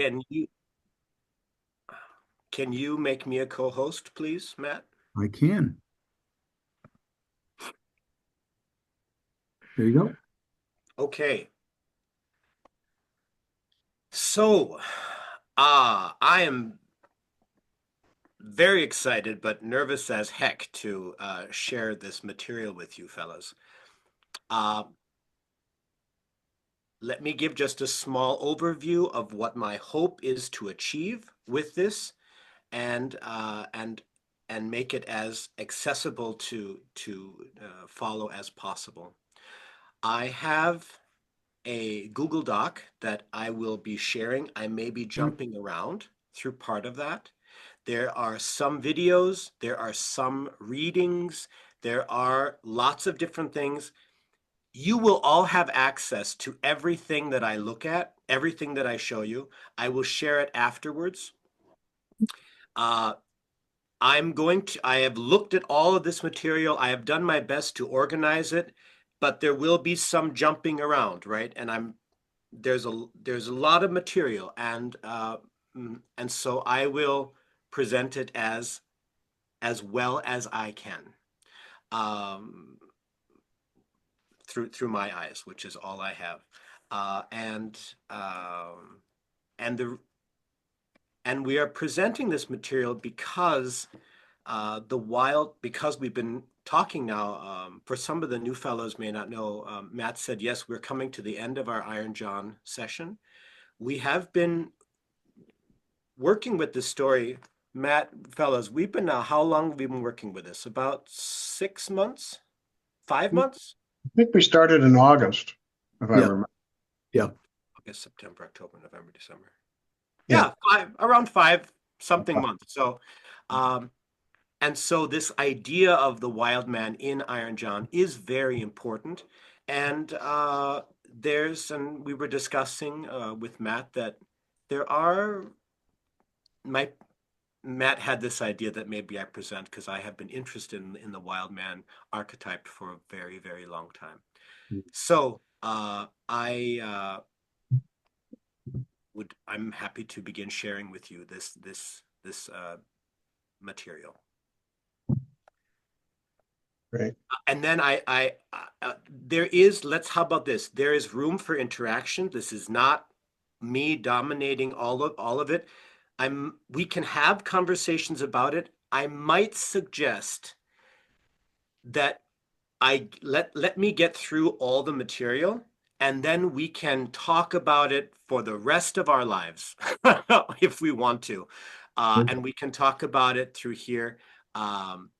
Can you can you make me a co-host, please, Matt? I can. There you go. Okay. So, I am very excited but nervous as heck to share this material with you fellas. Uh, Let me give just a small overview of what my hope is to achieve with this, and make it as accessible to follow as possible. I have a Google Doc that I will be sharing. I may be jumping around through part of that. There are some videos, there are some readings, there are lots of different things. You will all have access to everything that I look at, everything that I show you. I will share it afterwards. Uh, I have looked at all of this material. I have done my best to organize it, but there will be some jumping around, right? And there's a lot of material, and so I will present it as well as I can, um, through my eyes, which is all I have, uh, and um, and the and we are presenting this material because because we've been talking now, for some of the new fellows may not know, Matt said, yes, we're coming to the end of our Iron John session. We have been working with this story. Matt, fellows, we've been now, how long have we been working with this? About 6 months? 5 months? I think we started in August, if I Yeah, remember. yeah. August, September, October, November, December. Yeah. Yeah, around five something months. Um, And so this idea of the wild man in Iron John is very important. And we were discussing with Matt that there are, my Matt had this idea that maybe I present because I have been interested in the wild man archetype for a very, very long time. So I'm happy to begin sharing with you this material. Right. And then how about this? There is room for interaction. This is not me dominating all of it. We can have conversations about it. I might suggest that let me get through all the material, and then we can talk about it for the rest of our lives if we want to. And we can talk about it through here. Um,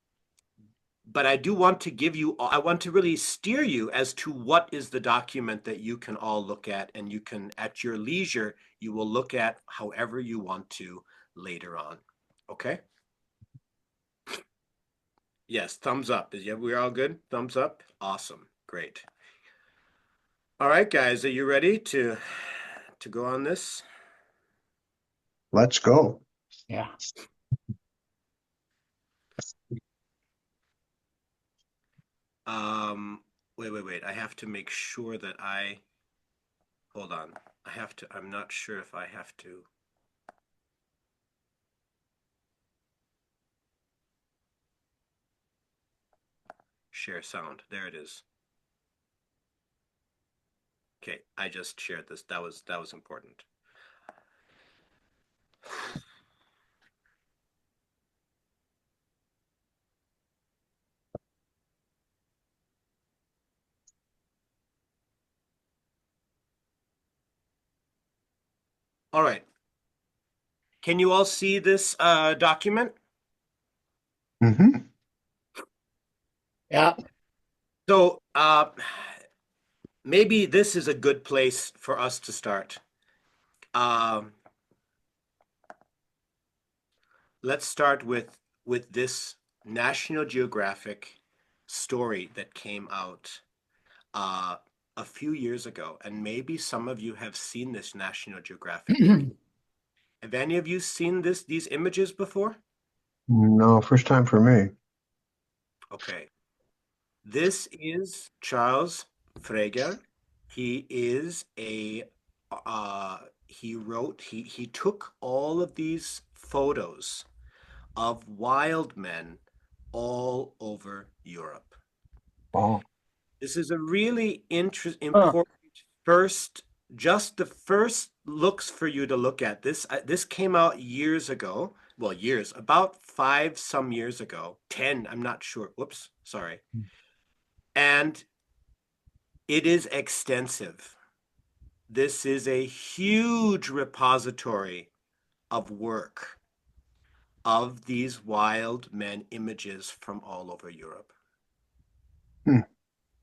but I want to really steer you as to what is the document that you can all look at, and you can, at your leisure, you will look at however you want to later on. Okay? Yes, thumbs up. We're all good? Thumbs up? Awesome. Great. All right, guys, are you ready to go on this? Let's go. Yeah. Um, wait. I have to make sure that hold on. I'm not sure if I have to share sound. There it is. Okay, I just shared this. That was important. All right. Can you all see this document? Mm-hmm. Yeah. So maybe this is a good place for us to start. Um, let's start with this National Geographic story that came out uh, a few years ago, and maybe some of you have seen this National Geographic document. Have any of you seen these images before? No, first time for me. Okay. This is Charles Freger. He is a he took all of these photos of wild men all over Europe. Wow. This is a really Huh. important first, just the first looks for you to look at. This came out years ago. Well, years, about five some years ago, 10, I'm not sure. Whoops, sorry. And it is extensive. This is a huge repository of work of these wild men images from all over Europe. Hmm.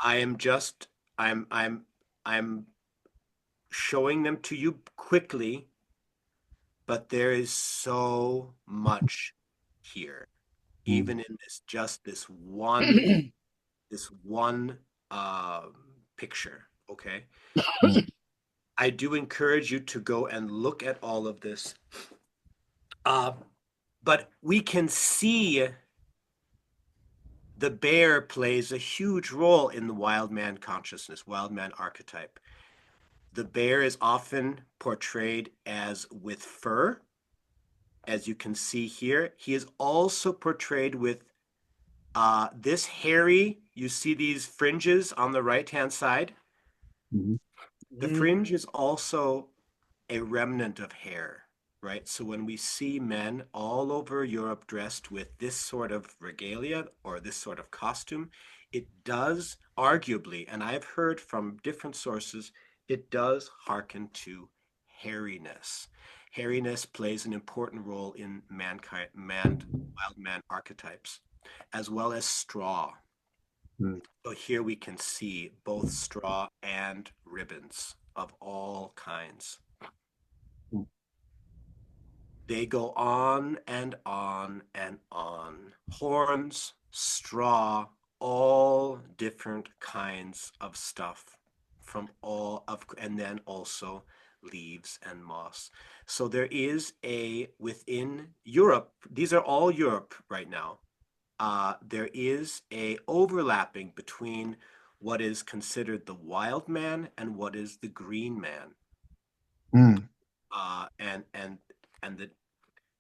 I am just I'm showing them to you quickly, but there is so much here, Hmm. even in this one picture. Okay, Hmm. I do encourage you to go and look at all of this. Uh, but we can see the bear plays a huge role in the wild man consciousness, wild man archetype. The bear is often portrayed as with fur, as you can see here. He is also portrayed with this hairy, you see these fringes on the right-hand side? Hmm. The fringe is also a remnant of hair, right? So when we see men all over Europe dressed with this sort of regalia or this sort of costume, it does arguably, and I've heard from different sources, it does hearken to hairiness. Hairiness plays an important role in wild man archetypes, as well as straw. Hmm. So here we can see both straw and ribbons of all kinds. Hmm. They go on and on and on. Horns, straw, all different kinds of stuff from all of, and then also leaves and moss. So there is within Europe, these are all Europe right now. There is a overlapping between what is considered the wild man and what is the green man. Hmm. Uh, and and and the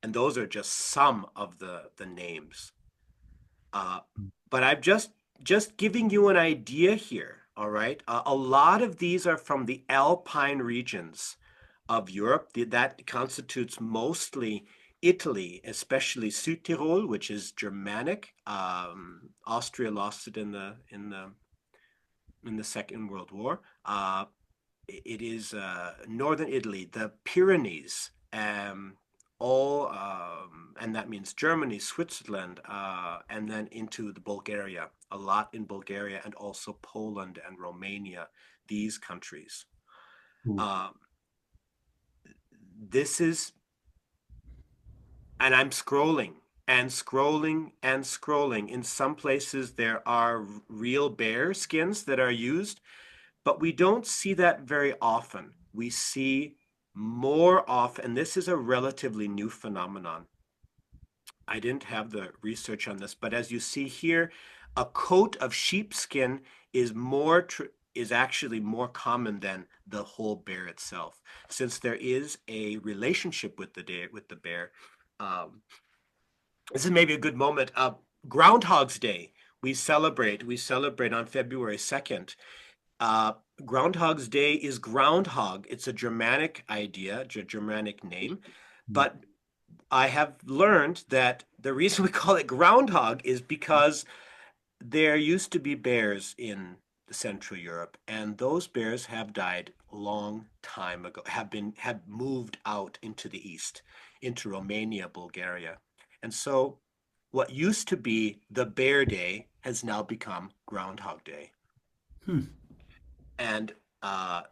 and those are just some of the names. Uh, but I'm just giving you an idea here. All right, a lot of these are from the Alpine regions of Europe. That constitutes mostly Italy, especially Südtirol, which is Germanic. Austria lost it in the Second World War. It is northern Italy, the Pyrenees, and that means Germany, Switzerland, and then into the Bulgaria, a lot in Bulgaria, and also Poland and Romania, these countries. Hmm. Um, this is, and I'm scrolling and scrolling and scrolling. In some places, there are real bear skins that are used, but we don't see that very often. We see more often, and this is a relatively new phenomenon. I didn't have the research on this, but as you see here, a coat of sheepskin is actually more common than the whole bear itself, since there is a relationship with the bear. Um, this is maybe a good moment. Groundhog's Day. We celebrate on February 2nd. Uh, Groundhog's Day is groundhog. It's a Germanic idea, Germanic name. But I have learned that the reason we call it groundhog is because there used to be bears in Central Europe, and those bears have died a long time ago, have moved out into the east, into Romania, Bulgaria. And so what used to be the Bear Day has now become Groundhog Day. And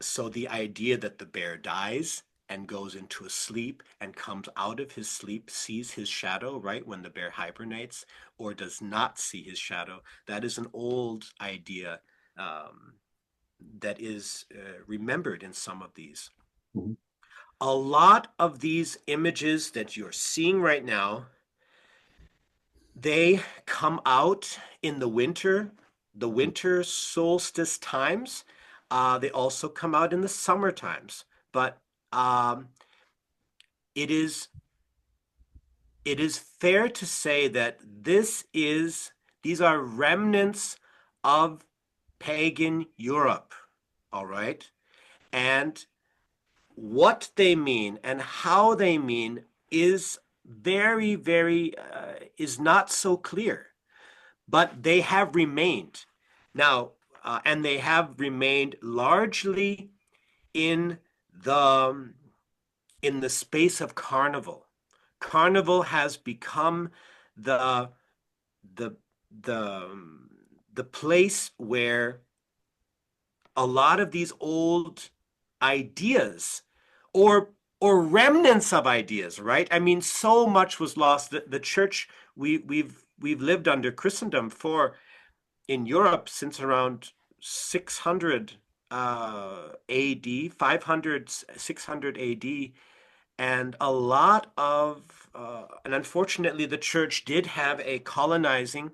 so the idea that the bear dies and goes into a sleep and comes out of his sleep, sees his shadow, right, when the bear hibernates, or does not see his shadow, that is an old idea um, that is remembered in some of these. Hmm. A lot of these images that you're seeing right now, they come out in the winter solstice times. They also come out in the summer times. But um, it is it is fair to say that these are remnants of pagan Europe, all right? And what they mean and how they mean is is not so clear, but they have remained. Now, and they have remained largely in the in the space of carnival. Carnival has become the the the the place where a lot of these old ideas or remnants of ideas, right? I mean, so much was lost. The church we've lived under Christendom for in Europe since around 600 AD, 500, 600 AD, and a lot of and unfortunately the church did have a colonizing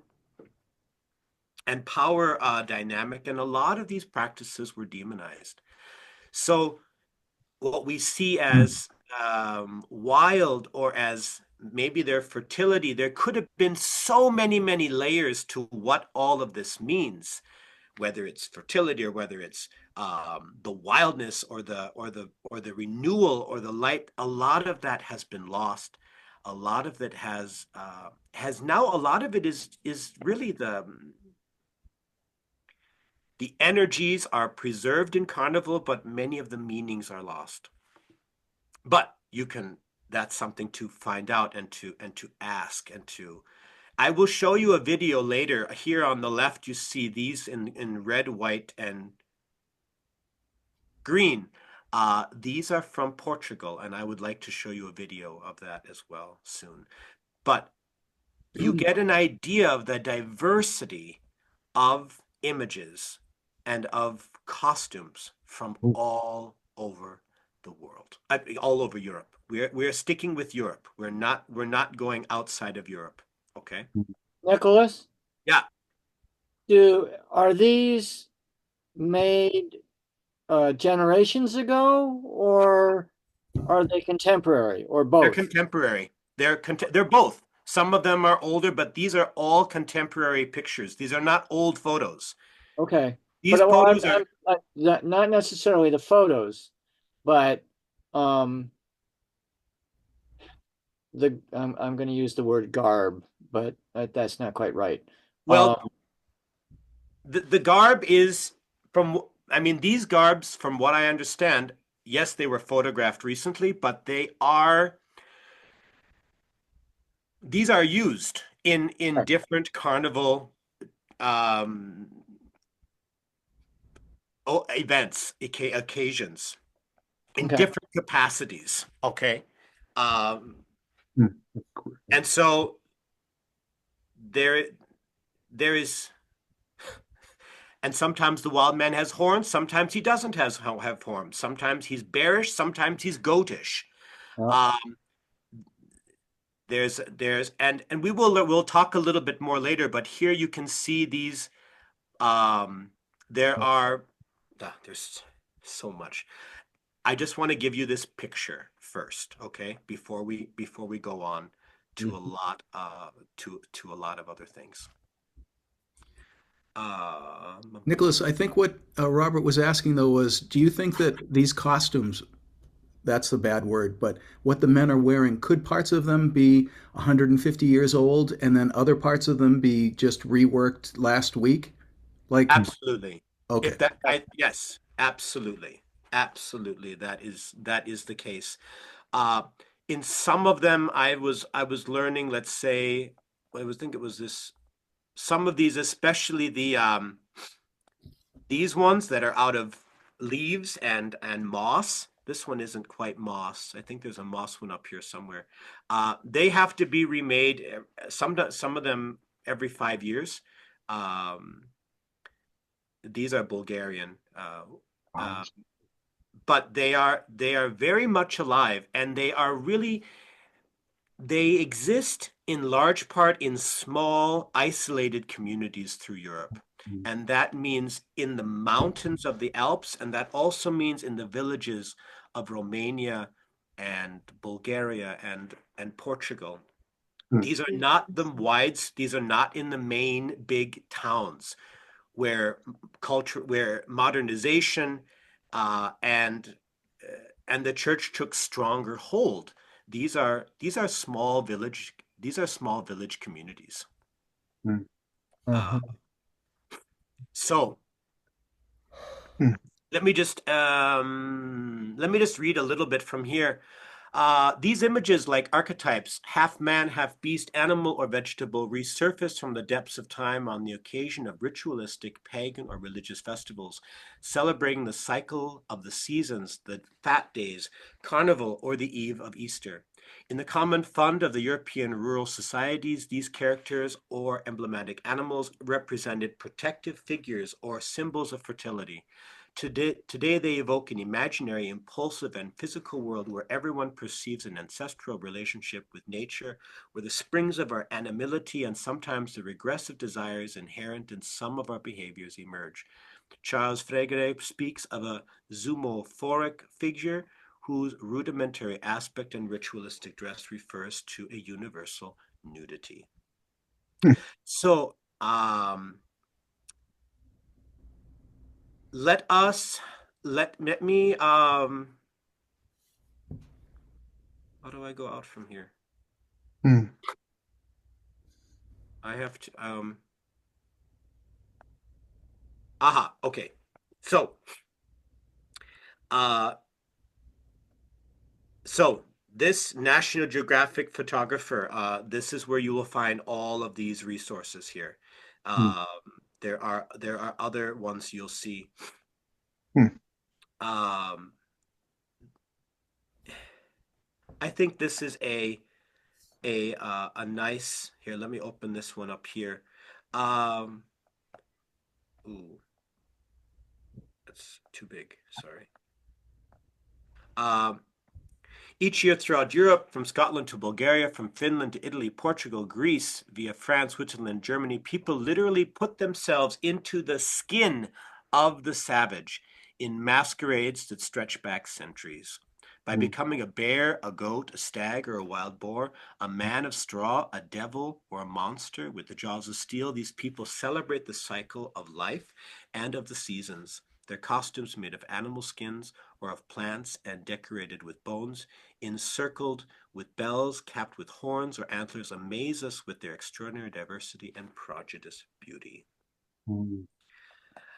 and power dynamic, and a lot of these practices were demonized. So what we see mm, as wild, or as maybe their fertility, there could have been so many layers to what all of this means, whether it's fertility or whether it's the wildness or the renewal or the light. A lot of that has been lost. A lot of it has now. A lot of it is really the energies are preserved in Carnival, but many of the meanings are lost. But you can, that's something to find out and to ask and to. I will show you a video later. Here on the left, you see these in red, white, and green. These are from Portugal, and I would like to show you a video of that as well soon. But you get an idea of the diversity of images and of costumes from mm, all over the world, all over Europe. We're sticking with Europe. We're not going outside of Europe. Okay. mm. Nicholas, Yeah. are these made generations ago, or are they contemporary, or They're both? contemporary. They're both. Some of them are older, but these are all contemporary pictures. These are not old photos. Okay, but These photos are not necessarily the photos, but um, I'm going to use the word garb, but that's not quite right. well, Um, the garb is from, I mean, these garbs, from what I understand, yes, they were photographed recently, but these are used in right. different carnival um events, occasions, in Okay, different capacities. Okay. Um, Mm. That's cool. and so there there is, and sometimes the wild man has horns, sometimes he doesn't have horns, sometimes he's bearish, sometimes he's goatish. yeah. Um, there's and we'll talk a little bit more later, but here you can see these. There are there's so much. I just want to give you this picture first, okay? Before we go on to a Mhm. lot to a lot of other things. Nicholas, I think what Robert was asking though was, do you think that these costumes, that's the bad word, but what the men are wearing, could parts of them be 150 years old and then other parts of them be just reworked last week? Like, Absolutely. okay. If that, yes, absolutely. Absolutely. That is the case. Uh, in some of them, I was learning, let's say, think it was this, some of these, especially these ones that are out of leaves and moss. This one isn't quite moss. I think there's a moss one up here somewhere. They have to be remade. Some of them every 5 years. Um, these are Bulgarian, Wow. but they are very much alive, and they exist in large part in small, isolated communities through Europe. Mm, And that means in the mountains of the Alps, and that also means in the villages of Romania and Bulgaria and Portugal. Hmm. These are not in the main big towns where modernization and the church took stronger hold. These are small village communities. Hmm. Uh, so Hmm. let me just read a little bit from here. These images, like archetypes, half man, half beast, animal or vegetable, resurface from the depths of time on the occasion of ritualistic, pagan, or religious festivals, celebrating the cycle of the seasons, the fat days, carnival, or the eve of Easter. In the common fund of the European rural societies, these characters or emblematic animals represented protective figures or symbols of fertility. Today they evoke an imaginary, impulsive, and physical world where everyone perceives an ancestral relationship with nature, where the springs of our animality and sometimes the regressive desires inherent in some of our behaviors emerge. Charles Frege speaks of a zoomophoric figure whose rudimentary aspect and ritualistic dress refers to a universal nudity. Hmm. So, let me how do I go out from here? Hmm. I have to okay. So uh this National Geographic photographer, this is where you will find all of these resources here. Hmm. There are other ones you'll see. Hmm. I think this is a nice, here, let me open this one up here. Ooh, that's too big, sorry. Each year throughout Europe, from Scotland to Bulgaria, from Finland to Italy, Portugal, Greece, via France, Switzerland, Germany, people literally put themselves into the skin of the savage in masquerades that stretch back centuries. By becoming a bear, a goat, a stag, or a wild boar, a man of straw, a devil, or a monster with the jaws of steel, these people celebrate the cycle of life and of the seasons. Their costumes made of animal skins or of plants and decorated with bones, encircled with bells, capped with horns or antlers, amaze us with their extraordinary diversity and prodigious beauty. Hmm.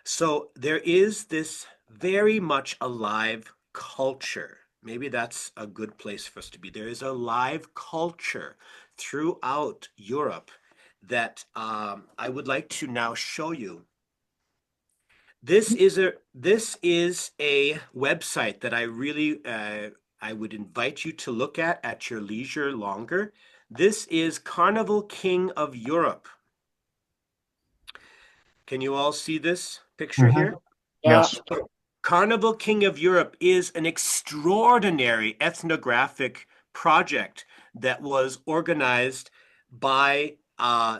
So there is this very much alive culture. Maybe that's a good place for us to be. There is a live culture throughout Europe that I would like to now show you. This is a website that I really I would invite you to look at your leisure longer. This is Carnival King of Europe. Can you all see this picture Mhm. here? Yeah. Yes. Carnival King of Europe is an extraordinary ethnographic project that was organized by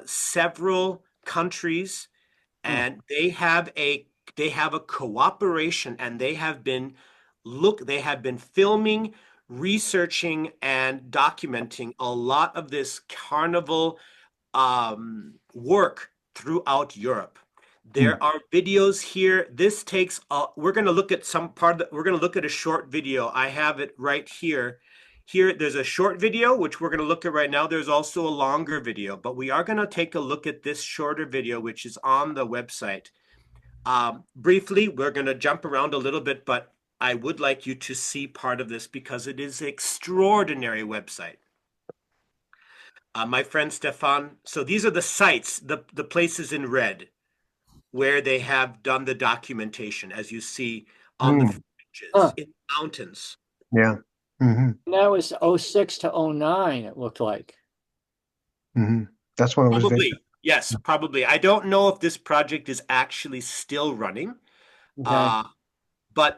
several countries, and they have a cooperation, and they have been filming, researching, and documenting a lot of this carnival work throughout Europe. There are videos here. This takes we're going to look at we're going to look at a short video. I have it right here. Here, there's a short video, which we're going to look at right now. There's also a longer video, but we are going to take a look at this shorter video, which is on the website. Briefly, we're going to jump around a little bit, but I would like you to see part of this because it is an extraordinary website. My friend Stefan, so these are the sites, the places in red where they have done the documentation, as you see on the fringes, in mountains. Yeah. Hmm. That was 06 to 09, it looked like. Hmm. That's when it was Probably, vintage. yes, probably. I don't know if this project is actually still running, Okay. but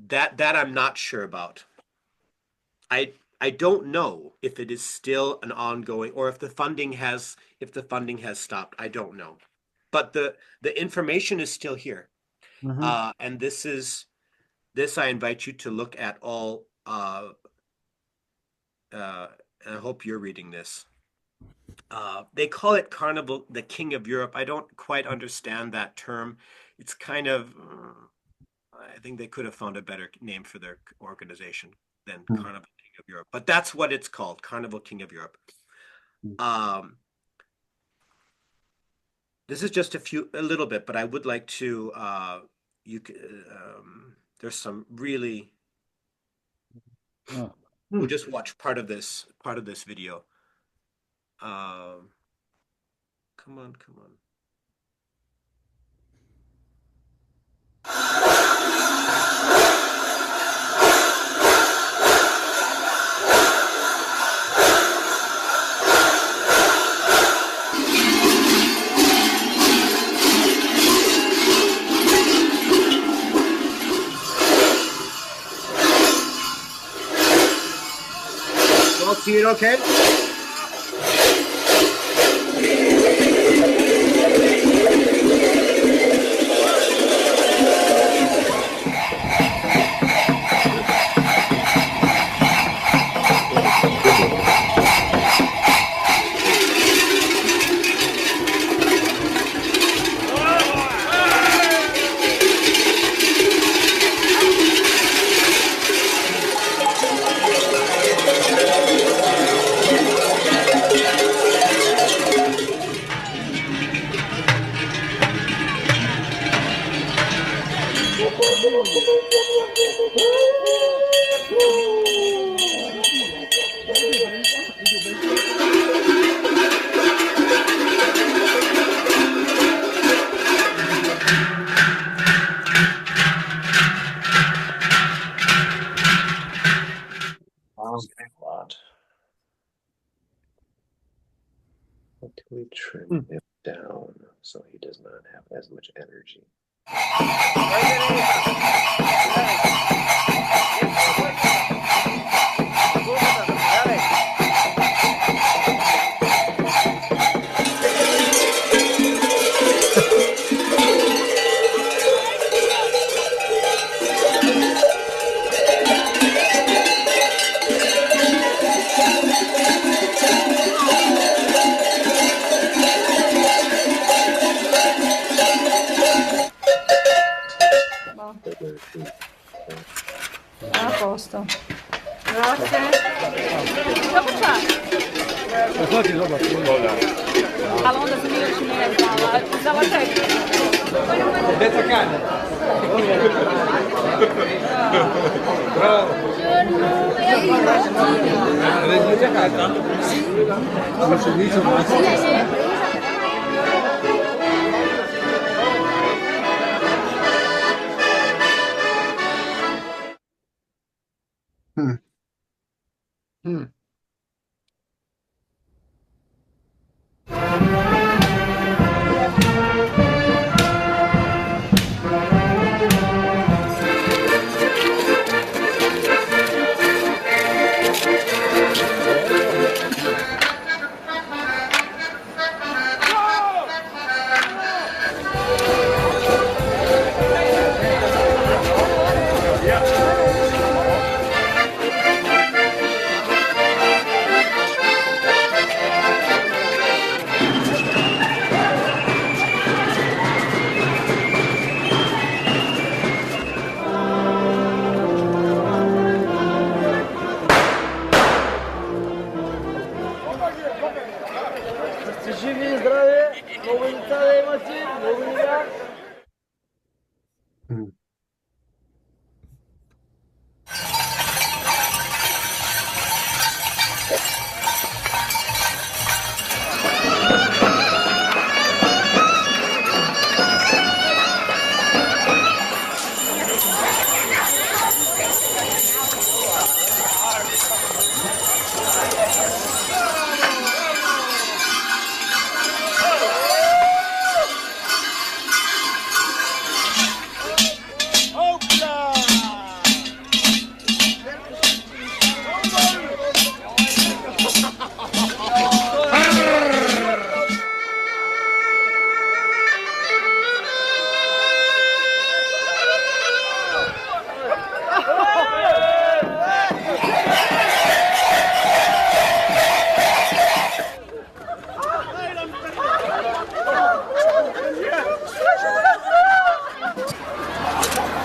that I'm not sure about. I don't know if it is still an ongoing or if the funding has stopped. I don't know. But the information is still here. Mhm. And this is this, I invite you to look at all, and I hope you're reading this. They call it Carnival, the King of Europe. I don't quite understand that term. It's kind of, I think they could have found a better name for their organization than Carnival King of Europe, but that's what it's called, Carnival King of Europe. This is just a little bit, but I would like to, there's some really, we'll just watch part of this video. Come on. You all see it okay? Until we trim him down so he does not have as much energy. A posto. Grazie. Dopo c'è? La onda si mira cinese, za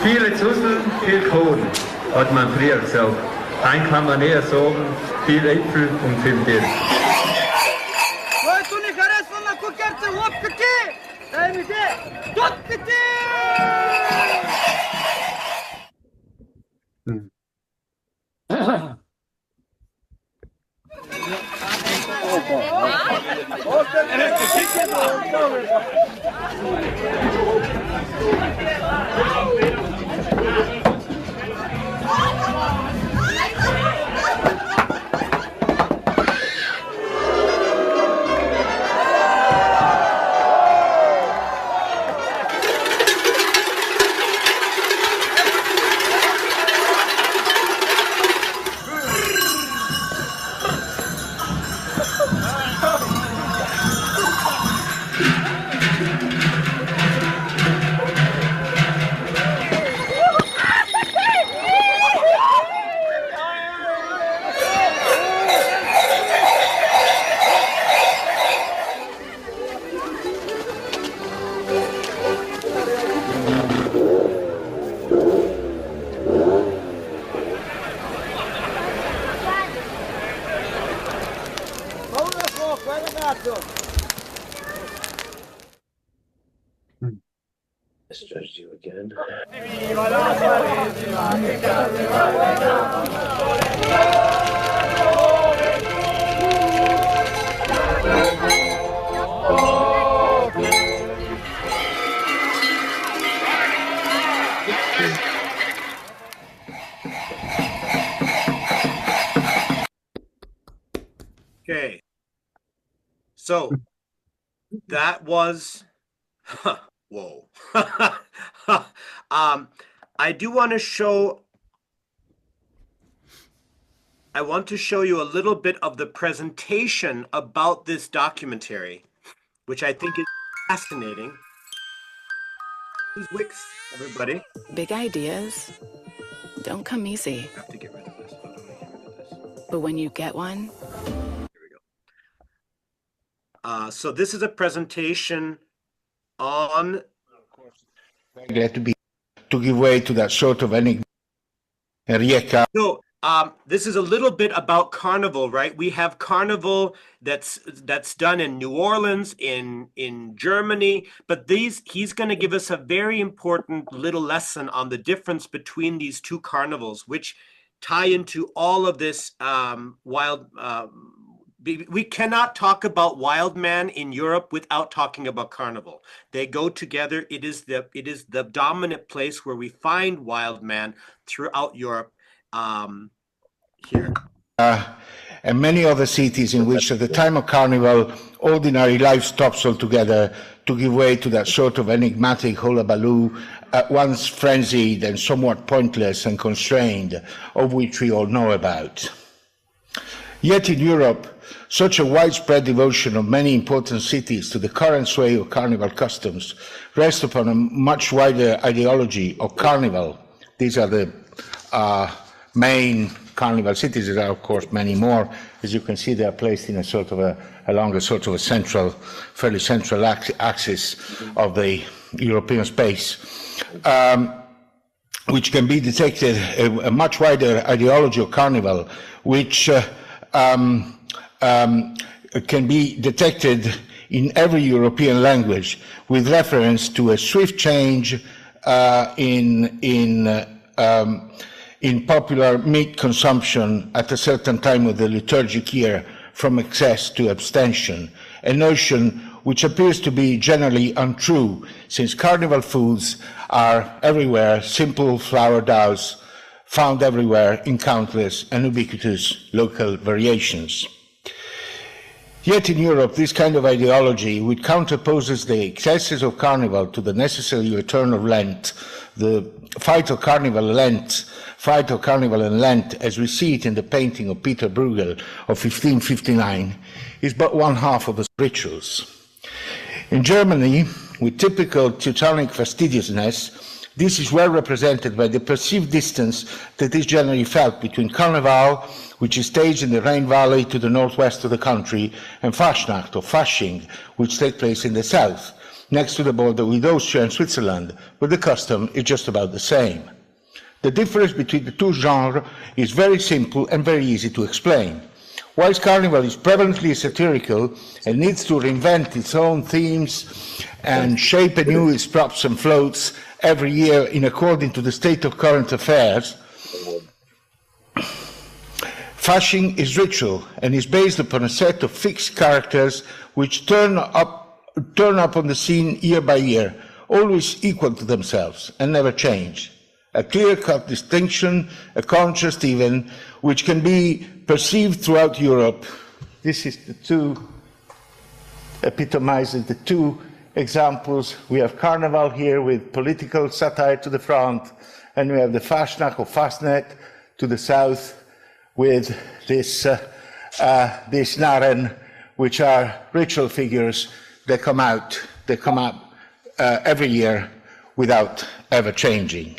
Viele Zusel, viel Kohn, hat man früher gesagt. Ein kann man eher sagen, viel Äpfel und viel Bier. Който не харесва на кукерце, лопкати! Дай ми те! Топкати! Misjudged you again. Okay. So that was, whoa. I do want to show, I want to show you a little bit of the presentation about this documentary, which I think is fascinating. This is Wix, everybody. Big ideas don't come easy. I have to get rid of this. How do I get rid of this? But when you get one, Here we go. So this is a presentation on, glad to give way to that sort of enigma. Rijeka. so this is a little bit about Carnival, right? We have Carnival that's done in New Orleans, in Germany, but he's going to give us a very important little lesson on the difference between these two carnivals, which tie into all of this wild. We cannot talk about Wild Man in Europe without talking about Carnival. They go together. It is the dominant place where we find Wild Man throughout Europe. Here. And many other cities in which at the time of Carnival, ordinary life stops altogether to give way to that sort of enigmatic hullabaloo, at once frenzied and somewhat pointless and constrained, of which we all know about. Yet in Europe, such a widespread devotion of many important cities to the current sway of Carnival customs rests upon a much wider ideology of Carnival. These are the main Carnival cities. There are, of course, many more. As you can see, they are placed in a sort of along a sort of a central, fairly central axis of the European space, which can be detected a much wider ideology of Carnival, which can be detected in every European language, with reference to a swift change in popular meat consumption at a certain time of the liturgic year from excess to abstention, a notion which appears to be generally untrue, since Carnival foods are everywhere simple flour doughs found everywhere in countless and ubiquitous local variations. Yet in Europe, this kind of ideology, which counterposes the excesses of Carnival to the necessary return of Lent, the fight of Carnival and Lent, as we see it in the painting of Peter Bruegel of 1559, is but one half of the rituals. In Germany, with typical Teutonic fastidiousness, this is well represented by the perceived distance that is generally felt between Carnival, which is staged in the Rhine Valley to the northwest of the country, and Fastnacht or Fasching, which takes place in the south, next to the border with Austria and Switzerland, but the custom is just about the same. The difference between the two genres is very simple and very easy to explain. Whilst Carnival is prevalently satirical and needs to reinvent its own themes and shape anew its props and floats every year in accordance to the state of current affairs, Fasching is ritual and is based upon a set of fixed characters which turn up on the scene year by year, always equal to themselves and never change. A clear-cut distinction, a contrast even, which can be perceived throughout Europe. This is the two, epitomizes the two examples. We have Carnival here with political satire to the front, and we have the Fastnacht or Fastnet to the south with this Narren, which are ritual figures that come up every year without ever changing.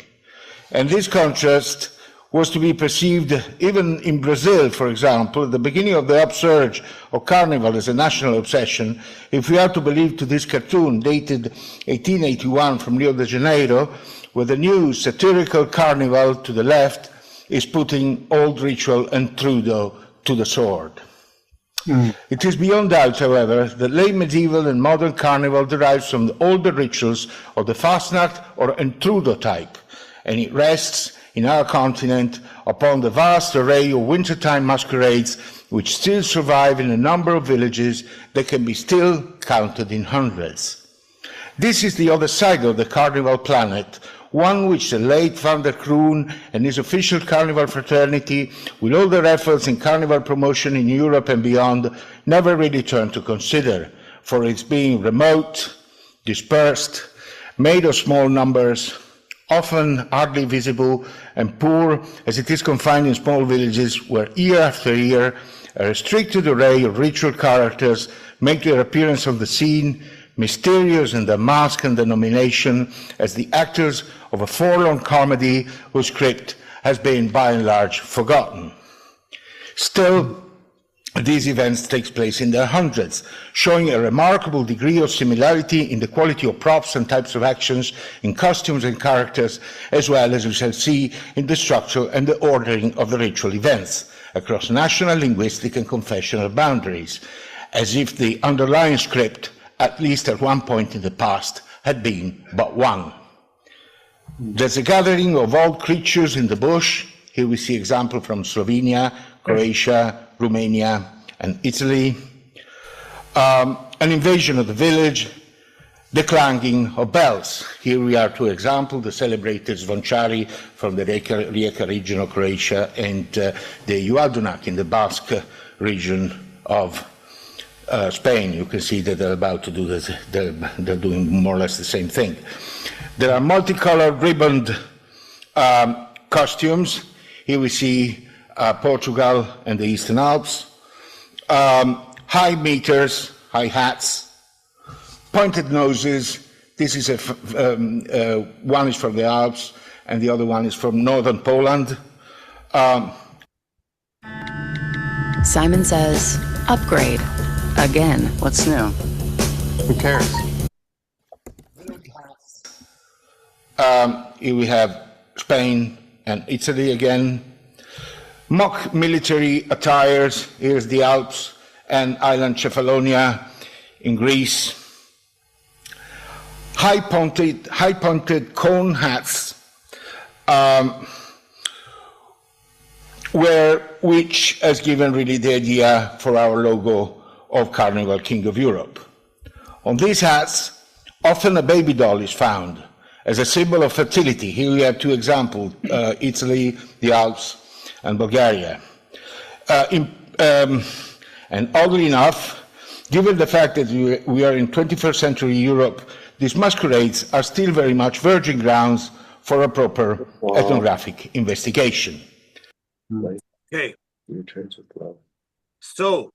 And this contrast was to be perceived even in Brazil, for example, at the beginning of the upsurge of Carnival as a national obsession, if we are to believe to this cartoon dated 1881 from Rio de Janeiro, where the new satirical Carnival to the left is putting old ritual and Trudeau to the sword. It is beyond doubt, however, that late medieval and modern Carnival derives from the older rituals of the Fastnacht or Intrudo type, and it rests in our continent upon the vast array of wintertime masquerades which still survive in a number of villages that can be still counted in hundreds. This is the other side of the Carnival planet, one which the late Van der Kroon and his official Carnival fraternity, with all their efforts in Carnival promotion in Europe and beyond, never really turned to consider, for its being remote, dispersed, made of small numbers, often hardly visible, and poor, as it is confined in small villages where year after year a restricted array of ritual characters make their appearance on the scene, mysterious in their mask and denomination, as the actors of a forlorn comedy whose script has been by and large forgotten. Still, these events take place in their hundreds, showing a remarkable degree of similarity in the quality of props and types of actions, in costumes and characters, as well as we shall see in the structure and the ordering of the ritual events, across national, linguistic and confessional boundaries, as if the underlying script, at least at one point in the past, had been but one. There's a gathering of old creatures in the bush. Here we see example from Slovenia, Croatia, Romania, and Italy. An invasion of the village, the clanging of bells. Here we are two examples, the celebrated Zvončari from the Rijeka region of Croatia and the Uadunak in the Basque region of Spain. You can see that they're about to do this, they're doing more or less the same thing. There are multicolored ribboned costumes. Here we see Portugal and the Eastern Alps. High meters, high hats, pointed noses. This is one is from the Alps and the other one is from northern Poland. Simon says, upgrade. Again. What's new? Who cares? Here we have Spain and Italy again. Mock military attires. Here's the Alps and island Cephalonia in Greece. High pointed cone hats, which has given really the idea for our logo of Carnival King of Europe. On these hats, often a baby doll is found as a symbol of fertility. Here we have two examples, Italy, the Alps, and Bulgaria. And oddly enough, given the fact that we are in 21st century Europe, these masquerades are still very much virgin grounds for a proper ethnographic investigation. Okay. Returns with love. So,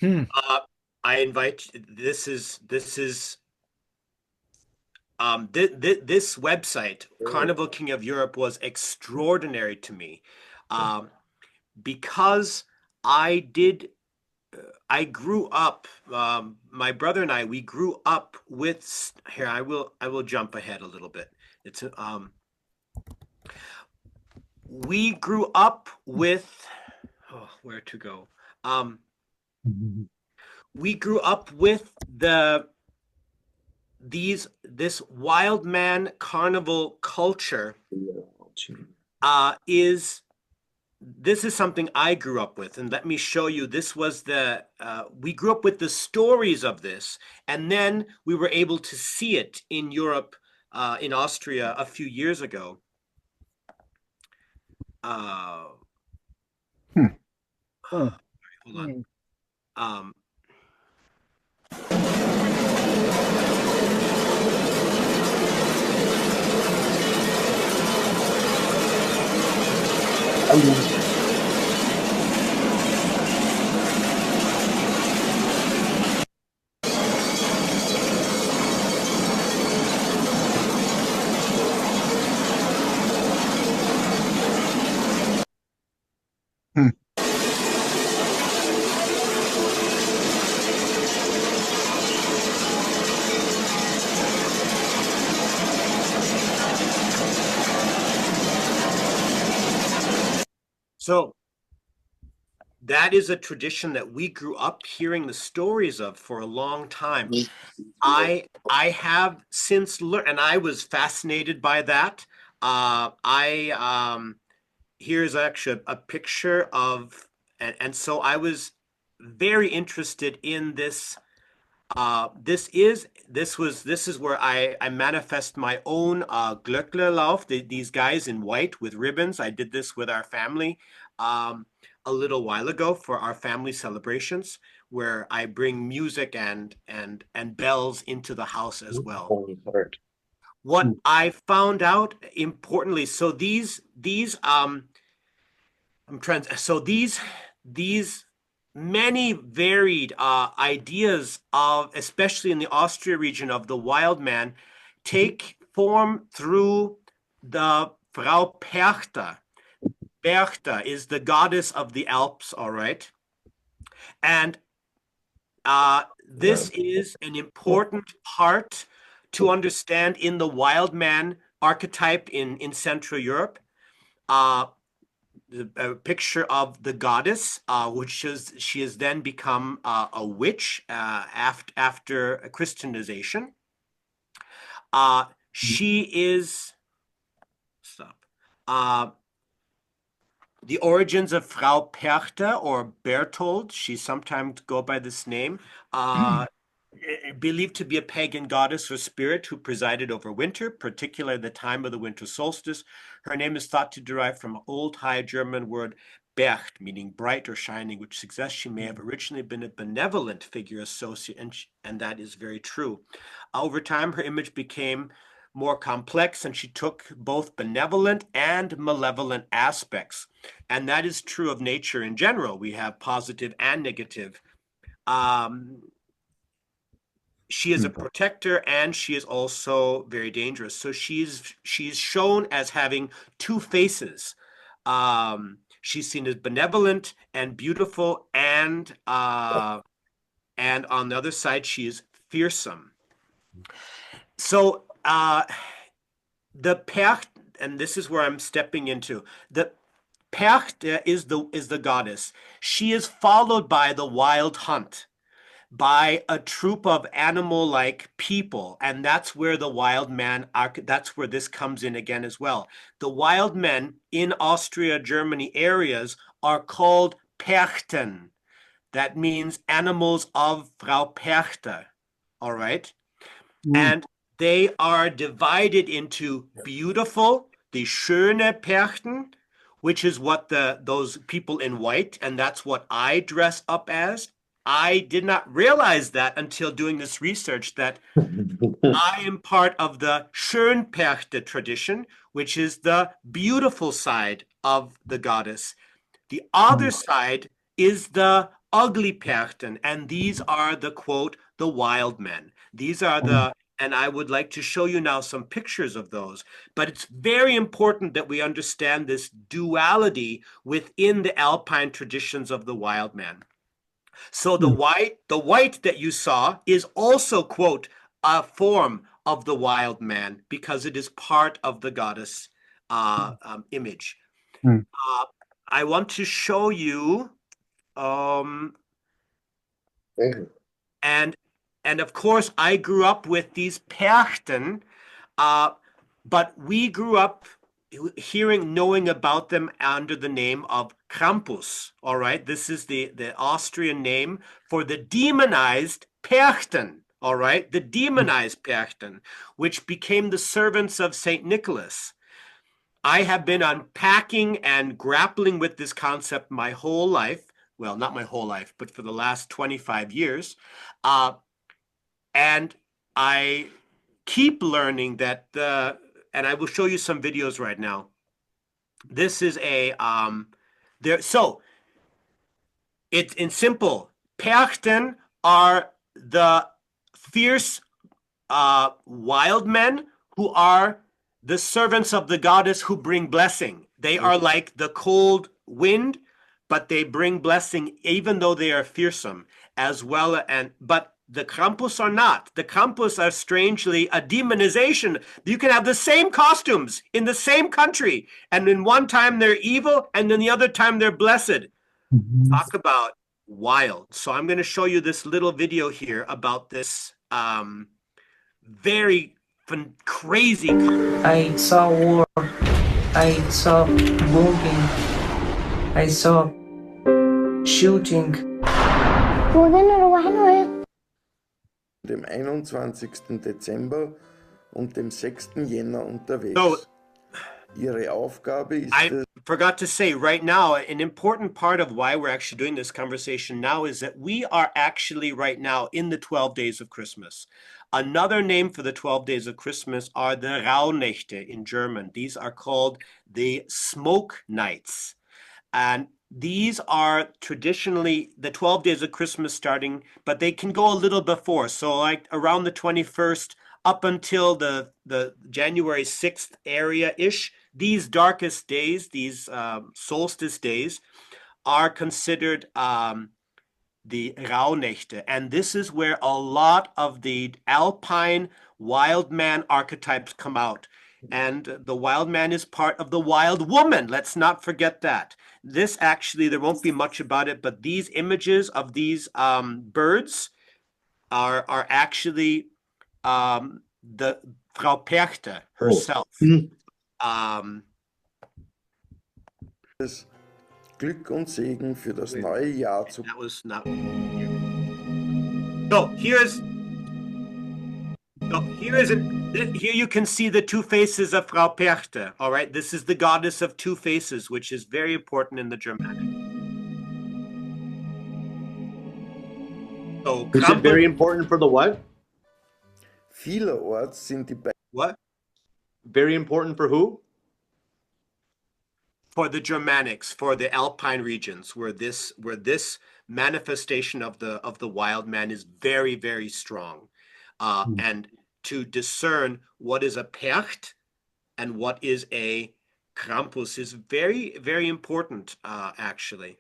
I invite this website, Carnival King of Europe, was extraordinary to me because I I grew up, my brother and I, we grew up with, here, I will jump ahead a little bit. It's, we grew up with, oh, where to go? We grew up with this wild man carnival culture this is something I grew up with, and let me show you. This was we grew up with the stories of this, and then we were able to see it in Europe, in Austria a few years ago. Hold on. So that is a tradition that we grew up hearing the stories of for a long time. I have since learned, and I was fascinated by that. Here's actually a picture of, and so I was very interested in this. This is where I manifest my own Glöcklerlauf. These guys in white with ribbons. I did this with our family a little while ago for our family celebrations, where I bring music and bells into the house as well. What I found out importantly, so these many varied ideas of, especially in the Austria region, of the wild man take form through the Frau Perchta. Perchta is the goddess of the Alps, all right? And this is an important part to understand in the wild man archetype in Central Europe. The picture of the goddess, she has then become a witch after Christianization. She is, the origins of Frau Perchta or Berthold, she sometimes go by this name, believed to be a pagan goddess or spirit who presided over winter, particularly the time of the winter solstice. Her name is thought to derive from an old High German word Bercht, meaning bright or shining, which suggests she may have originally been a benevolent figure associated, and that is very true. Over time, her image became more complex, and she took both benevolent and malevolent aspects. And that is true of nature in general. We have positive and negative. She is a protector, and she is also very dangerous. So she's shown as having two faces. She's seen as benevolent and beautiful, and on the other side, she is fearsome. So the Percht, and this is where I'm stepping into, the Percht is the goddess. She is followed by the wild hunt, by a troop of animal-like people, and that's where the wild man, that's where this comes in again as well. The wild men in Austria, Germany areas are called Perchten. That means animals of Frau Perchta, all right? And they are divided into beautiful, the schöne Perchten, which is what those people in white, and that's what I dress up as. I did not realize that until doing this research, that I am part of the Schönperchte tradition, which is the beautiful side of the goddess. The other side is the ugly Perchten, and these are the, quote, the wild men. These are the, and I would like to show you now some pictures of those. But it's very important that we understand this duality within the Alpine traditions of the wild man. So the white that you saw is also, quote, a form of the wild man because it is part of the goddess image. Hmm. I want to show you, and of course I grew up with these Perchten, but we grew up knowing about them under the name of Krampus. All right, this is the Austrian name for the demonized Perchten. All right, the demonized Perchten, which became the servants of Saint Nicholas. I have been unpacking and grappling with this concept my whole life. Well, not my whole life, but for the last 25 years. And I keep learning that and I will show you some videos right now. This is so it's in simple. Perchten are the fierce wild men who are the servants of the goddess who bring blessing. They are like the cold wind, but they bring blessing even though they are fearsome as well. But the Krampus are not. The Krampus are strangely a demonization. You can have the same costumes in the same country, and in one time they're evil, and then the other time they're blessed. Talk about wild. So I'm going to show you this little video here about this very crazy. I saw war. I saw bombing. I saw shooting. Dem 21. Dezember und dem 6. Jänner unterwegs. So, Ihre Aufgabe ist I forgot to say right now, an important part of why we're actually doing this conversation now is that we are actually right now in the 12 days of Christmas. Another name for the 12 days of Christmas are the Rauhnächte in German. These are called the smoke nights. And these are traditionally the 12 days of Christmas starting, but they can go a little before. So like around the 21st up until the January 6th area-ish, these darkest days, these solstice days, are considered the Rauhnächte. And this is where a lot of the alpine wild man archetypes come out. And the wild man is part of the wild woman. Let's not forget that. This actually, there won't be much about it, but these images of these birds are actually the Frau Perchte herself. Glück und Segen für das neue Jahr zu. That was not. So here you can see the two faces of Frau Perchte. All right, this is the goddess of two faces, which is very important in the Germanic. So, is it very important for the what? Vielerorts sind die What? Very important for who? For the Germanics, for the Alpine regions, where this manifestation of the wild man is very, very strong, and to discern what is a Percht and what is a Krampus is very, very important, actually.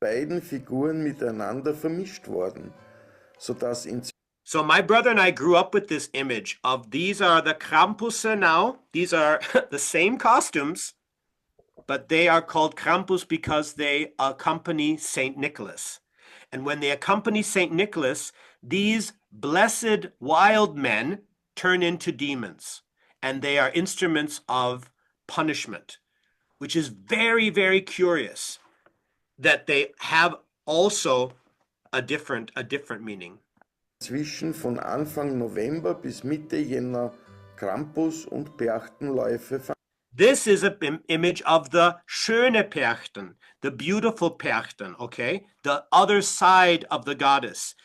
Beiden Figuren miteinander vermischt worden, sodass in. So my brother and I grew up with this image of these are the Krampusse now. These are the same costumes, but they are called Krampus because they accompany Saint Nicholas. And when they accompany Saint Nicholas, these blessed wild men turn into demons, and they are instruments of punishment, which is very, very curious that they have also a different meaning. Zwischen von Anfang November bis Mitte Jänner Krampus und Perchtenläufe. This is an image of the schöne Perchten, the beautiful Perchten, okay? The other side of the goddess.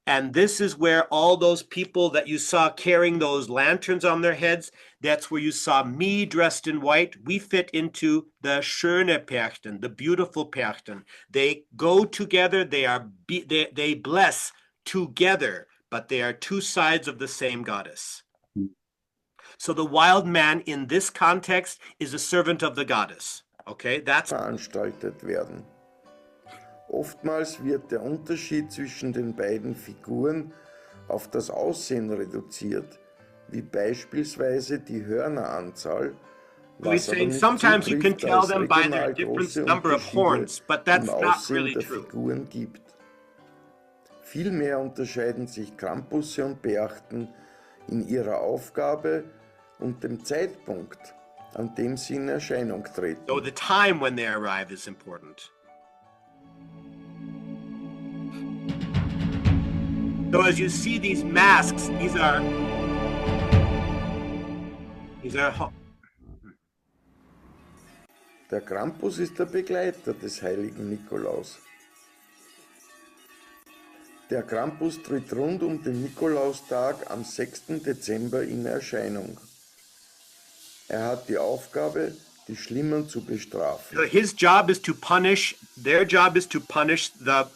And this is where all those people that you saw carrying those lanterns on their heads, that's where you saw me dressed in white. We fit into the schöne Perchten, the beautiful Perchten. They go together, they bless together, but they are two sides of the same goddess. So the wild man in this context is a servant of the goddess. Okay, that's veranstaltet werden. Oftmals wird der Unterschied zwischen den beiden Figuren auf das Aussehen reduziert, wie beispielsweise die Hörneranzahl, He's saying sometimes you can tell them by their different number of horns, but that's not really true. Figuren gibt. Vielmehr unterscheiden sich Krampusse und Berchten in ihrer Aufgabe und dem Zeitpunkt, an dem sie in Erscheinung treten. So the time when they arrive is important. So as you see these masks, these are Der Krampus ist der Begleiter des heiligen Nikolaus. Der Krampus tritt rund um den Nikolaustag am 6. Dezember in Erscheinung. Er hat die Aufgabe, die Schlimmen zu bestrafen. So his job is to punish, their job is to punish the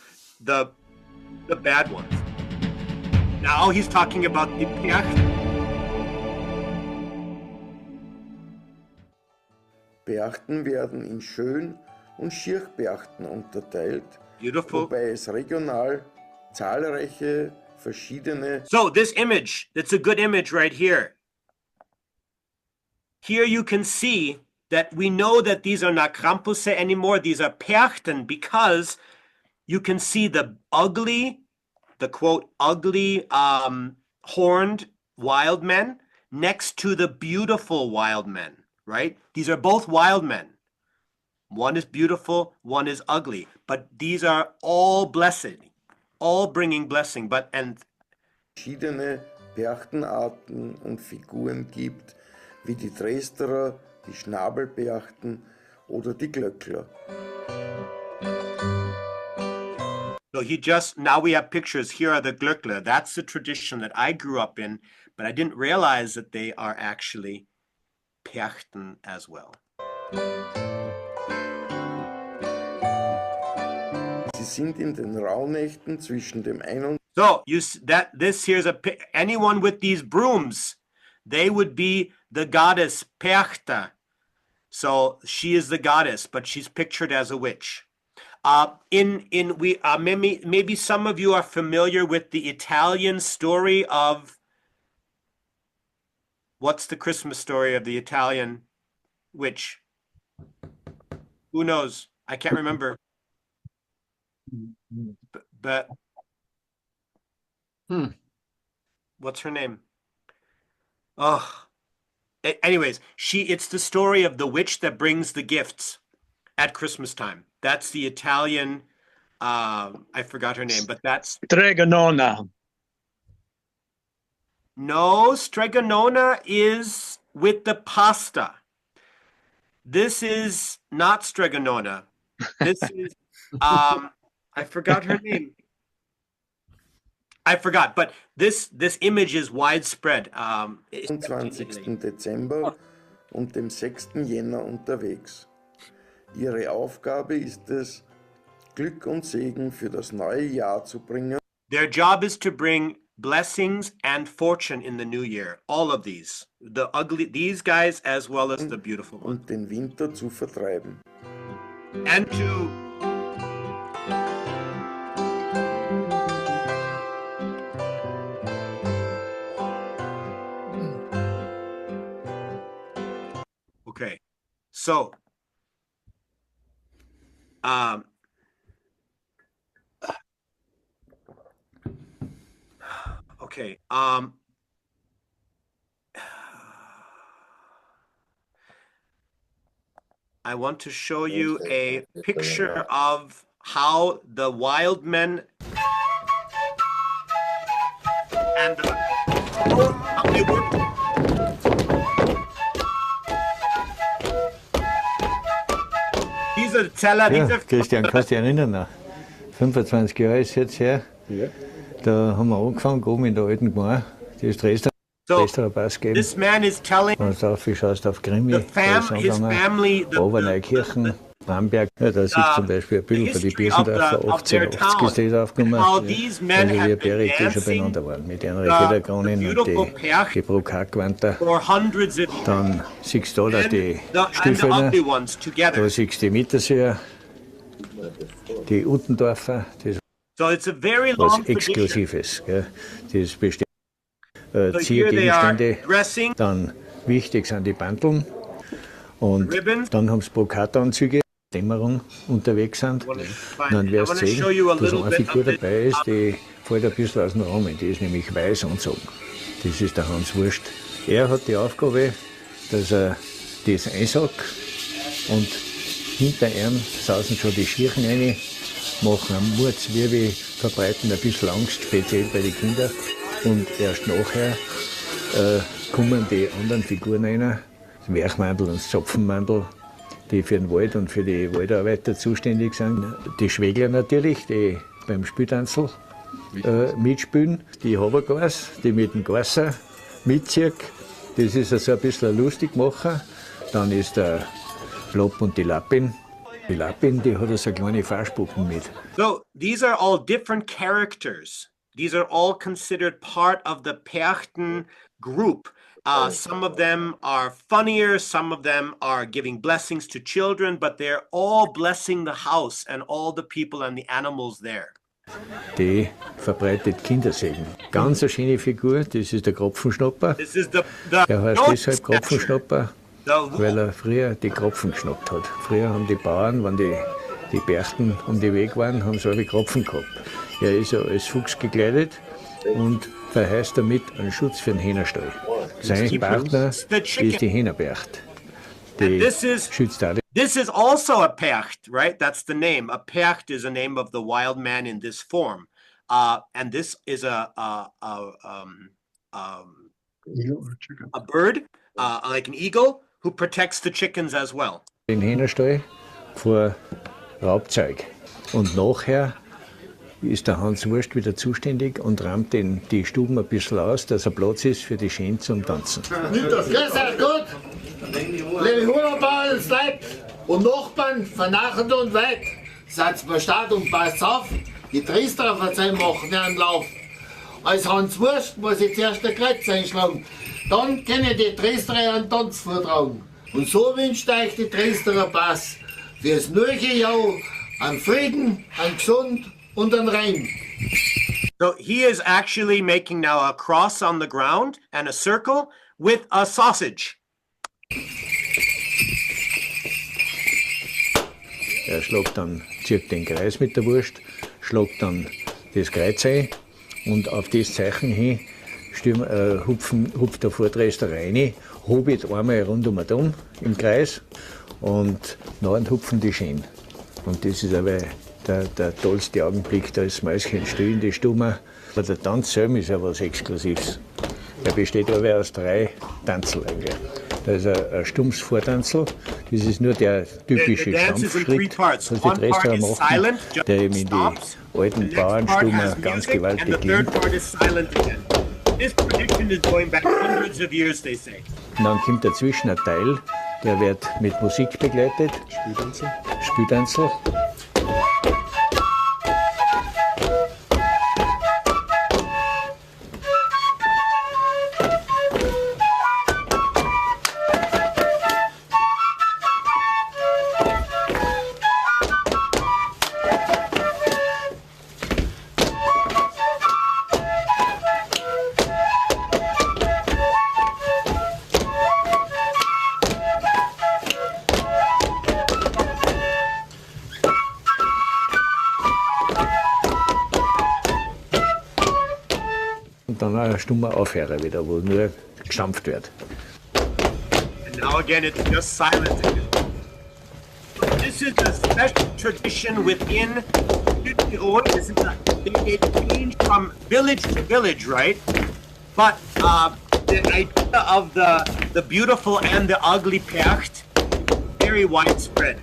bad ones. Now he's talking about the Perchten. Berchten werden in Schön- und Schirchberchten unterteilt, Beautiful. wobei es regional zahlreiche verschiedene... So this image, that's a good image right here. Here you can see that we know that these are not Krampusse anymore, these are Perchten, because you can see the ugly, the quote, ugly horned wild men next to the beautiful wild men. Right? These are both wild men. One is beautiful, one is ugly, but these are all blessed, all bringing blessing. Verschiedene Berchtenarten und Figuren gibt, wie die Dresderer, die Schnabelberchten oder die Glöckler. So now we have pictures. Here are the Glöckler. That's the tradition that I grew up in, but I didn't realize that they are actually Perchten as well. Sie sind in den Rauhnächten zwischen dem 1. So this here's anyone with these brooms, they would be the goddess Perchta. So she is the goddess, but she's pictured as a witch. Maybe some of you are familiar with the Italian story of. What's the Christmas story of the Italian witch? Who knows? I can't remember. But what's her name? Oh, anyways, it's the story of the witch that brings the gifts at Christmas time. That's the Italian. I forgot her name, but that's Stregonona. No, Stregonona is with the pasta. This is not Stregonona. This is, I forgot her name. I forgot, but this image is widespread. 20. Dezember und dem 6. Jänner unterwegs. Ihre Aufgabe ist es, Glück und Segen für das neue Jahr zu bringen. Their job is to bring blessings and fortune in the new year. All of these. These guys as well as the beautiful ones. Und den Winter zu vertreiben. And to Okay. So okay. I want to show you a picture of how the wild men and how they work. Diese Zeller, ja, Christian, kannst du dich erinnern? Noch? 25 Jahre ist jetzt her. Ja. Da haben wir angefangen, oben in der alten Gemeinde, die ist Dresdner Pass gegeben. This man is telling wenn du drauf schaust, auf Grimi, Oberneukirchen, Bamberg. Ja, da siehst du zum Beispiel ein Bild von den Biesendorfer 1880 ist das aufgenommen. Da wie wir Berg schon beieinander waren, mit ihren Federkronen und die Brokhackwanter. Dann siehst du da die Stiefel, da siehst du die Mitterseher, die Uttendorfer, das So it's a very was long tradition. Exklusives. Gell? Das besteht So here they are Ziergegenstände, dressing, dann wichtig sind die Bandeln und ribbons. dann haben sie Brokatanzüge, Dämmerung unterwegs sind. Dann wirst du sehen, dass eine Figur dabei ist, die fällt ein bisschen aus dem Rahmen, die ist nämlich weiß angezogen. Das ist der Hans Wurst. Er hat die Aufgabe, dass er das einsackt und hinter ihm sausen schon die Schirchen rein, machen einen Murzwirbel, verbreiten ein bisschen Angst, speziell bei den Kindern. Und erst nachher kommen die anderen Figuren rein, das Werchmandel und das Zapfenmandel, die für den Wald und für die Waldarbeiter zuständig sind. Die Schwägler natürlich, die beim Spieltanzel mitspielen. Die Habergas, die mit dem Gasser mitziehen. Das ist also ein bisschen ein Lustigmacher. Dann ist der Blob und die Lappin. Die Lappin, die hat so kleine Fahrspucken mit. So these are all different characters. These are all considered part of the Perchten group. Some of them are funnier, some of them are giving blessings to children, but they're all blessing the house and all the people and the animals there. Die verbreitet Kindersegen. Ganz eine schöne Figur, das ist der Kropfenschnapper. This is the Der heißt deshalb Kropfenschnapper, The- weil er früher die Kropfen geschnappt hat. Früher haben die Bauern, wenn die Berchten um die Weg waren, haben sie alle Kropfen gehabt. Er ist ja als Fuchs gekleidet und verheißt damit einen Schutz für den Hähnerstall. Sein Partner ist die Hähnerbercht. Die schützt auch die. This is also a Percht, right? That's the name. A Percht is a name of the wild man in this form. And this is a bird, like an eagle, who protects the chickens as well. Den Hähnerstall vor Raubzeug. Und nachher ist der Hans Wurst wieder zuständig und räumt die Stuben ein bisschen aus, dass er Platz ist für die Schäne zum Tanzen. Grüß euch gut, liebe Hurenbauern und Nachbarn von Nachen und weit. Seid bei Start und passt auf, die Triesterer verzeihen machen einen Lauf. Als Hans Wurst muss ich zuerst ein Kreuz einschlagen, dann können die Triesterer einen Tanz vortragen. Und so wünscht euch die Triesterer Pass fürs neue Jahr an Frieden, an Gesund und an Rein. So he is actually making now a cross on the ground and a circle with a sausage. Er schlägt dann, zieht den Kreis mit der Wurst, schlägt dann das Kreuz ein und auf das Zeichen hin hupft der Vortreister rein, hobelt einmal rundum im Kreis und dann hupfen die Schäne. Und das ist aber der tollste Augenblick, da ist Mäuschen still in die Stube. Aber der Tanz selber ist ja was Exklusives. Er besteht aber aus 3 Tanzel eigentlich. Da ist ein stumpfes Vortanzel, das ist nur der typische Stampfschritt, was die Dresdner machen, der eben in die alten Bauernstuben ganz gewaltig klingt. Und dann kommt dazwischen ein Teil, der wird mit Musik begleitet. Spieltanzel. Und dann ein stummer Aufhörer wieder, wo nur gestampft wird. And now again, it's just silent again. This is a special tradition within Südtirol. They change from village to village, right? But the idea of the beautiful and the ugly Percht is very widespread.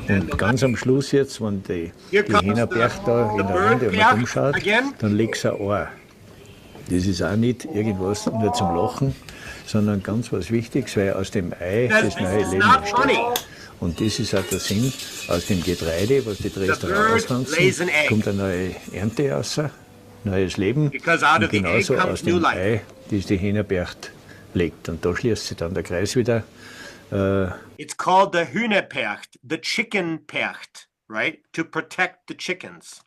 Und ganz am Schluss jetzt, wenn die Hähnerbercht da in der Runde mal umschaut, dann legt sie ein Ohr. Das ist auch nicht irgendwas nur zum Lachen, sondern ganz was Wichtiges, weil aus dem Ei das neue Leben entsteht. Und das ist auch der Sinn, aus dem Getreide, was die Dresdner auspflanzen, kommt eine neue Ernte raus, neues Leben. Und genauso aus dem Ei, das die Hühnerpercht legt. Und da schließt sich dann der Kreis wieder. It's called the Hühnerpercht, the chicken percht, right? To protect the chickens.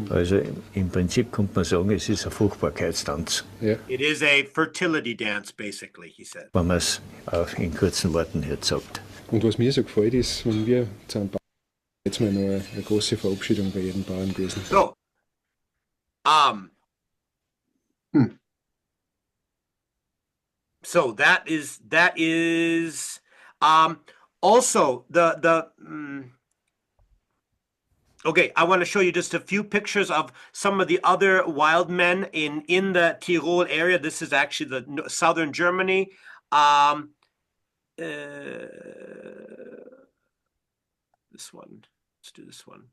Also im Prinzip könnte man sagen, es ist ein Fruchtbarkeitstanz. Ja. It is a fertility dance, basically, he said. Wenn man es auch in kurzen Worten jetzt sagt. Und was mir so gefällt, ist, wenn wir zu einem Bauern, jetzt mal noch eine große Verabschiedung bei jedem Bauern gewesen. So, so that is also okay, I want to show you just a few pictures of some of the other wild men in the Tyrol area. This is actually the southern Germany. This one, let's do this one.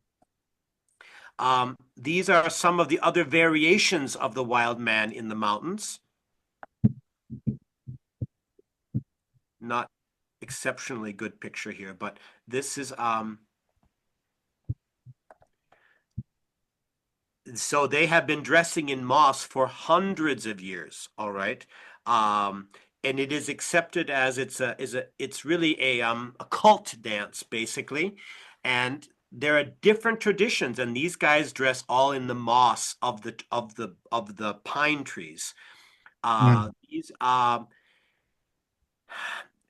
These are some of the other variations of the wild man in the mountains. Not exceptionally good picture here, but this is so they have been dressing in moss for hundreds of years, all right? And it is accepted as it's really a cult dance, basically. And there are different traditions, and these guys dress all in the moss of the pine trees. These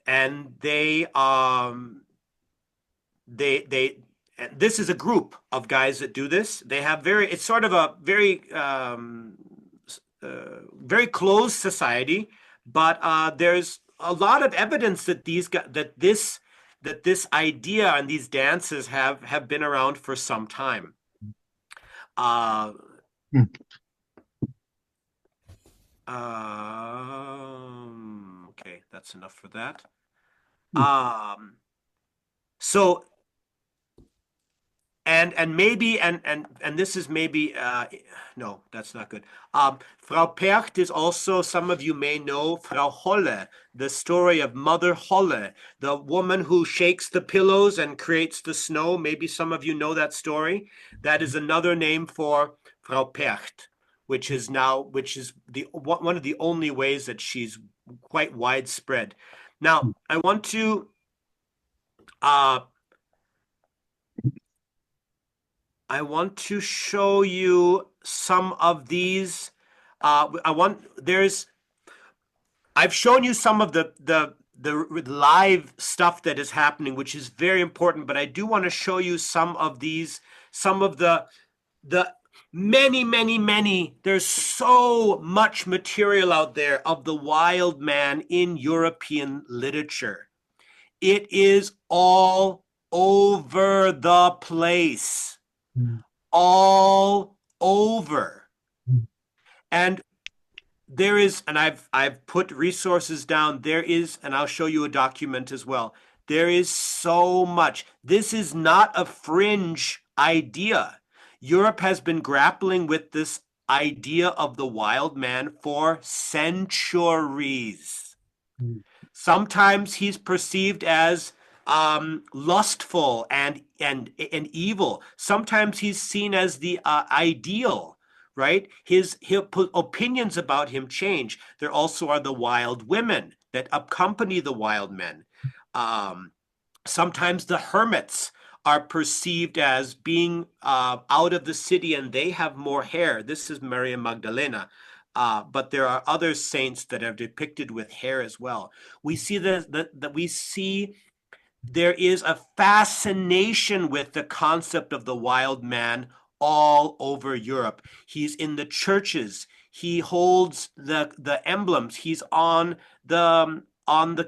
and they this is a group of guys that do this. They have it's sort of a very very closed society, but there's a lot of evidence that this idea and these dances have been around for some time. Okay, that's enough for that. So and maybe and this is maybe no, that's not good. Frau Percht is also, some of you may know Frau Holle, the story of Mother Holle, the woman who shakes the pillows and creates the snow. Maybe some of you know that story. That is another name for Frau Percht, which is one of the only ways that she's quite widespread. Now, I want to show you some of these. I've shown you some of the live stuff that is happening, which is very important, but I do want to show you some of the many, there's so much material out there of the wild man in European literature. It is all over the place. All over. And there is, and I've put resources down, there is, and I'll show you a document as well. There is so much. This is not a fringe idea. Europe has been grappling with this idea of the wild man for centuries. Sometimes he's perceived as lustful and evil. Sometimes he's seen as the ideal, right? His opinions about him change. There also are the wild women that accompany the wild men. Sometimes the hermits are perceived as being out of the city, and they have more hair. This is Maria Magdalena. But there are other saints that are depicted with hair as well. We see that we see there is a fascination with the concept of the wild man all over Europe. He's in the churches. He holds the emblems. He's on the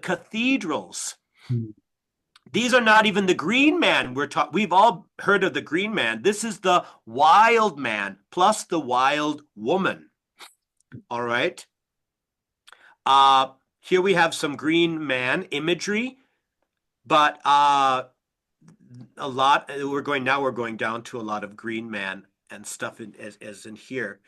cathedrals. These are not even the green man we've all heard of the green man. This is the wild man plus the wild woman. All right. Here we have some green man imagery, but we're going down to a lot of green man and stuff as in here.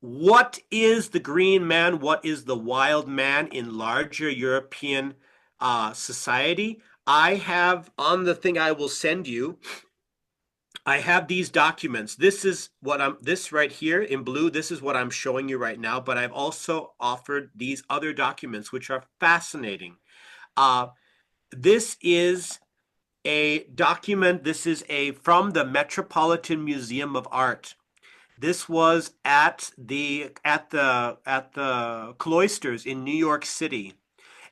What is the green man? What is the wild man in larger European society. I have on the thing I will send you, I have these documents. This is what this right here in blue, this is what I'm showing you right now, but I've also offered these other documents, which are fascinating. This is a document, this is from the Metropolitan Museum of Art. This was at the Cloisters in New York City.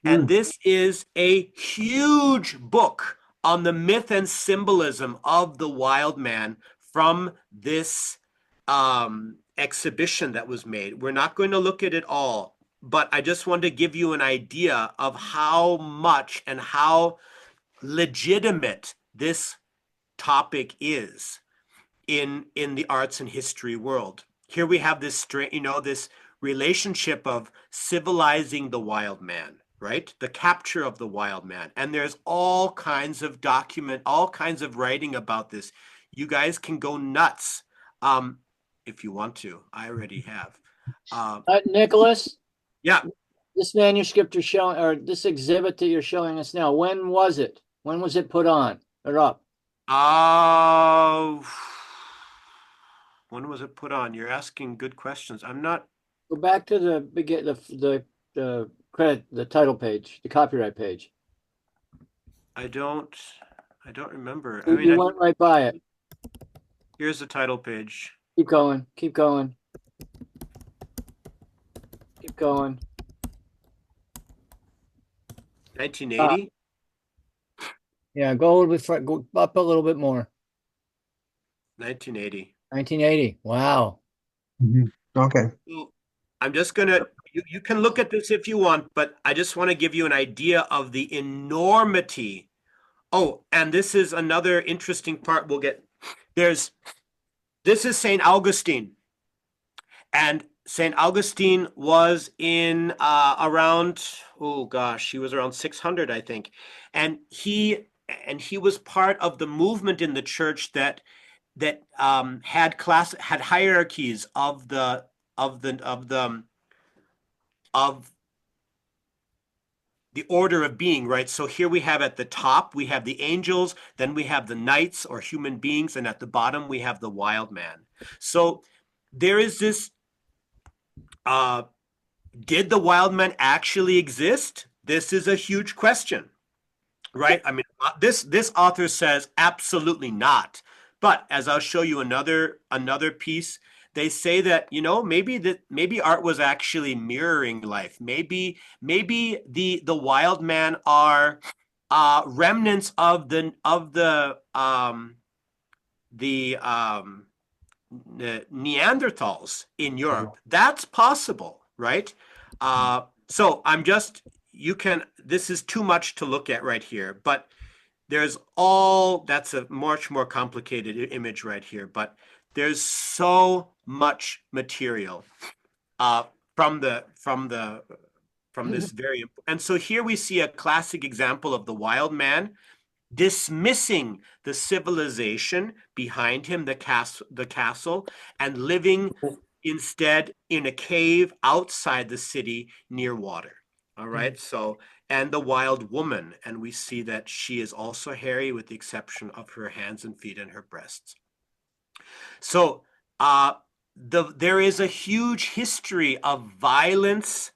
And this is a huge book on the myth and symbolism of the wild man from this exhibition that was made. We're not going to look at it all, but I just want to give you an idea of how much and how legitimate this topic is in the arts and history world. Here we have this this relationship of civilizing the wild man, right? The capture of the wild man. And there's all kinds of all kinds of writing about this. You guys can go nuts if you want to. I already have. Nicholas? Yeah. This manuscript you're showing, or this exhibit that you're showing us now, when was it? When was it put on or up? When was it put on? You're asking good questions. I'm not. Go back to the credit, the title page, the copyright page. I don't remember. You went right by it. Here's the title page. Keep going. Keep going. Keep going. 1980. Yeah, go a little bit. Go up a little bit more. 1980. 1980. Wow. Okay. So I'm just gonna. You can look at this if you want, but I just want to give you an idea of the enormity. Oh, and this is another interesting part. We'll get. This is St. Augustine, and St. Augustine was in around, oh gosh, he was around 600, I think, and he was part of the movement in the church that had hierarchies of the order of being, right? So here we have at the top, we have the angels, then we have the knights or human beings, and at the bottom we have the wild man. So there is this, did the wild man actually exist? This is a huge question, right? I mean, this author says absolutely not. But as I'll show you another piece, they say that, maybe art was actually mirroring life. Maybe the wild man are remnants of the Neanderthals in Europe. That's possible, right? So this is too much to look at right here, but that's a much more complicated image right here, but there's so much material from this and so here we see a classic example of the wild man dismissing the civilization behind him, the castle, and living instead in a cave outside the city near water. All right. So, and the wild woman, and we see that she is also hairy with the exception of her hands and feet and her breasts. So there is a huge history of violence.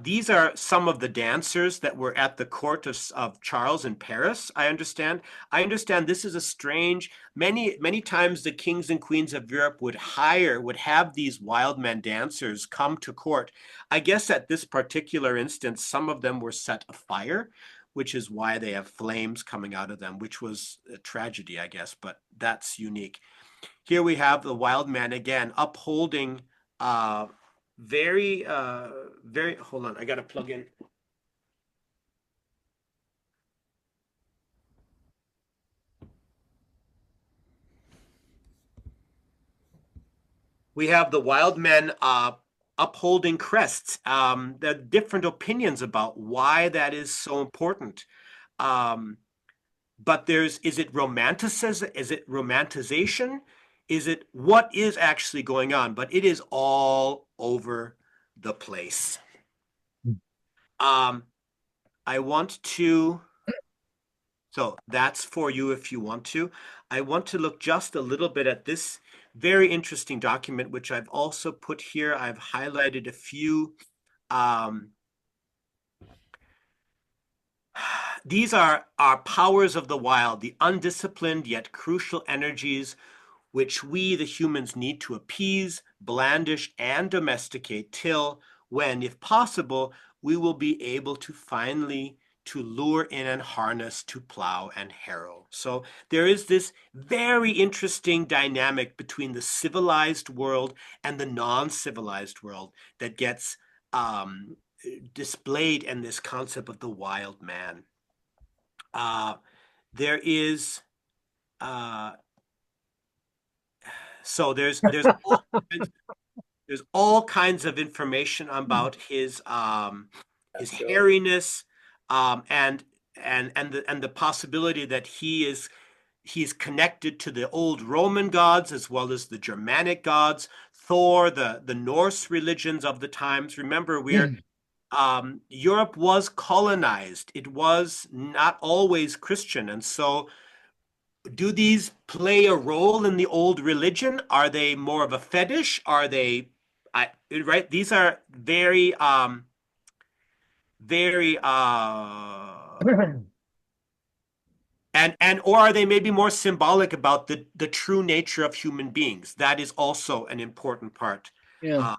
These are some of the dancers that were at the court of Charles in Paris, I understand. This is a strange, many times the kings and queens of Europe would have these wild men dancers come to court. I guess at this particular instance, some of them were set afire, which is why they have flames coming out of them, which was a tragedy, I guess, but that's unique. Here we have the wild man again upholding very, hold on, I got to plug in. We have the wild men upholding crests. There are different opinions about why that is so important. But is it romanticism? Is it romanticization? What is actually going on? But it is all over the place. I want to, so that's for you if you want to. I want to look just a little bit at this very interesting document, which I've also put here. I've highlighted a few. These are our powers of the wild, the undisciplined yet crucial energies which we, the humans, need to appease, blandish, and domesticate till when, if possible, we will be able to finally to lure in and harness to plow and harrow. So there is this very interesting dynamic between the civilized world and the non-civilized world that gets displayed in this concept of the wild man. There is so there's all kinds of information about his hairiness, and the possibility that he's connected to the old Roman gods as well as the Germanic gods, Thor, the Norse religions of the times. Remember, Europe was colonized. It was not always Christian. And so do these play a role in the old religion? Are they more of a fetish? Are they, right? These are very, or are they maybe more symbolic about the true nature of human beings? That is also an important part. Yeah.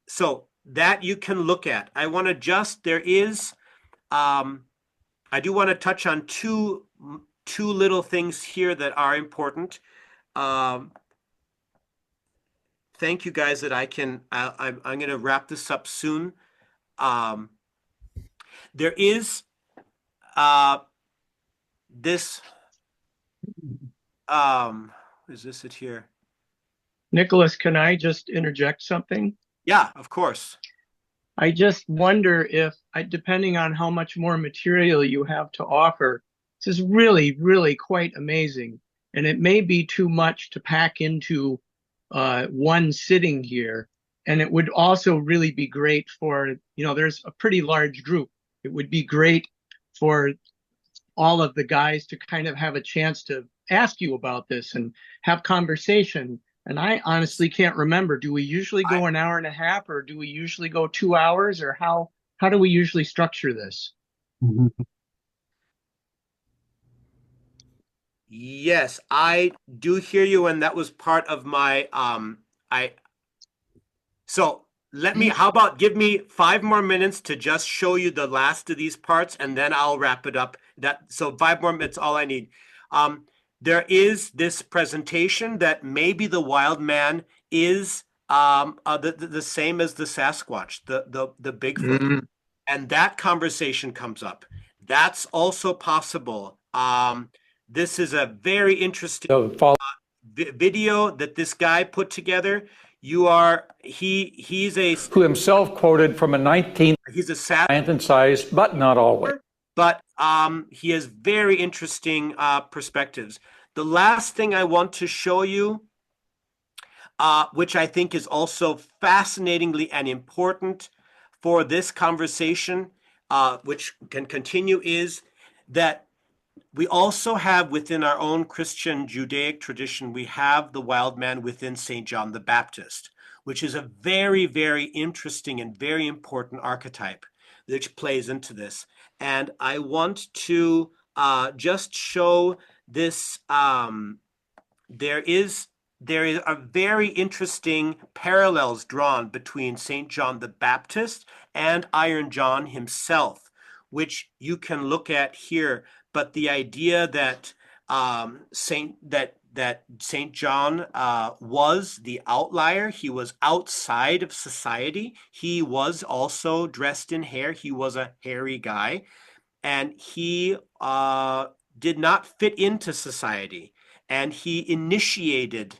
So that you can look at. I want to just, there is, I do want to touch on two little things here that are important. Thank you guys that I'm going to wrap this up soon. There is this, is this it here? Nicholas, can I just interject something? Yeah, of course. I just wonder if, depending on how much more material you have to offer, this is really, really quite amazing. And it may be too much to pack into one sitting here. And it would also really be great for, there's a pretty large group. It would be great for all of the guys to kind of have a chance to ask you about this and have conversation. And I honestly can't remember. Do we usually go an hour and a half, or do we usually go 2 hours, or how do we usually structure this? Yes, I do hear you, and that was part of my so let me, how about give me 5 more minutes to just show you the last of these parts, and then I'll wrap it up. So 5 more minutes, all I need. There is this presentation that maybe the wild man is the same as the Sasquatch, the Bigfoot, and that conversation comes up. That's also possible. This is a very interesting video that this guy put together. He's who himself quoted from a 19th. He's a science, but not always. But he has very interesting perspectives. The last thing I want to show you, which I think is also fascinatingly and important for this conversation, which can continue, is that we also have within our own Christian Judaic tradition, we have the wild man within St. John the Baptist, which is a very, very interesting and very important archetype which plays into this. And I want to just show this. There is a very interesting parallels drawn between St. John the Baptist and Iron John himself, which you can look at here. But the idea that St. John was the outlier, he was outside of society. He was also dressed in hair. He was a hairy guy, and he did not fit into society. And he initiated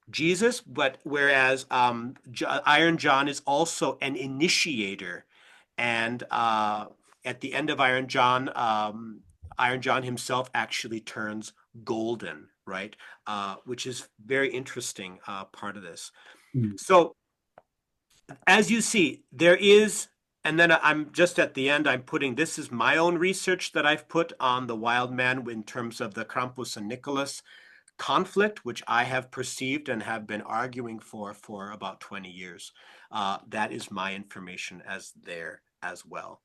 Jesus, but whereas Iron John is also an initiator. And at the end of Iron John himself actually turns golden, right? Which is very interesting part of this. So as you see, there is and then I'm just at the end, I'm putting, this is my own research that I've put on the wild man in terms of the Krampus and Nicholas conflict, which I have perceived and have been arguing for about 20 years. That is my information as there as well.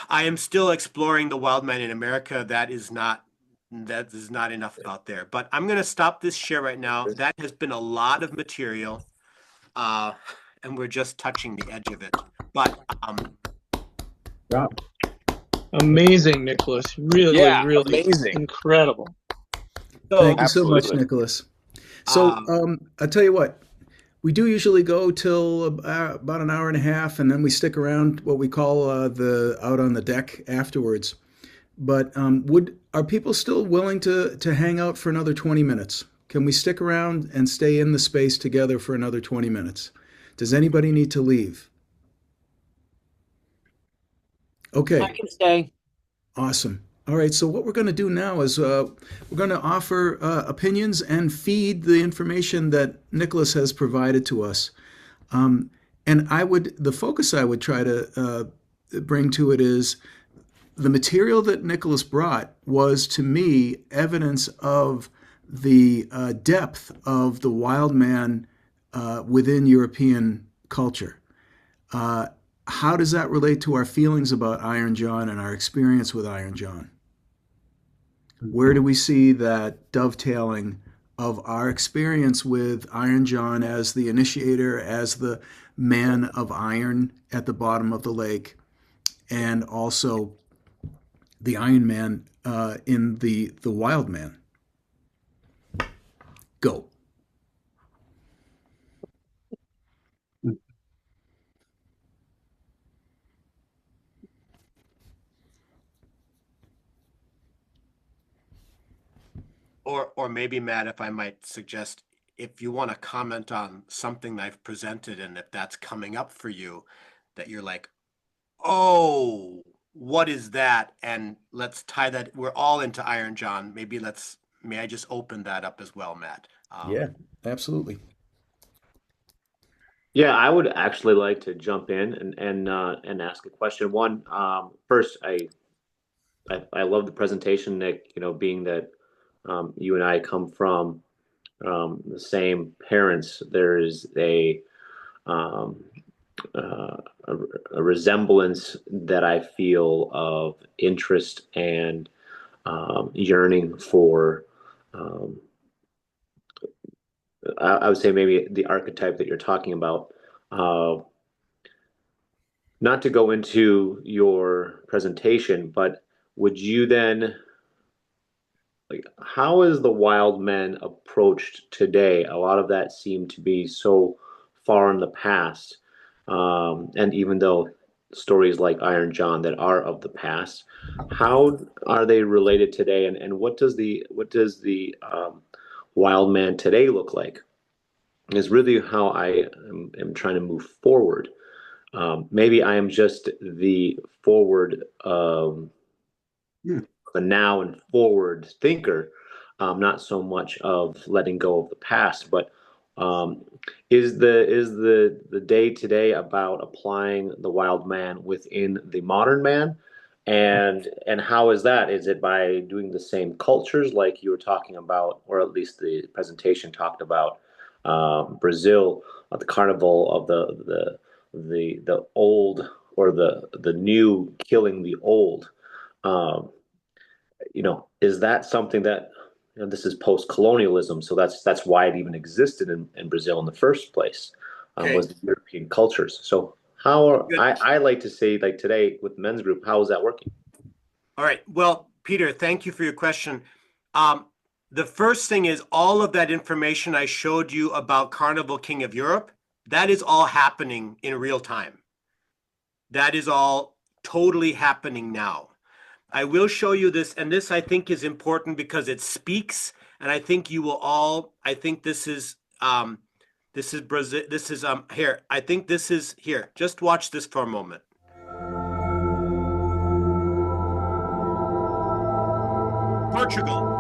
I am still exploring the wild man in America. That is not enough out there. But I'm going to stop this share right now. That has been a lot of material, and we're just touching the edge of it. But amazing, Nicholas. Really, really amazing. Incredible. Thank you so much, Nicholas. So I'll tell you what, we do usually go till about an hour and a half, and then we stick around what we call the out on the deck afterwards. But are people still willing to hang out for another 20 minutes? Can we stick around and stay in the space together for another 20 minutes? Does anybody need to leave? Okay. I can stay. Awesome. All right, so what we're going to do now is we're going to offer opinions and feed the information that Nicholas has provided to us. And the focus I would try to bring to it is the material that Nicholas brought was, to me, evidence of the depth of the wild man within European culture. How does that relate to our feelings about Iron John and our experience with Iron John? Where do we see that dovetailing of our experience with Iron John as the initiator, as the man of iron at the bottom of the lake, and also the Iron Man in the Wild Man? Go. Or maybe, Matt, if I might suggest, if you want to comment on something I've presented, and if that's coming up for you, that you're like, oh, what is that? And let's tie that. We're all into Iron John. May I just open that up as well, Matt? Yeah, absolutely. Yeah, I would actually like to jump in and ask a question. One, first, I love the presentation, Nick. You know, being that you and I come from the same parents, there is a resemblance that I feel of interest and yearning for. I would say maybe the archetype that you're talking about. Not to go into your presentation, but would you then, like, how is the wild men approached today? A lot of that seemed to be so far in the past. And even though stories like Iron John that are of the past, how are they related today? And what does the wild man today look like? Is really how I am trying to move forward. Maybe I am just the forward, the now and forward thinker, not so much of letting go of the past. But is the day today about applying the wild man within the modern man? And how is that? Is it by doing the same cultures like you were talking about, or at least the presentation talked about? Brazil, the carnival of the old, or the new killing the old. Is that something that, this is post-colonialism, so that's why it even existed in Brazil in the first place, was the European cultures. So how I like to say, like today with the men's group, how is that working? All right. Well, Peter, thank you for your question. The first thing is, all of that information I showed you about Carnival King of Europe, that is all happening in real time. That is all totally happening now. I will show you this, and this I think is important because it speaks, and I think you will all, I think this is Brazil, this is here. I think this is here. Just watch this for a moment. Portugal.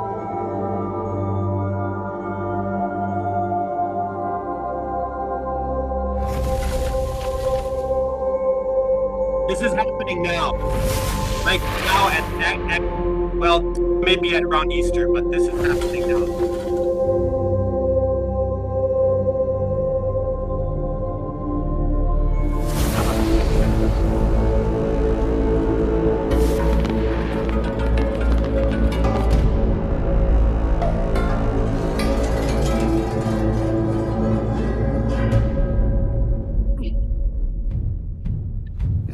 This is happening now. Like now at well, maybe at around Easter, but this is happening now.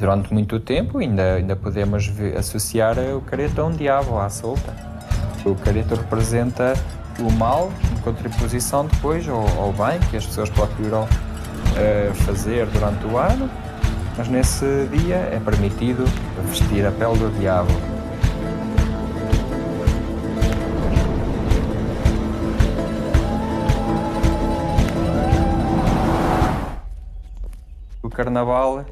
Durante muito tempo ainda podemos associar o careto a um diabo à solta. O careto representa o mal em contraposição depois ao bem que as pessoas procuram fazer durante o ano, mas nesse dia é permitido vestir a pele do diabo. O Carnaval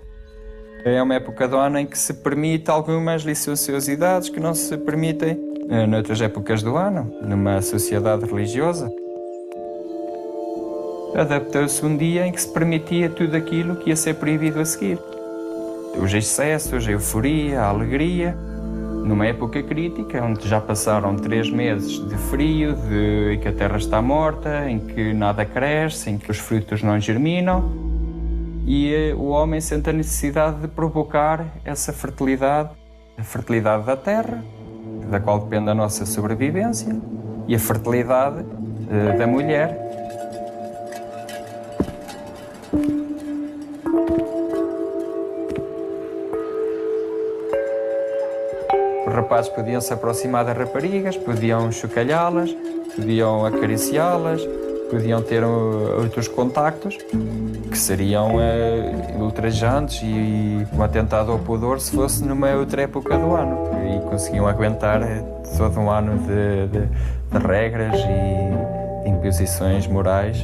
é uma época do ano em que se permite algumas licenciosidades que não se permitem noutras épocas do ano, numa sociedade religiosa. Adaptou-se um dia em que se permitia tudo aquilo que ia ser proibido a seguir. Os excessos, a euforia, a alegria, numa época crítica, onde já passaram 3 meses de frio, em que a terra está morta, em que nada cresce, em que os frutos não germinam. E o homem sente a necessidade de provocar essa fertilidade, a fertilidade da terra, da qual depende a nossa sobrevivência, e a fertilidade da mulher. Os rapazes podiam se aproximar das raparigas, podiam chocalhá-las, podiam acariciá-las, podiam ter outros contactos que seriam ultrajantes e um atentado ao pudor se fosse numa outra época do ano. E conseguiam aguentar todo um ano de regras e de imposições morais.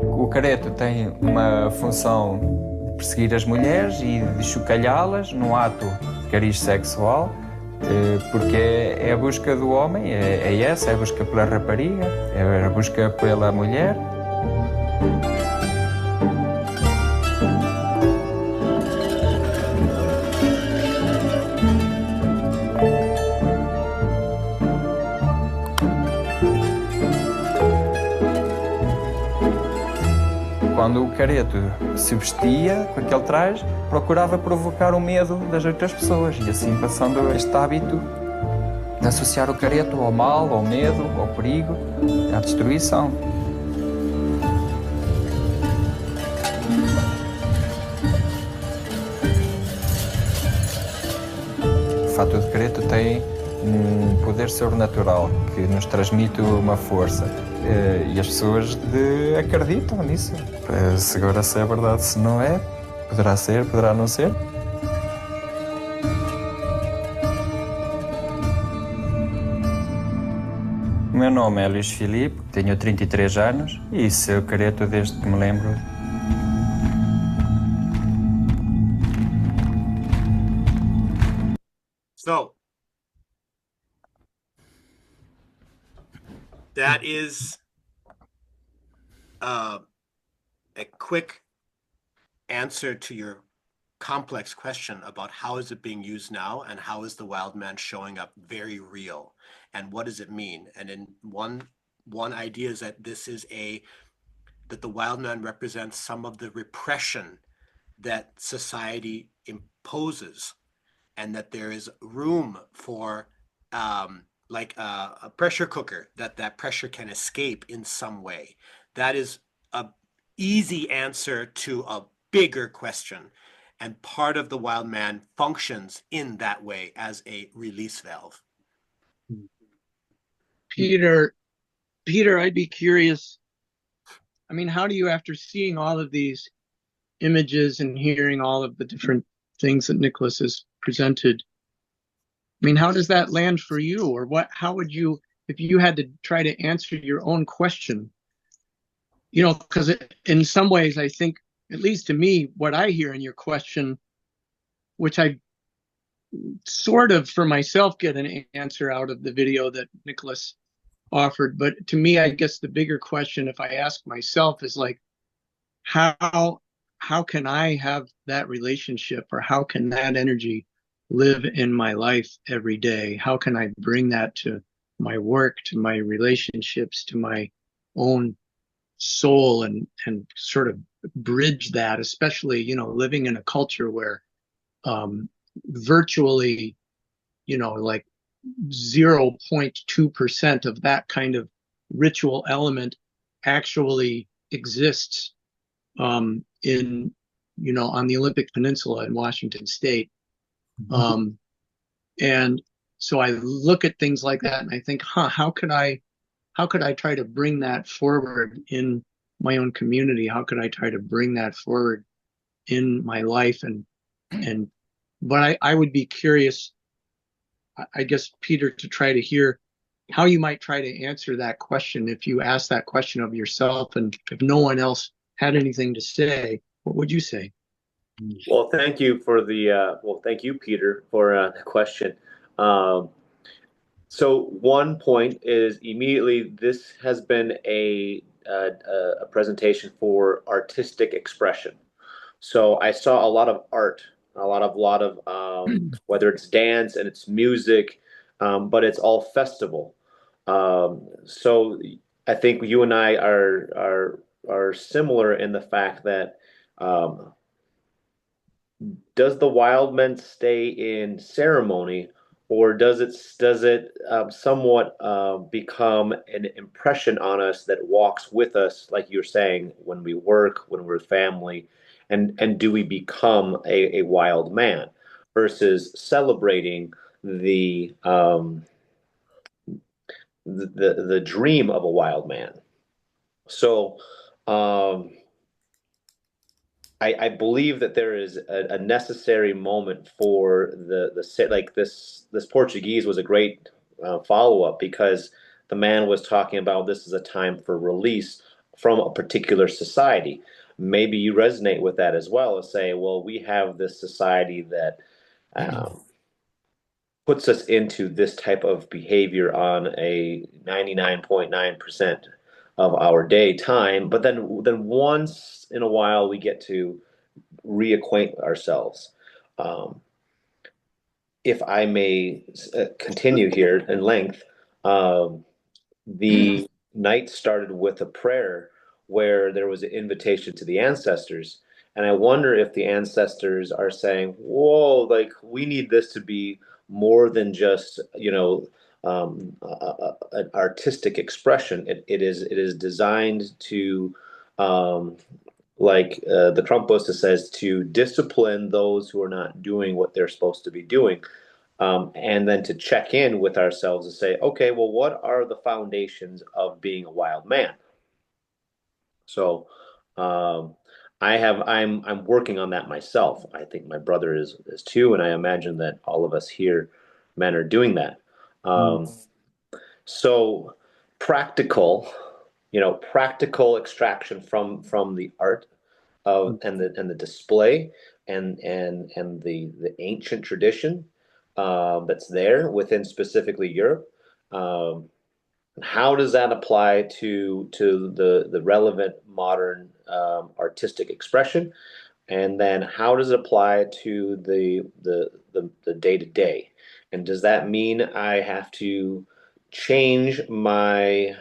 O careto tem uma função de perseguir as mulheres e de chocalhá-las num ato de cariz sexual, porque é a busca do homem, é a busca pela rapariga, é a busca pela mulher. Quando o careto se vestia com aquele traje, procurava provocar o medo das outras pessoas e assim passando este hábito de associar o careto ao mal, ao medo, ao perigo, à destruição. O fato de careto tem um poder sobrenatural que nos transmite uma força. E as pessoas acreditam nisso. Se agora se é verdade, se não é, poderá ser, poderá não ser. O meu nome é Luís Filipe, tenho 33 anos e sou careto desde que me lembro. So, that is a quick answer to your complex question about how is it being used now and how is the wild man showing up very real and what does it mean? And in one idea is that that the wild man represents some of the repression that society imposes, and that there is room for like a pressure cooker, that pressure can escape in some way. That is an easy answer to a bigger question. And part of the wild man functions in that way as a release valve. Peter, I'd be curious. I mean, how do you, after seeing all of these images and hearing all of the different things that Nicholas has presented, I mean, how does that land for you? Or how would you, if you had to try to answer your own question? You know, because in some ways, I think, at least to me, what I hear in your question, which I sort of for myself get an answer out of the video that Nicholas offered, but to me, I guess the bigger question, if I ask myself, is like, how how can I have that relationship, or how can that energy live in my life every day? How can I bring that to my work, to my relationships, to my own soul, and sort of bridge that, especially, living in a culture where virtually, like 0.2% of that kind of ritual element actually exists on the Olympic Peninsula in Washington State. And so I look at things like that and I think, how could I try to bring that forward in my own community? How could I try to bring that forward in my life? But I would be curious, I guess, Peter, to try to hear how you might try to answer that question if you ask that question of yourself, and if no one else had anything to say, what would you say? Well, thank you for thank you, Peter, for the question. So one point is, immediately, this has been a presentation for artistic expression. So I saw a lot of art, a lot of whether it's dance and it's music, but it's all festival. So I think you and I are similar in the fact that does the wild men stay in ceremony, or does it somewhat become an impression on us that walks with us, like you're saying, when we work, when we're family, and do we become a wild man, versus celebrating the dream of a wild man? So I believe that there is a necessary moment for this Portuguese was a great follow-up, because the man was talking about this is a time for release from a particular society. Maybe you resonate with that as well, as say, well, we have this society that puts us into this type of behavior on a 99.9% of our daytime, but then once in a while we get to reacquaint ourselves. If I may continue here in length, the night started with a prayer where there was an invitation to the ancestors, and I wonder if the ancestors are saying, whoa, like, we need this to be more than just an artistic expression. It is designed to, like the Krampus says, to discipline those who are not doing what they're supposed to be doing, and then to check in with ourselves and say, okay, well, what are the foundations of being a wild man? So I'm working on that myself. I think my brother is too, and I imagine that all of us here, men, are doing that. So practical extraction from the art of and the display and the ancient tradition that's there within specifically Europe. How does that apply to the relevant modern artistic expression, and then how does it apply to the day-to-day? And does that mean I have to change my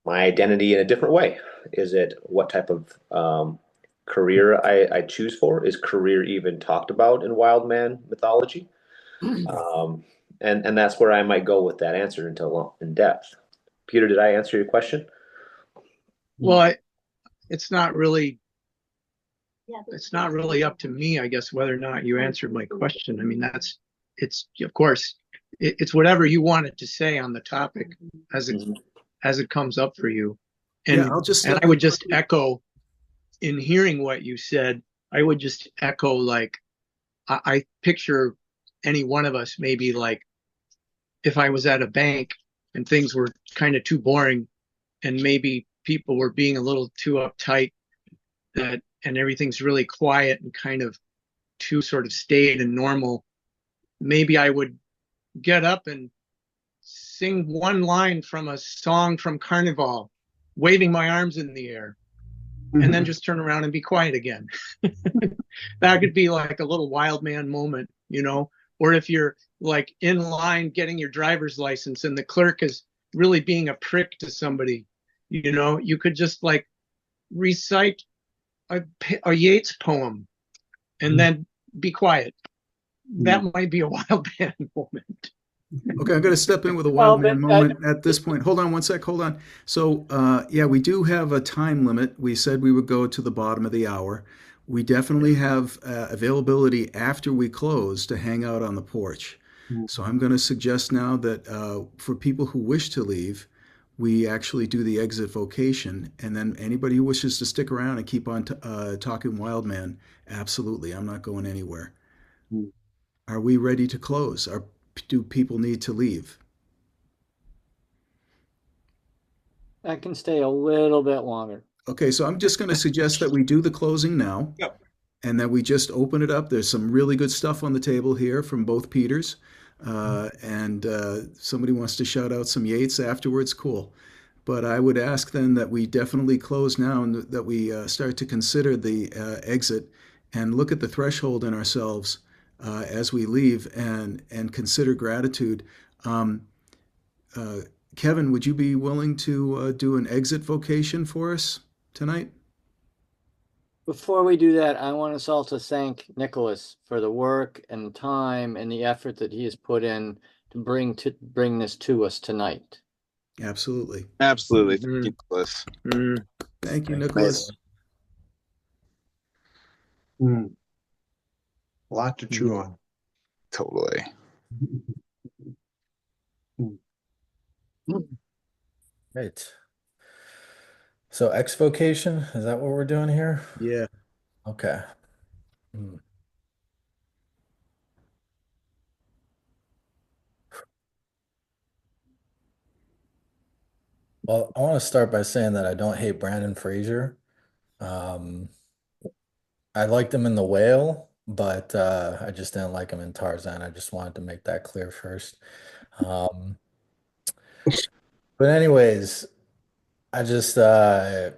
identity in a different way? Is it what type of career I choose for? Is career even talked about in wild man mythology? And that's where I might go with that answer until in depth. Peter, did I answer your question? Well, it's not really up to me, I guess, whether or not you answered my question. I mean, of course, it's whatever you wanted to say on the topic as it comes up for you. And, I would just echo, in hearing what you said, I would just echo, like, I picture any one of us maybe like if I was at a bank and things were kind of too boring and maybe people were being a little too uptight, and everything's really quiet and kind of too sort of staid and normal, maybe I would get up and sing one line from a song from Carnival, waving my arms in the air. and then just turn around and be quiet again. That could be like a little wild man moment, you know, or if you're like in line getting your driver's license and the clerk is really being a prick to somebody, you know, you could just like recite a Yeats poem and then be quiet. That might be a wild man moment. Okay, I'm going to step in with a wild man moment at this point. Hold on one sec. Hold on. So, yeah, we do have a time limit. We said we would go to the bottom of the hour. We definitely have availability after we close to hang out on the porch. So I'm going to suggest now that for people who wish to leave, we actually do the exit vocation. And then anybody who wishes to stick around and keep on talking wild man, absolutely. I'm not going anywhere. Are we ready to close? Do people need to leave? I can stay a little bit longer. Okay, so I'm just going to suggest that we do the closing now. Yep. And that we just open it up. There's some really good stuff on the table here from both Peters. And somebody wants to shout out some Yeats afterwards, cool. But I would ask then that we definitely close now and that we start to consider the exit and look at the threshold in ourselves as we leave and consider gratitude. Kevin, would you be willing to do an exit vocation for us tonight? Before we do that, I want us all to thank Nicholas for the work and time and the effort that he has put in to bring this to us tonight. Absolutely. Absolutely. Thank you, Nicholas. Thank you, Nicholas. A lot to chew on. Totally. Right. So exvocation, is that what we're doing here? Yeah. Okay. Well, I want to start by saying that I don't hate Brandon Fraser. I liked him in The Whale, but I just didn't like him in Tarzan. I just wanted to make that clear first. But anyways, I just yeah,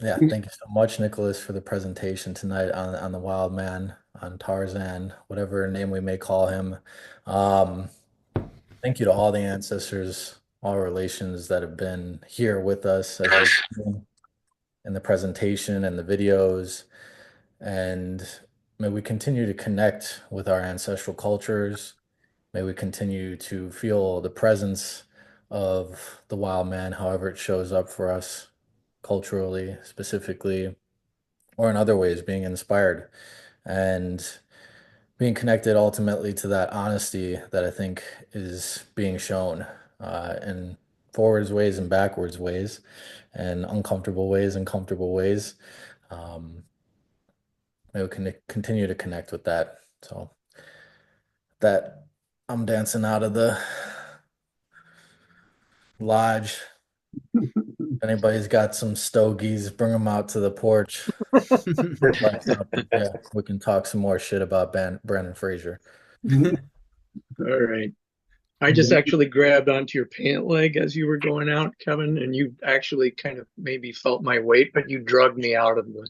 thank you so much, Nicholas, for the presentation tonight on the Wild Man, on Tarzan, whatever name we may call him. Thank you to all the ancestors, all relations that have been here with us as we've seen in the presentation and the videos. And may we continue to connect with our ancestral cultures. May we continue to feel the presence of the wild man, however it shows up for us culturally, specifically, or in other ways, being inspired and being connected ultimately to that honesty that I think is being shown in forwards ways and backwards ways and uncomfortable ways and comfortable ways. May we can continue to connect with that. So that I'm dancing out of the lodge. If anybody's got some stogies, bring them out to the porch. Yeah, we can talk some more shit about Brandon Fraser. All right. I just actually grabbed onto your pant leg as you were going out, Kevin, and you actually kind of maybe felt my weight, but you drugged me out of the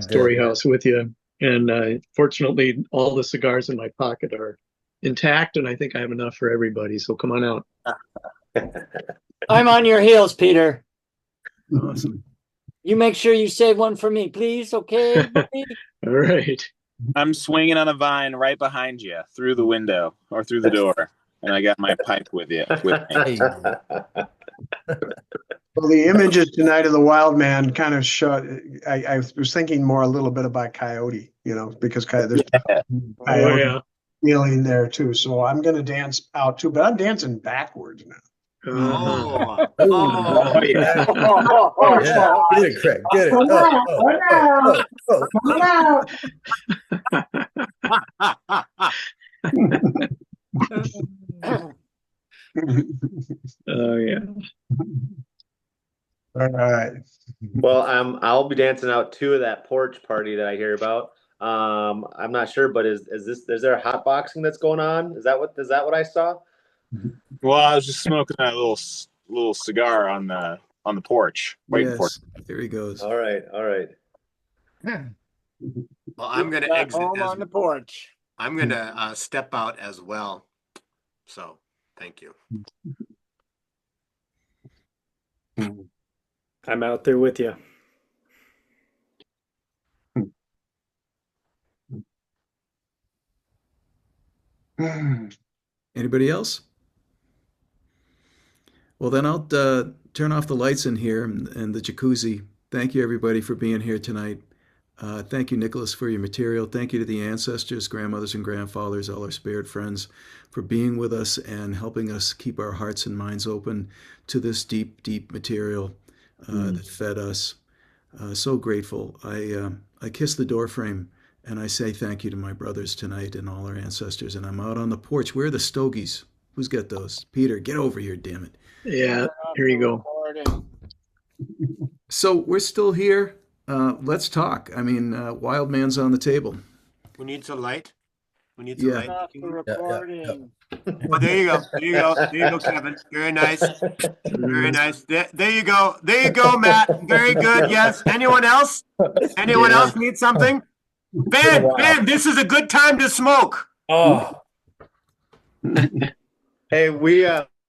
story house with you. And fortunately, all the cigars in my pocket are intact, and I think I have enough for everybody. So come on out. I'm on your heels, Peter. Awesome. You make sure you save one for me, please. Okay, everybody? All right. I'm swinging on a vine right behind you through the window or through the door. And I got my pipe with you. With me. Well, the images tonight of the wild man kind of showed. I was thinking more a little bit about Coyote, you know, because there's Coyote feeling there too. So I'm going to dance out too, but I'm dancing backwards now. Oh, yeah. Yeah. Get it, Craig. Get it. Oh yeah. All right. Well, I'll be dancing out too of that porch party that I hear about. I'm not sure, but is there hot boxing that's going on? Is that what I saw? Well, I was just smoking a little cigar on the porch, waiting for it. There he goes. All right. Well, I'm going to Back exit home on the porch. I'm going to step out as well. So, thank you. I'm out there with you. Anybody else? Well, then I'll turn off the lights in here and the jacuzzi. Thank you, everybody, for being here tonight. Thank you, Nicholas, for your material. Thank you to the ancestors, grandmothers, and grandfathers, all our spared friends, for being with us and helping us keep our hearts and minds open to this deep, deep material that fed us. So grateful. I kiss the door frame and I say thank you to my brothers tonight and all our ancestors. And I'm out on the porch. Where are the stogies? Who's got those? Peter, get over here, damn it. Yeah, here you go. So we're still here. Let's talk. I mean, Wild Man's on the table. Who needs a light? We need some light. Yeah. Oh, there you go. There you go. There you go, Kevin. Very nice. Very nice. There you go. There you go, Matt. Very good. Yes. Anyone else? Anyone else need something? Ben, this is a good time to smoke. Oh. Hey, we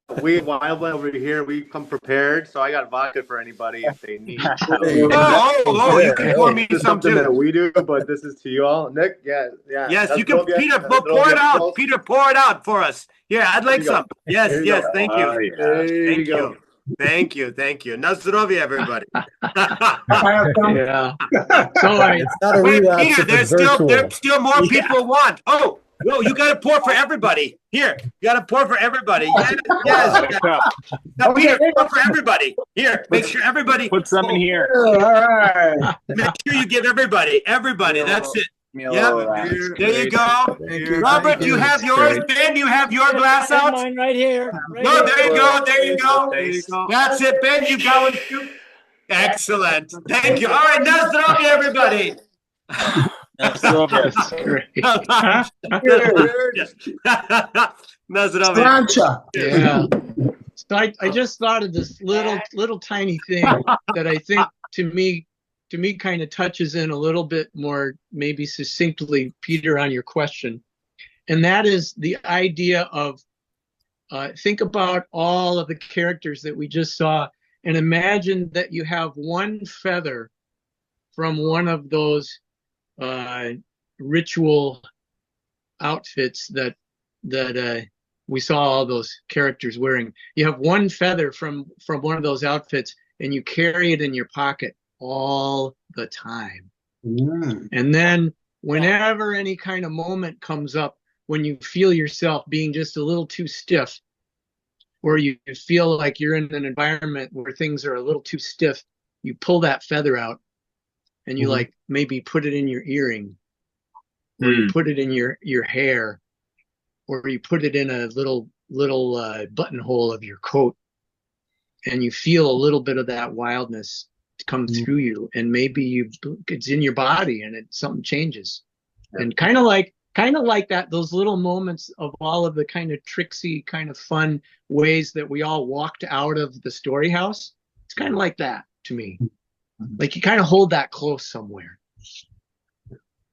Wildland over here, we come prepared, so I got vodka for anybody if they need. You can pour me some something too. that we do, but this is to you all. Nick, yeah. Yes, That's you can. Sylvia. Peter, That's pour it Sylvia. out. Peter, pour it out for us. Yeah, I'd like Here you go. some. Yes, Here you yes. go. Thank you. Yeah. There you Thank go. you. Thank you. Thank you. Na zdrowie, everybody. Yeah. So It's not a Wait, relapse Peter, if it's virtual. there's still more people want. Oh, no, you got to pour for everybody. Here, you got to pour for everybody. Yes. Now, Peter, pour for everybody. Here, make sure everybody. Put some in here. All right. Make sure you give everybody. Everybody. That's it. Yeah, there you go. Thank you. Robert, you have yours. Ben, you have your glass I have out. mine right here. Right No, here. there you go. There you go. There you go. That's it, Ben. You got one too. Excellent. Thank you. All right, na zdrowie, everybody. Na zdrowie. Slancha. yeah. So I just thought of this little tiny thing that I think to me kind of touches in a little bit more, maybe succinctly, Peter, on your question. And that is the idea of think about all of the characters that we just saw and imagine that you have one feather from one of those ritual outfits that we saw all those characters wearing. You have one feather from one of those outfits and you carry it in your pocket all the time. And then whenever any kind of moment comes up when you feel yourself being just a little too stiff, or you feel like you're in an environment where things are a little too stiff, you pull that feather out and you like maybe put it in your earring, or you put it in your hair, or you put it in a little buttonhole of your coat, and you feel a little bit of that wildness come through you, and maybe it's in your body and something changes. And kind of like that, those little moments of all of the kind of tricksy, kind of fun ways that we all walked out of the story house. It's kind of like that to me. Like you kind of hold that close somewhere.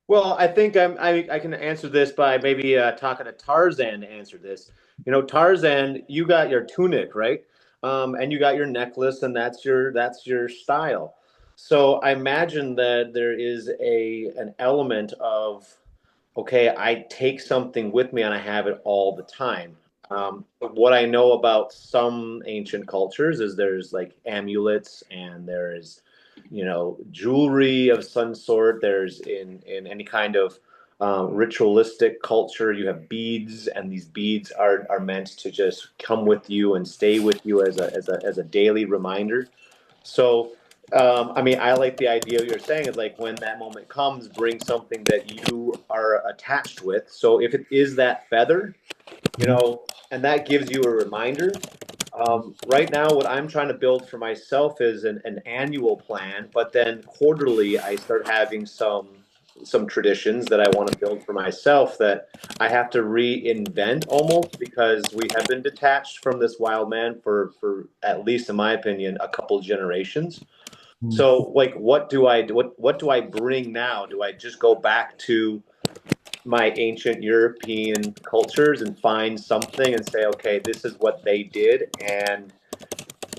Well, I think I can answer this by maybe talking to Tarzan to answer this. You know, Tarzan, you got your tunic, right? And you got your necklace, and that's your style. So I imagine that there is an element of, okay, I take something with me and I have it all the time. What I know about some ancient cultures is there's like amulets, and there is, jewelry of some sort. There's in any kind of ritualistic culture, you have beads, and these beads are meant to just come with you and stay with you as a daily reminder. So I like the idea you're saying is like when that moment comes, bring something that you are attached with. So if it is that feather, and that gives you a reminder. Right now, what I'm trying to build for myself is an annual plan, but then quarterly, I start having some traditions that I want to build for myself that I have to reinvent almost, because we have been detached from this wild man for at least, in my opinion, a couple generations. So like, what do I bring now? Do I just go back to my ancient European cultures and find something and say, okay, this is what they did, and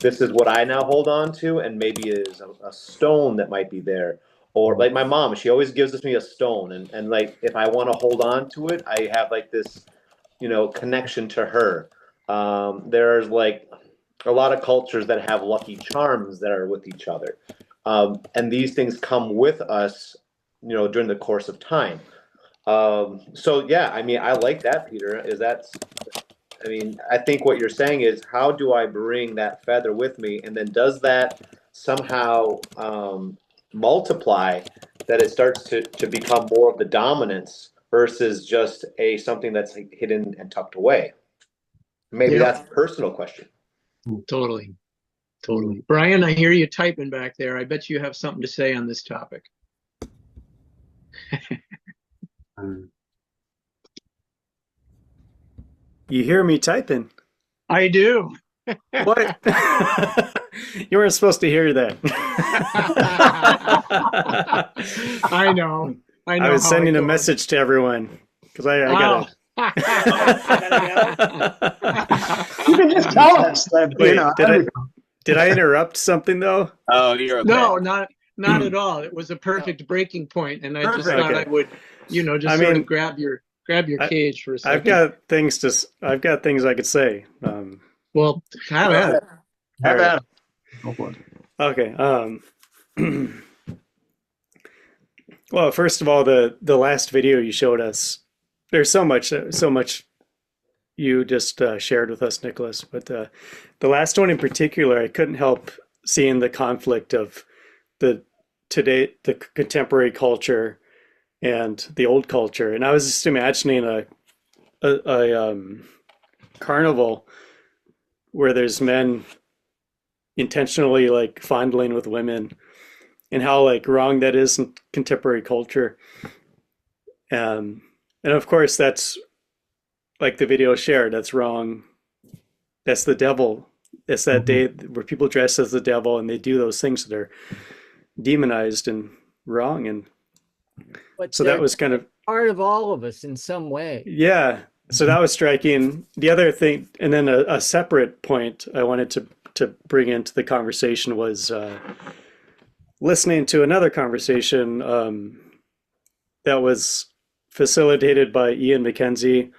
this is what I now hold on to, and maybe it is a stone that might be there. Or like my mom, she always gives me a stone, and like if I want to hold on to it, I have like this, connection to her. There's like a lot of cultures that have lucky charms that are with each other, and these things come with us, during the course of time. So yeah, I mean, I like that, Peter. I think what you're saying is, how do I bring that feather with me, and then does that somehow multiply, that it starts to become more of the dominance versus just something that's like hidden and tucked away? Maybe that's a personal question. Totally. Brian, I hear you typing back there. I bet you have something to say on this topic. You hear me typing? I do. What? You weren't supposed to hear that. I know. I was sending a message to everyone because I gotta. You can just tell us that. Wait, did I interrupt something though? Oh, you're okay. No, not at all. It was a perfect breaking point, and I just thought I would, sort of grab your cage for a second. I've got things I could say. Well, have at it. Have at it. Go for it. Okay. Well, first of all, the last video you showed us, there's so much you just shared with us, Nicholas. But the last one in particular, I couldn't help seeing the conflict of the contemporary culture and the old culture. And I was just imagining a carnival where there's men intentionally like fondling with women, and how like wrong that is in contemporary culture. And of course that's like the video shared, that's wrong. That's the devil. It's that day where people dress as the devil and they do those things that are demonized and wrong. And but so that was kind of part of all of us in some way. Yeah. So that was striking. The other thing, and then a separate point I wanted to bring into the conversation was listening to another conversation that was facilitated by Ian McKenzie,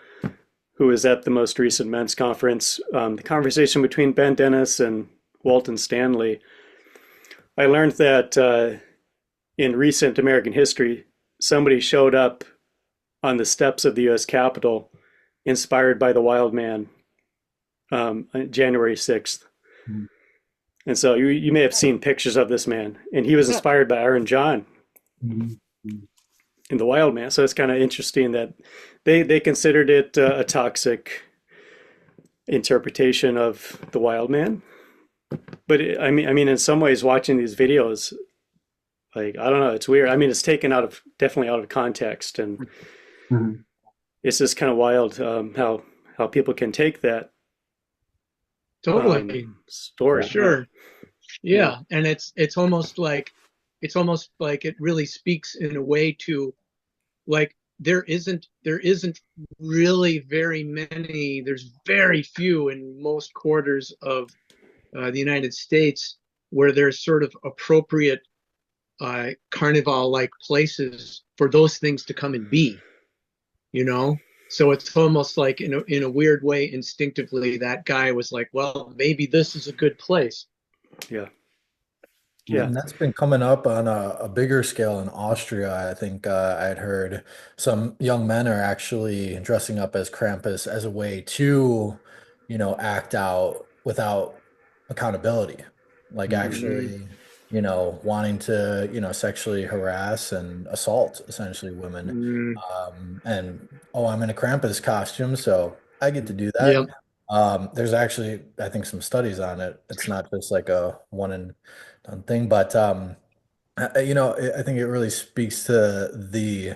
who was at the most recent men's conference. The conversation between Ben Dennis and Walton Stanley. I learned that in recent American history, somebody showed up on the steps of the U.S. Capitol inspired by the Wild Man on January 6th. Mm-hmm. And so you may have seen pictures of this man, and he was inspired by Iron John in the Wild Man. So it's kind of interesting that they considered it a toxic interpretation of the Wild Man. But I mean, in some ways, watching these videos, like, I don't know, it's weird. I mean, it's taken definitely out of context, and it's just kind of wild how people can take that story. Sure. Yeah. And it's almost like it really speaks in a way to, like, there isn't really very many, there's very few in most quarters of the United States where there's sort of appropriate carnival-like places for those things to come and be, So it's almost like in a weird way, instinctively, that guy was like, well, maybe this is a good place. Yeah. And that's been coming up on a bigger scale in Austria. I think I'd heard some young men are actually dressing up as Krampus as a way to, act out without accountability. Like actually, wanting to, sexually harass and assault essentially women. And, I'm in a Krampus costume, so I get to do that. Yep. There's actually, I think, some studies on it. It's not just like a one and done thing, but, I think it really speaks to the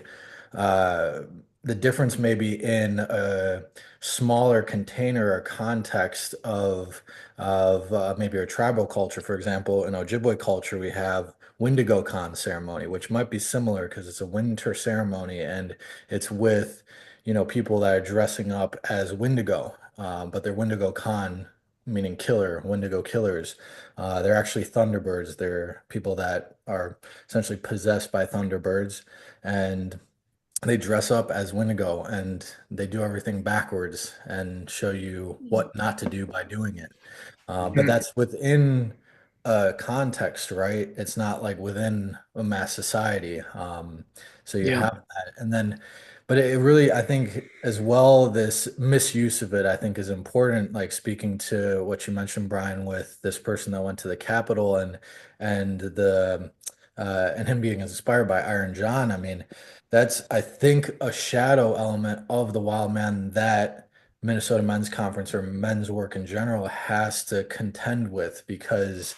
the difference may be in a smaller container or context of maybe a tribal culture. For example, in Ojibwe culture, we have Wendigo Con ceremony, which might be similar because it's a winter ceremony and it's with, people that are dressing up as Wendigo, but they're Wendigo Con, meaning killer, Wendigo killers. They're actually Thunderbirds. They're people that are essentially possessed by Thunderbirds, and they dress up as Wendigo and they do everything backwards and show you what not to do by doing it. But that's within a context, right? It's not like within a mass society. So you have that. And then, but it really, I think as well, this misuse of it, I think is important. Like speaking to what you mentioned, Brian, with this person that went to the Capitol and him being inspired by Iron John. I mean, that's, I think, a shadow element of the Wild Man that Minnesota Men's Conference or men's work in general has to contend with, because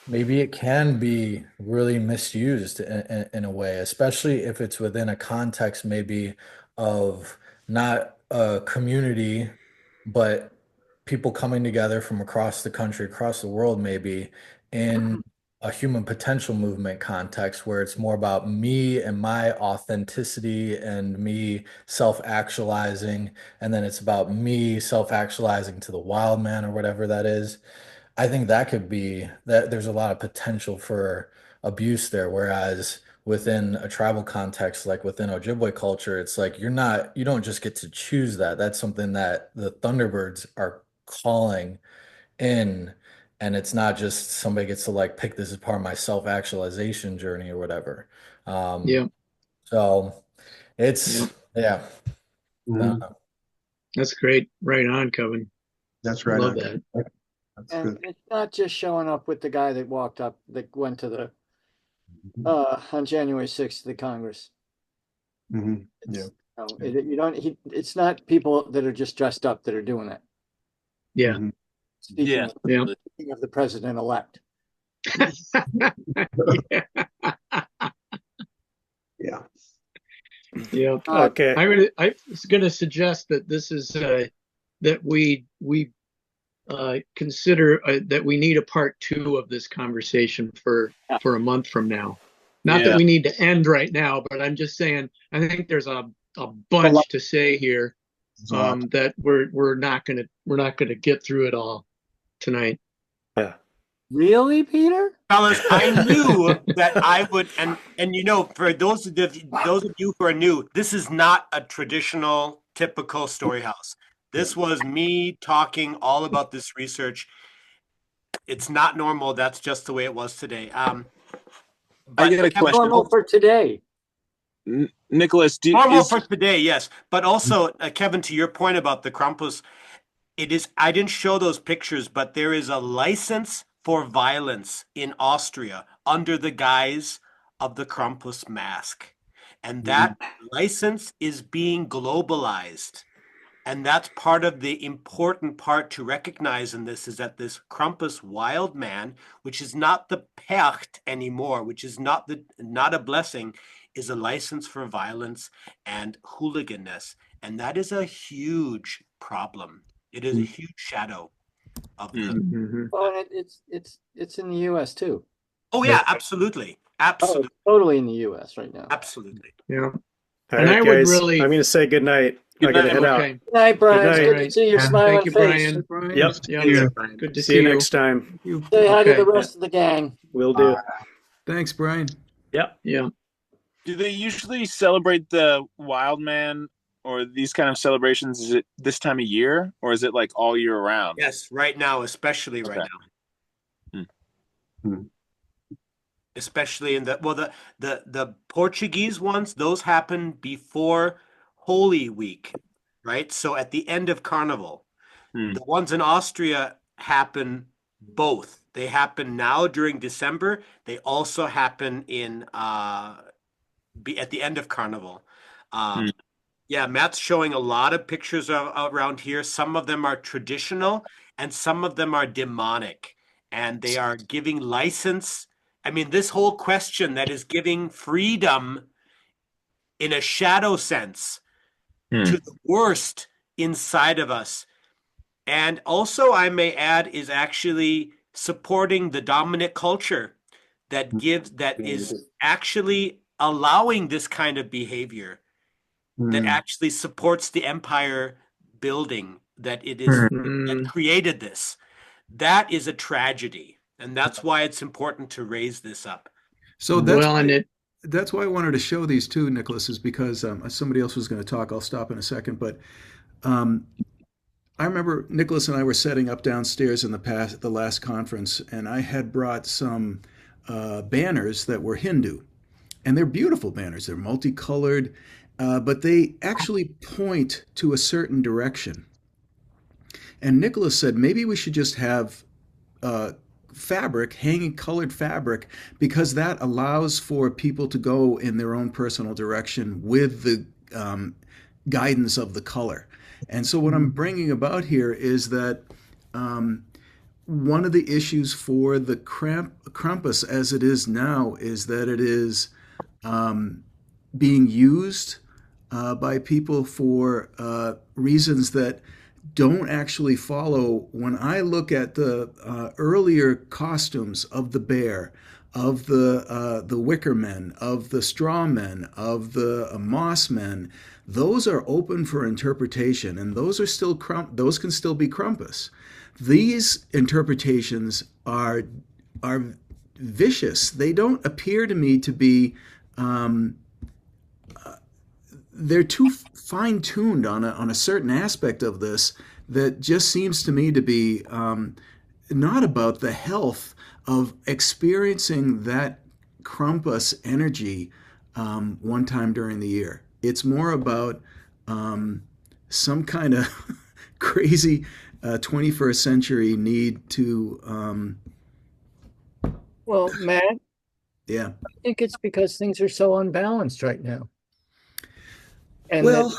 maybe it can be really misused in a way, especially if it's within a context maybe of not a community, but people coming together from across the country, across the world, maybe in a human potential movement context where it's more about me and my authenticity and me self-actualizing, and then it's about me self-actualizing to the wild man or whatever that is. I think that could be that there's a lot of potential for abuse there, whereas within a tribal context, like within Ojibwe culture, it's like you don't just get to choose that. That's something that the Thunderbirds are calling in, and it's not just somebody gets to like pick this as part of my self-actualization journey or whatever. So it's That's great. Right on, Kevin. That's right. Love that. That's And good. it's not just showing up with the guy that went to the on January 6th to the Congress. Yeah. It's not people that are just dressed up that are doing it. Yeah. Speaking of the president-elect. Yeah. Yeah. Okay. I was going to suggest that this is that we consider that we need a part 2 of this conversation for a month from now. Not that we need to end right now, but I'm just saying I think there's a bunch to say here that we're not gonna get through it all tonight. Yeah. Really, Peter? Fellas, I knew that I would, and for those of you who are new, this is not a traditional, typical story house. This was me talking all about this research. It's not normal. That's just the way it was today. I get a question. Normal for today. Nicholas, normal for today, yes. But also, Kevin, to your point about the Krampus, I didn't show those pictures, but there is a license for violence in Austria under the guise of the Krampus mask. And that license is being globalized. And that's part of the important part to recognize in this, is that this Krampus wild man, which is not the Percht anymore, which is not a blessing, is a license for violence and hooliganism. And that is a huge problem. It is a huge shadow of the... Oh, and it's in the U.S. too. Oh yeah, absolutely. Absolutely. Oh, totally in the U.S. right now. Absolutely. Yeah. All right, guys, I'm going to say good night. I got to head out. Good night, Brian. Good night. It's good to see your smiling Thank you, face. Brian. Yep. Good to see you next time. Say hi to the rest of the gang. Will do. Thanks, Brian. Yep. Yeah. Do they usually celebrate the Wild Man or these kind of celebrations? Is it this time of year, or is it like all year round? Yes, right now, especially right now. Especially in the Portuguese ones, those happen before Holy Week, right? So at the end of Carnival. The ones in Austria happen both. They happen now during December. They also happen at the end of Carnival. Yeah, Matt's showing a lot of pictures around here. Some of them are traditional and some of them are demonic, and they are giving license. I mean, this whole question that is giving freedom in a shadow sense to the worst inside of us. And also, I may add, is actually supporting the dominant culture that is actually allowing this kind of behavior, that actually supports the empire building, that it is that created this. That is a tragedy, and that's why it's important to raise this up. So that's why I wanted to show these two, Nicholas, is because somebody else was going to talk. I'll stop in a second, but I remember Nicholas and I were setting up downstairs in the last conference, and I had brought some banners that were Hindu, and they're beautiful banners. They're multicolored, but they actually point to a certain direction. And Nicholas said, maybe we should just have fabric, hanging colored fabric, because that allows for people to go in their own personal direction with the guidance of the color. And so what I'm bringing about here is that one of the issues for the Krampus as it is now is that it is being used by people for reasons that don't actually follow. When I look at the earlier costumes of the bear, of the wicker men, of the straw men, of the moss men, those are open for interpretation, and those are still those can still be Krampus. These interpretations are vicious. They don't appear to me to be. They're too fine-tuned on a certain aspect of this that just seems to me to be not about the health of experiencing that Krampus energy one time during the year. It's more about some kind of crazy 21st century need to. Well, Matt. Yeah. I think it's because things are so unbalanced right now. And well,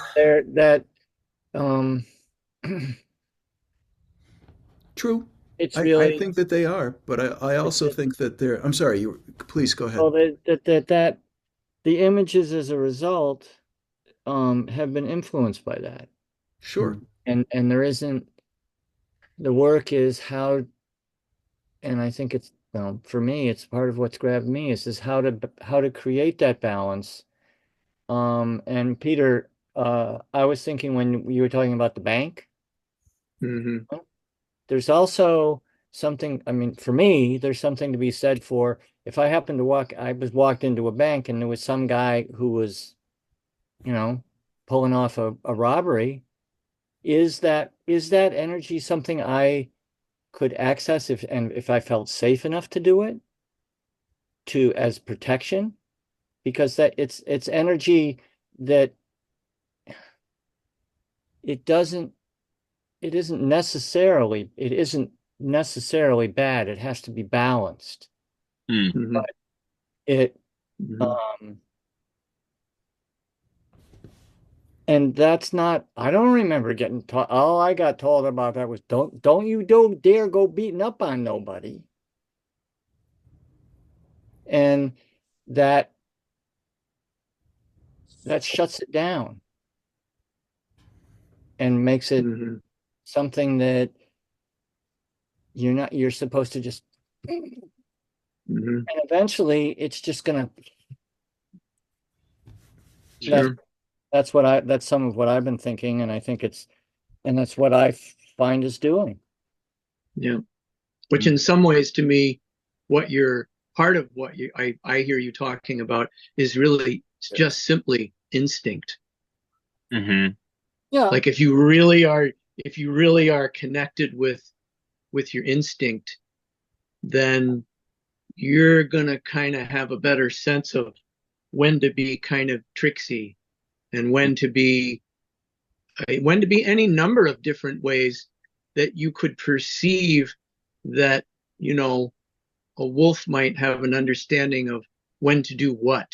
true. It's really. I think that they are, but I also think that they're. I'm sorry. Please go ahead. Well, that the images as a result have been influenced by that. Sure. And there isn't. The work is how, and I think it's for me, it's part of what's grabbed me is how to create that balance. And Peter, I was thinking when you were talking about the bank, there's also something, I mean, for me, there's something to be said for if I happen to walked into a bank and there was some guy who was, pulling off a robbery. Is that energy something I could access if I felt safe enough to do it as protection? Because that it's energy that it isn't necessarily bad. It has to be balanced. But and that's not, I don't remember getting taught. All I got told about that was don't you dare go beating up on nobody. And that shuts it down and makes it something that you're supposed to just and eventually it's just gonna that's some of what I've been thinking, and I think that's what I find is doing. Yeah. Which in some ways to me, part of what I hear you talking about is really just simply instinct. Yeah. Like if you really are connected with your instinct, then you're gonna kind of have a better sense of when to be kind of tricksy and when to be any number of different ways that you could perceive that, a wolf might have an understanding of when to do what,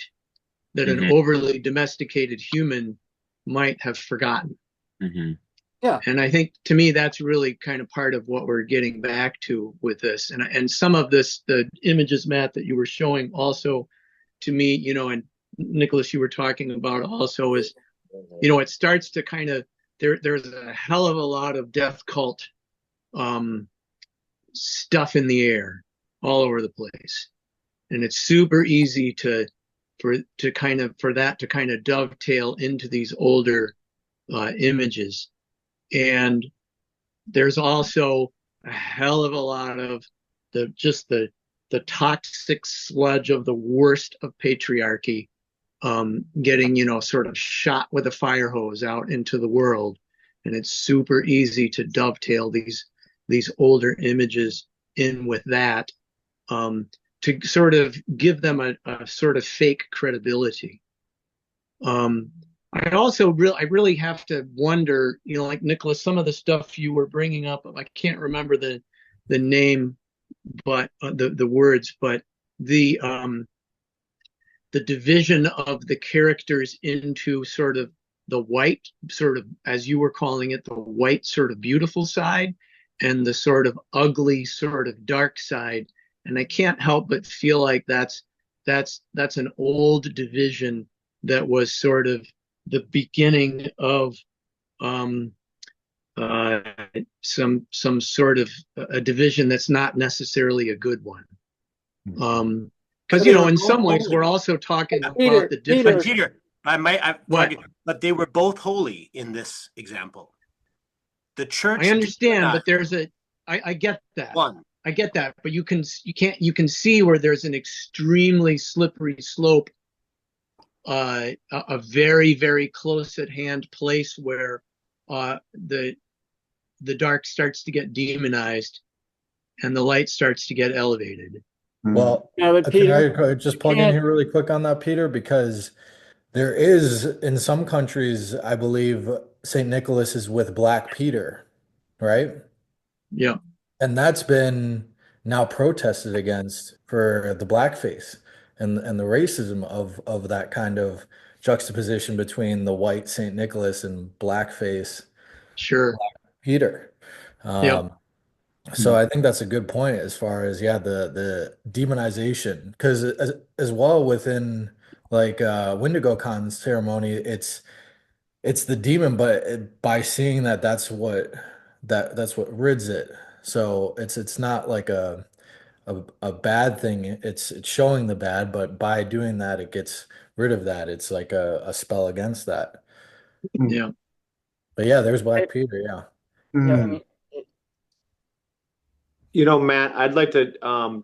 that an overly domesticated human might have forgotten. Yeah. And I think to me, that's really kind of part of what we're getting back to with this. And some of this, the images, Matt, that you were showing also to me, and Nicholas, you were talking about also is it starts to kind of, there's a hell of a lot of death cult stuff in the air all over the place. And it's super easy for that to kind of dovetail into these older images. And there's also a hell of a lot of the toxic sludge of the worst of patriarchy getting, sort of shot with a fire hose out into the world. And it's super easy to dovetail these older images in with that to sort of give them a sort of fake credibility. I really have to wonder, like Nicholas, some of the stuff you were bringing up, I can't remember the name, but the words, but the division of the characters into sort of the white, sort of, as you were calling it, the white sort of beautiful side, and the sort of ugly sort of dark side. And I can't help but feel like that's an old division that was sort of the beginning of some sort of a division that's not necessarily a good one. Because in some ways we're also talking about the difference. Peter, but they were both holy in this example. The church. I understand, but I get that. I get that, but you can see where there's an extremely slippery slope, a very, very close at hand place where the dark starts to get demonized and the light starts to get elevated. Well, can I just plug in here really quick on that, Peter? Because there is, in some countries, I believe St. Nicholas is with Black Peter, right? Yeah. And that's been now protested against for the blackface and the racism of that kind of juxtaposition between the white St. Nicholas and blackface Black Peter. So I think that's a good point as far as the demonization, because as well within like Wendigo Con ceremony, it's the demon, but by seeing that's what rids it. So it's not like a bad thing. It's showing the bad, but by doing that, it gets rid of that. It's like a spell against that. Yeah. But yeah, there's Black Peter. Yeah. Matt, I'd like to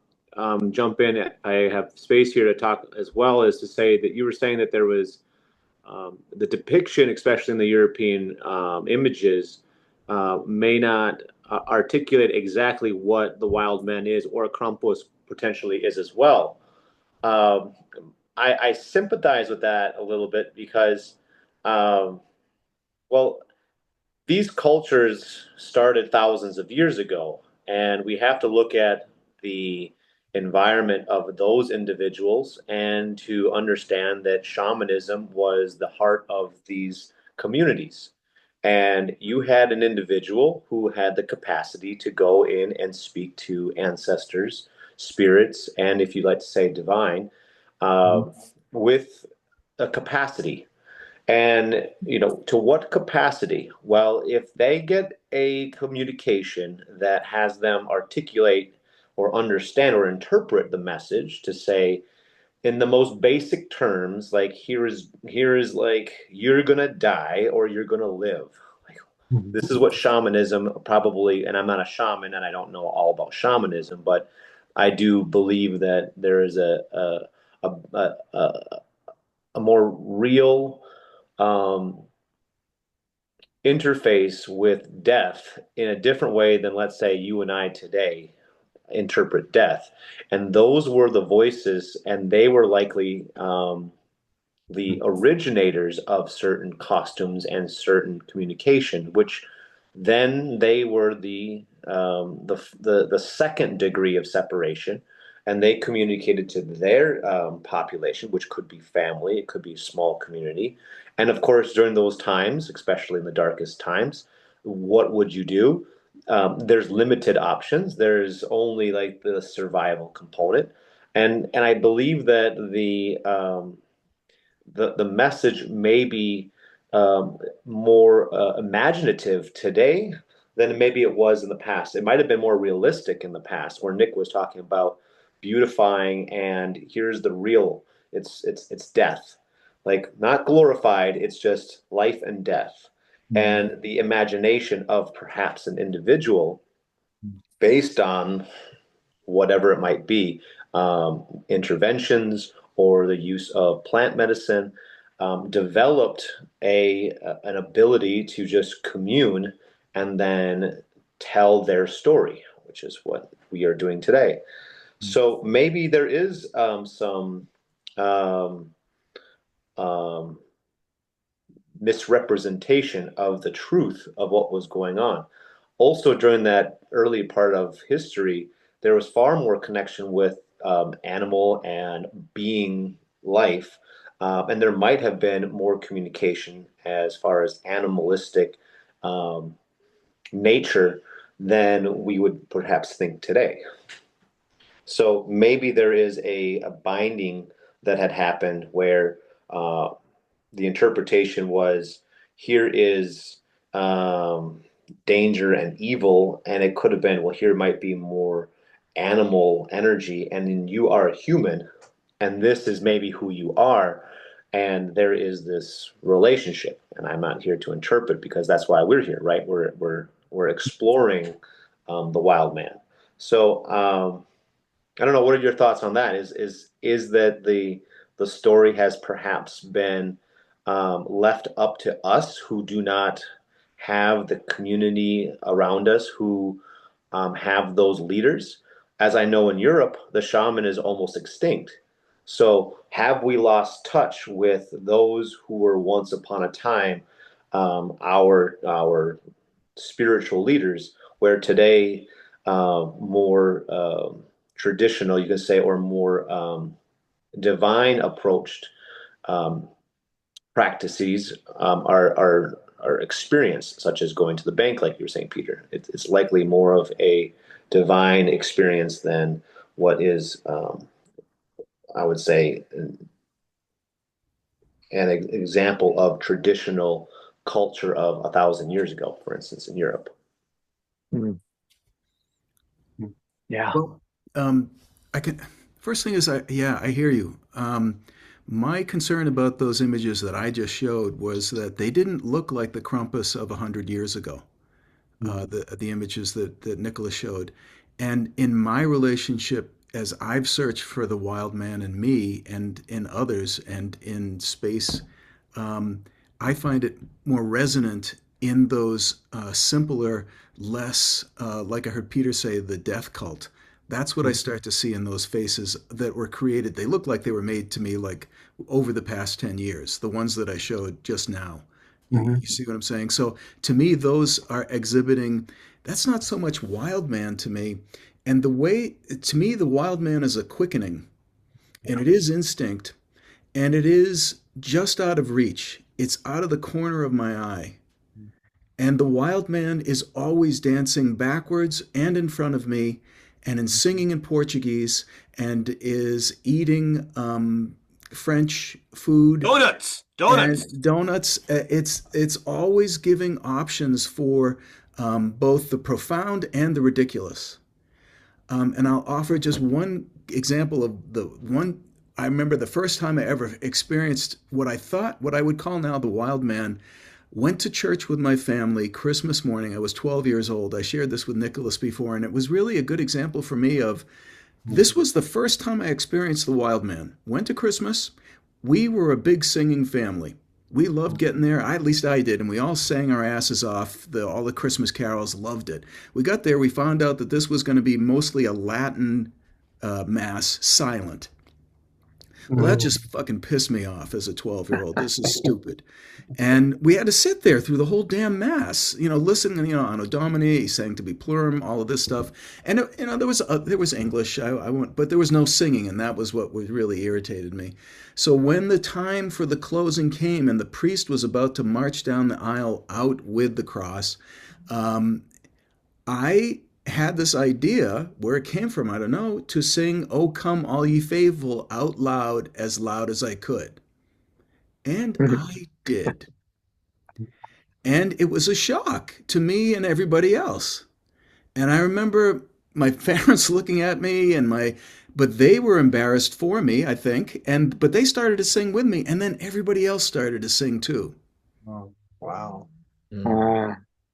jump in. I have space here to talk as well as to say that you were saying that there was the depiction, especially in the European images, may not articulate exactly what the wild man is or Krampus potentially is as well. I sympathize with that a little bit because, these cultures started thousands of years ago, and we have to look at the environment of those individuals and to understand that shamanism was the heart of these communities. And you had an individual who had the capacity to go in and speak to ancestors, spirits, and if you'd like to say divine, with a capacity. And, to what capacity? Well, if they get a communication that has them articulate or understand or interpret the message to say, in the most basic terms, like here is like you're gonna die or you're gonna live. Like, this is what shamanism probably, and I'm not a shaman and I don't know all about shamanism, but I do believe that there is a more real interface with death in a different way than, let's say, you and I today interpret death. And those were the voices, and they were likely the originators of certain costumes and certain communication, which then they were the second degree of separation, and they communicated to their population, which could be family, it could be a small community. And of course, during those times, especially in the darkest times, what would you do? There's limited options. There's only like the survival component, and I believe that the message may be more imaginative today than maybe it was in the past. It might have been more realistic in the past, where Nick was talking about beautifying, and here's the real. It's death, like not glorified. It's just life and death, and the imagination of perhaps an individual based on whatever it might be, interventions or the use of plant medicine, developed an ability to just commune and then tell their story, which is what we are doing today. So maybe there is some misrepresentation of the truth of what was going on. Also, during that early part of history, there was far more connection with animal and being life, and there might have been more communication as far as animalistic nature than we would perhaps think today. So maybe there is a binding that had happened where the interpretation was, here is danger and evil, and it could have been, well, here might be more animal energy, and then you are a human, and this is maybe who you are, and there is this relationship. And I'm not here to interpret, because that's why we're here, right? We're exploring the wild man. So I don't know. What are your thoughts on that? Is that the story has perhaps been left up to us, who do not have the community around us, who have those leaders? As I know, in Europe, the shaman is almost extinct. So have we lost touch with those who were once upon a time our spiritual leaders, where today more traditional, you can say, or more divine approached practices are experienced, such as going to the bank, like you were saying, Peter. It's likely more of a divine experience than what is, I would say, an example of traditional culture of 1,000 years ago, for instance, in Europe. Yeah. Well, first thing is, I hear you. My concern about those images that I just showed was that they didn't look like the Krampus of 100 years ago, the images that Nicholas showed. And in my relationship, as I've searched for the wild man in me and in others and in space, I find it more resonant in those simpler, less, like I heard Peter say, the death cult. That's what I start to see in those faces that were created. They look like they were made to me like over the past 10 years, the ones that I showed just now. You see what I'm saying? So to me, those are exhibiting, that's not so much wild man to me. And the way, to me, the wild man is a quickening, and it is instinct, and it is just out of reach. It's out of the corner of my eye. And the wild man is always dancing backwards and in front of me, and in singing in Portuguese, and is eating French food. Donuts. It's always giving options for both the profound and the ridiculous. And I'll offer just one example of the one. I remember the first time I ever experienced what I would call now the wild man. Went to church with my family Christmas morning. I was 12 years old. I shared this with Nicholas before, and it was really a good example for me of, this was the first time I experienced the wild man. Went to Christmas. We were a big singing family. We loved getting there. At least I did. And we all sang our asses off. All the Christmas carols, loved it. We got there. We found out that this was going to be mostly a Latin mass, silent. Well, that just fucking pissed me off as a 12-year-old. This is stupid. And we had to sit there through the whole damn mass, listening, Anno Domini, Sancti Pluribus, all of this stuff. And, there was English, but there was no singing, and that was what really irritated me. So when the time for the closing came and the priest was about to march down the aisle out with the cross, I had this idea, where it came from, I don't know, to sing "O Come All Ye Faithful" out loud as I could. And I did. And it was a shock to me and everybody else. And I remember my parents looking at me but they were embarrassed for me, I think. But they started to sing with me, and then everybody else started to sing too. Oh, wow.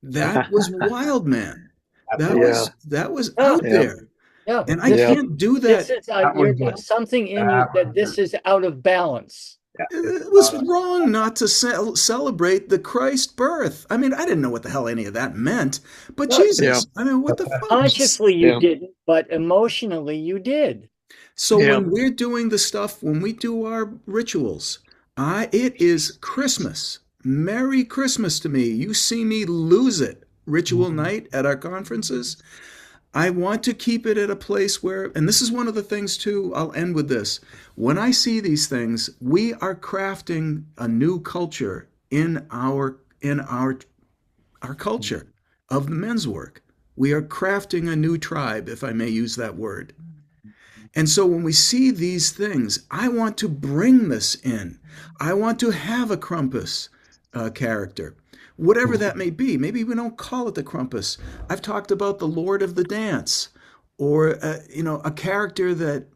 That was Wild Man. That was out there. Yeah. And I can't do that. There's something in you that this is out of balance. It was wrong not to celebrate the Christ birth. I mean, I didn't know what the hell any of that meant, but Jesus, I mean, what the fuck? Consciously you didn't, but emotionally you did. So when we're doing the stuff, when we do our rituals, it is Christmas. Merry Christmas to me. You see me lose it. Ritual night at our conferences. I want to keep it at a place where, and this is one of the things too, I'll end with this. When I see these things, we are crafting a new culture in our culture of the men's work. We are crafting a new tribe, if I may use that word. And so when we see these things, I want to bring this in. I want to have a Krampus character. Whatever that may be. Maybe we don't call it the Krampus. I've talked about the Lord of the Dance, or a character that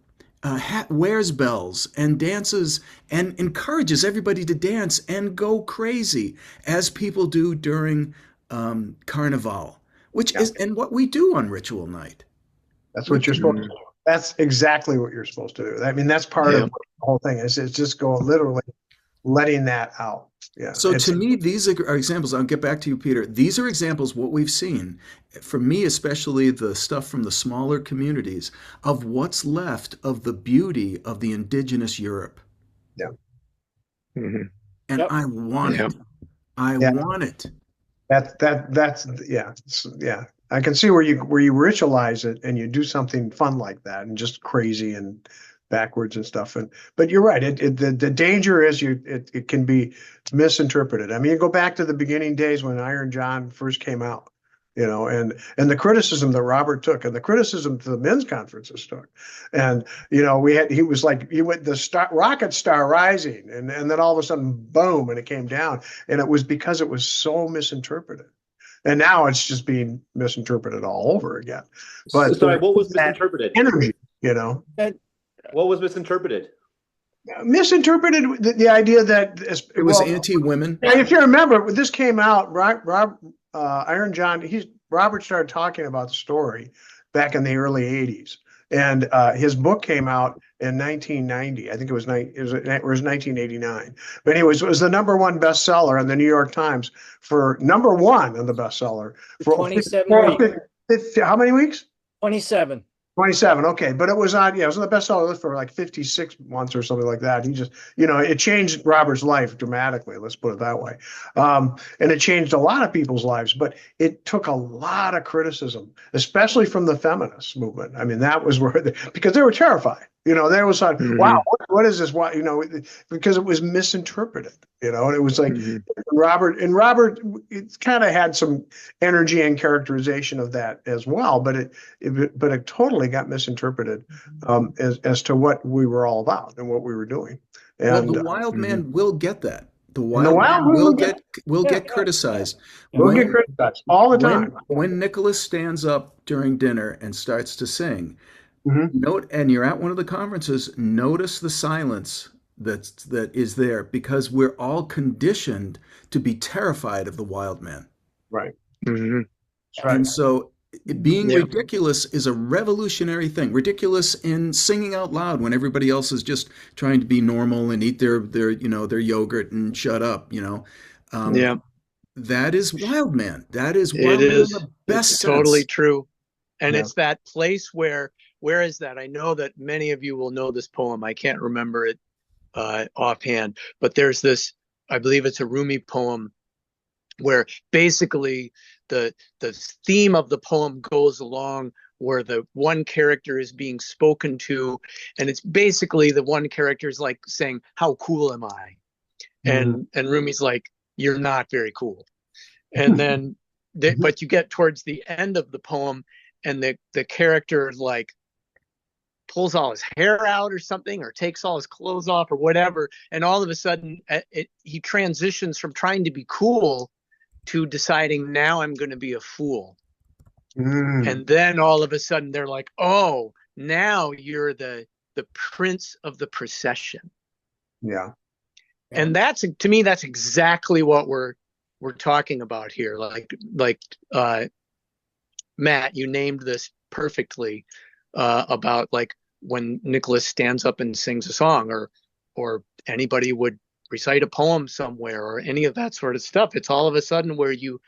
wears bells and dances and encourages everybody to dance and go crazy, as people do during Carnival, which is and what we do on Ritual Night. That's what you're supposed to do. That's exactly what you're supposed to do. I mean, that's part of the whole thing. Is just go literally letting that out. Yeah. So to me, these are examples. I'll get back to you, Peter. These are examples, what we've seen, for me, especially the stuff from the smaller communities, of what's left of the beauty of the indigenous Europe. Yeah. Mm-hmm. And I want it. I want it. That's yeah. I can see where you ritualize it and you do something fun like that and just crazy and backwards and stuff. But you're right. The danger is it can be misinterpreted. I mean, you go back to the beginning days when Iron John first came out, and the criticism that Robert took, and the criticism that the men's conferences took, and he was like, he went rocket star rising, and then all of a sudden, boom, and it came down, and it was because it was so misinterpreted. And now it's just being misinterpreted all over again. But sorry, what was misinterpreted? Energy, What was misinterpreted? Misinterpreted the idea that it was anti-women. If you remember, this came out. Iron John. Robert started talking about the story back in the early '80s, and his book came out in 1990. I think it was 1989. But anyway, it was the #1 bestseller in the New York Times for #1 on the bestseller for 27 weeks. How many weeks? 27. 27. Okay. But it was on the bestseller list for like 56 months or something like that. He just, it changed Robert's life dramatically. Let's put it that way. And it changed a lot of people's lives, but it took a lot of criticism, especially from the feminist movement. I mean, that was because they were terrified. They was like, wow, what is this? Why, because it was misinterpreted, and it was like Robert, it kind of had some energy and characterization of that as well, but it totally got misinterpreted as to what we were all about and what we were doing. And the Wild Man will get that. The Wild Man will get criticized. We'll get criticized all the time. When Nicholas stands up during dinner and starts to sing, and you're at one of the conferences, notice the silence that is there, because we're all conditioned to be terrified of the Wild Man. Right. Mm-hmm. Right. And so being ridiculous is a revolutionary thing. Ridiculous in singing out loud when everybody else is just trying to be normal and eat their yogurt and shut up. That is Wild Man. That is Wild Man in the best sense. Totally true. And it's that place where is that? I know that many of you will know this poem. I can't remember it offhand, but there's this, I believe it's a Rumi poem, where basically the theme of the poem goes along where the one character is being spoken to, and it's basically the one character is like saying, how cool am I? And Rumi's like, you're not very cool. And then but you get towards the end of the poem, and the character like pulls all his hair out or something, or takes all his clothes off or whatever, and all of a sudden he transitions from trying to be cool to deciding now I'm going to be a fool. Mm. And then all of a sudden they're like, oh, now you're the prince of the procession. Yeah. And that's, to me, that's exactly what we're talking about here. Like Matt, you named this perfectly, about like when Nicholas stands up and sings a song, or anybody would recite a poem somewhere, or any of that sort of stuff. It's all of a sudden where you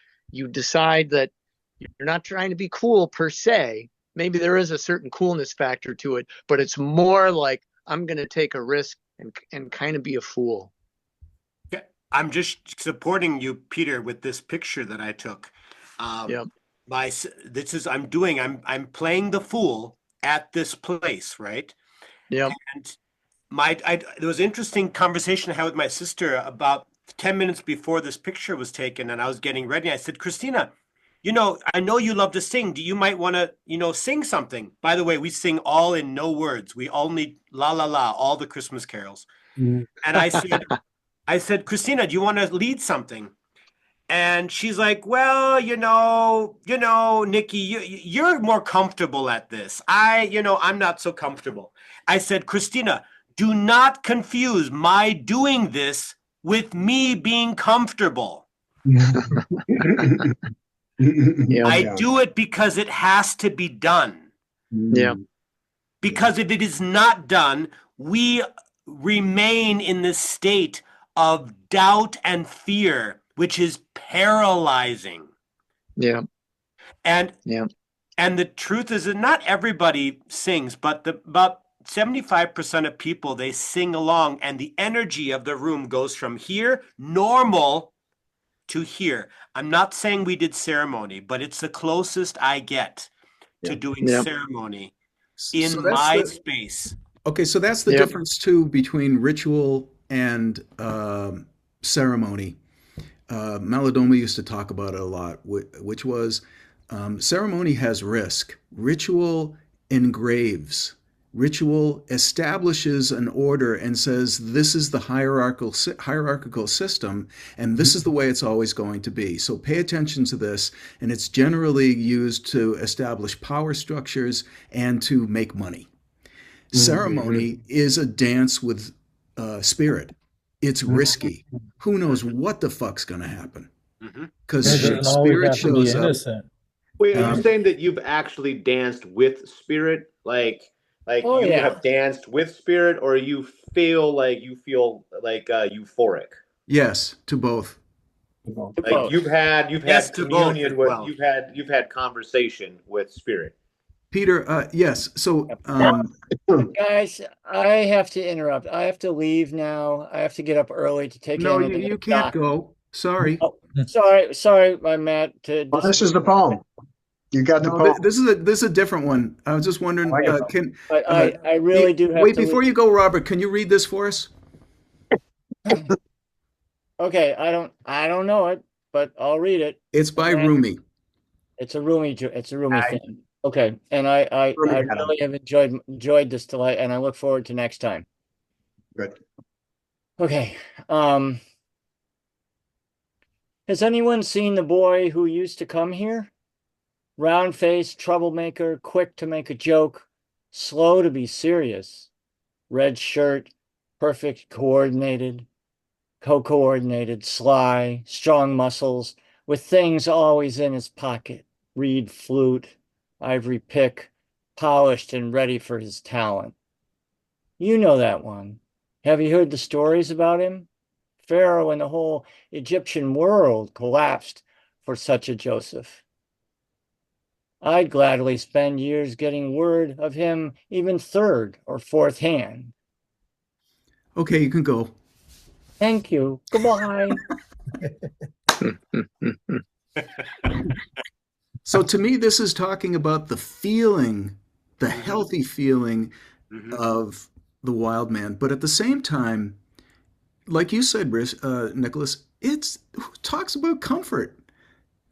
decide that you're not trying to be cool per se. Maybe there is a certain coolness factor to it, but it's more like, I'm going to take a risk and kind of be a fool. Yeah, I'm just supporting you, Peter, with this picture that I took. Yep. I'm playing the fool at this place, right? Yeah. And there was an interesting conversation I had with my sister about 10 minutes before this picture was taken, and I was getting ready. I said, Christina, I know you love to sing. Do you might want to, sing something? By the way, we sing all in no words. We only la la la, all the Christmas carols. Mm. And I said, Christina, do you want to lead something? And she's like, well, Nikki, you're more comfortable at this. I'm not so comfortable. I said, Christina, do not confuse my doing this with me being comfortable. I do it because it has to be done. Yeah. Because if it is not done, we remain in this state of doubt and fear, which is paralyzing. Yeah. And the truth is that not everybody sings, but about 75% of people, they sing along, and the energy of the room goes from here, normal, to here. I'm not saying we did ceremony, but it's the closest I get to doing ceremony in my space. Okay, so that's the difference too between ritual and ceremony. Malidoma used to talk about it a lot, which was ceremony has risk. Ritual engraves. Ritual establishes an order and says this is the hierarchical system, and this is the way it's always going to be. So pay attention to this, and it's generally used to establish power structures and to make money. Mm-hmm. Ceremony is a dance with spirit. It's risky. Who knows what the fuck's going to happen? Because spirit shows up. Wait, are you saying that you've actually danced with spirit? Like you have danced with spirit, or you feel euphoric? Yes, to both. Like you've had communion with, you've had conversation with spirit. Peter, yes. So, guys, I have to interrupt. I have to leave now. I have to get up early to take. No, you can't go. Sorry. Oh, sorry, Matt. This is the poem. You got the poem. This is a different one. I was just wondering. I really do have. Wait, before you go, Robert, can you read this for us? Okay, I don't know it, but I'll read it. It's by Rumi. It's a Rumi thing. Okay, and I really have enjoyed this tonight, and I look forward to next time. Good. Okay. Has anyone seen the boy who used to come here? Round-faced troublemaker, quick to make a joke, slow to be serious. Red shirt, perfect co-coordinated, sly, strong muscles, with things always in his pocket. Reed flute, ivory pick, polished and ready for his talent. You know that one. Have you heard the stories about him? Pharaoh and the whole Egyptian world collapsed for such a Joseph. I'd gladly spend years getting word of him, even third or fourth hand. Okay, you can go. Thank you. Goodbye. So to me, this is talking about the feeling, the healthy feeling of the wild man. But at the same time, like you said, Nicholas, it talks about comfort.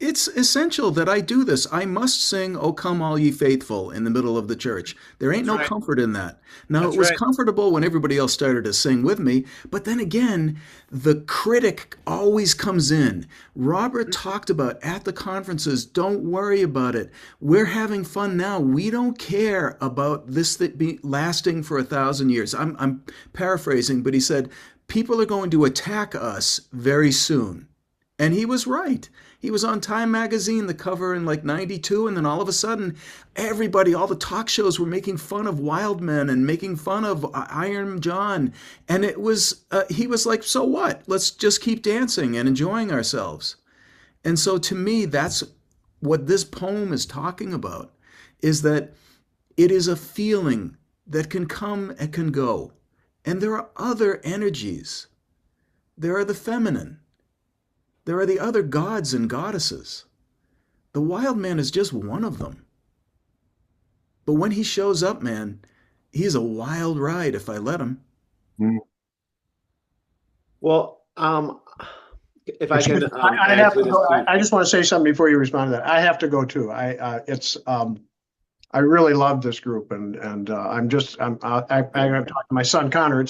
It's essential that I do this. I must sing, "O Come All Ye Faithful," in the middle of the church. There ain't no comfort in that. Now, it was comfortable when everybody else started to sing with me, but then again, the critic always comes in. Robert talked about at the conferences, don't worry about it. We're having fun now. We don't care about this that be lasting for 1,000 years. I'm paraphrasing, but he said, people are going to attack us very soon. And he was right. He was on Time magazine, the cover in like 92, and then all of a sudden, everybody, all the talk shows were making fun of Wildman and making fun of Iron John. And it was, he was like, so what? Let's just keep dancing and enjoying ourselves. And so to me, that's what this poem is talking about, is that it is a feeling that can come and can go. And there are other energies. There are the feminine. There are the other gods and goddesses. The wild man is just one of them. But when he shows up, man, he's a wild ride if I let him. Well, if I can, I have to go. I just want to say something before you respond to that. I have to go too. I really love this group, and I'm going to talk to my son Connor. A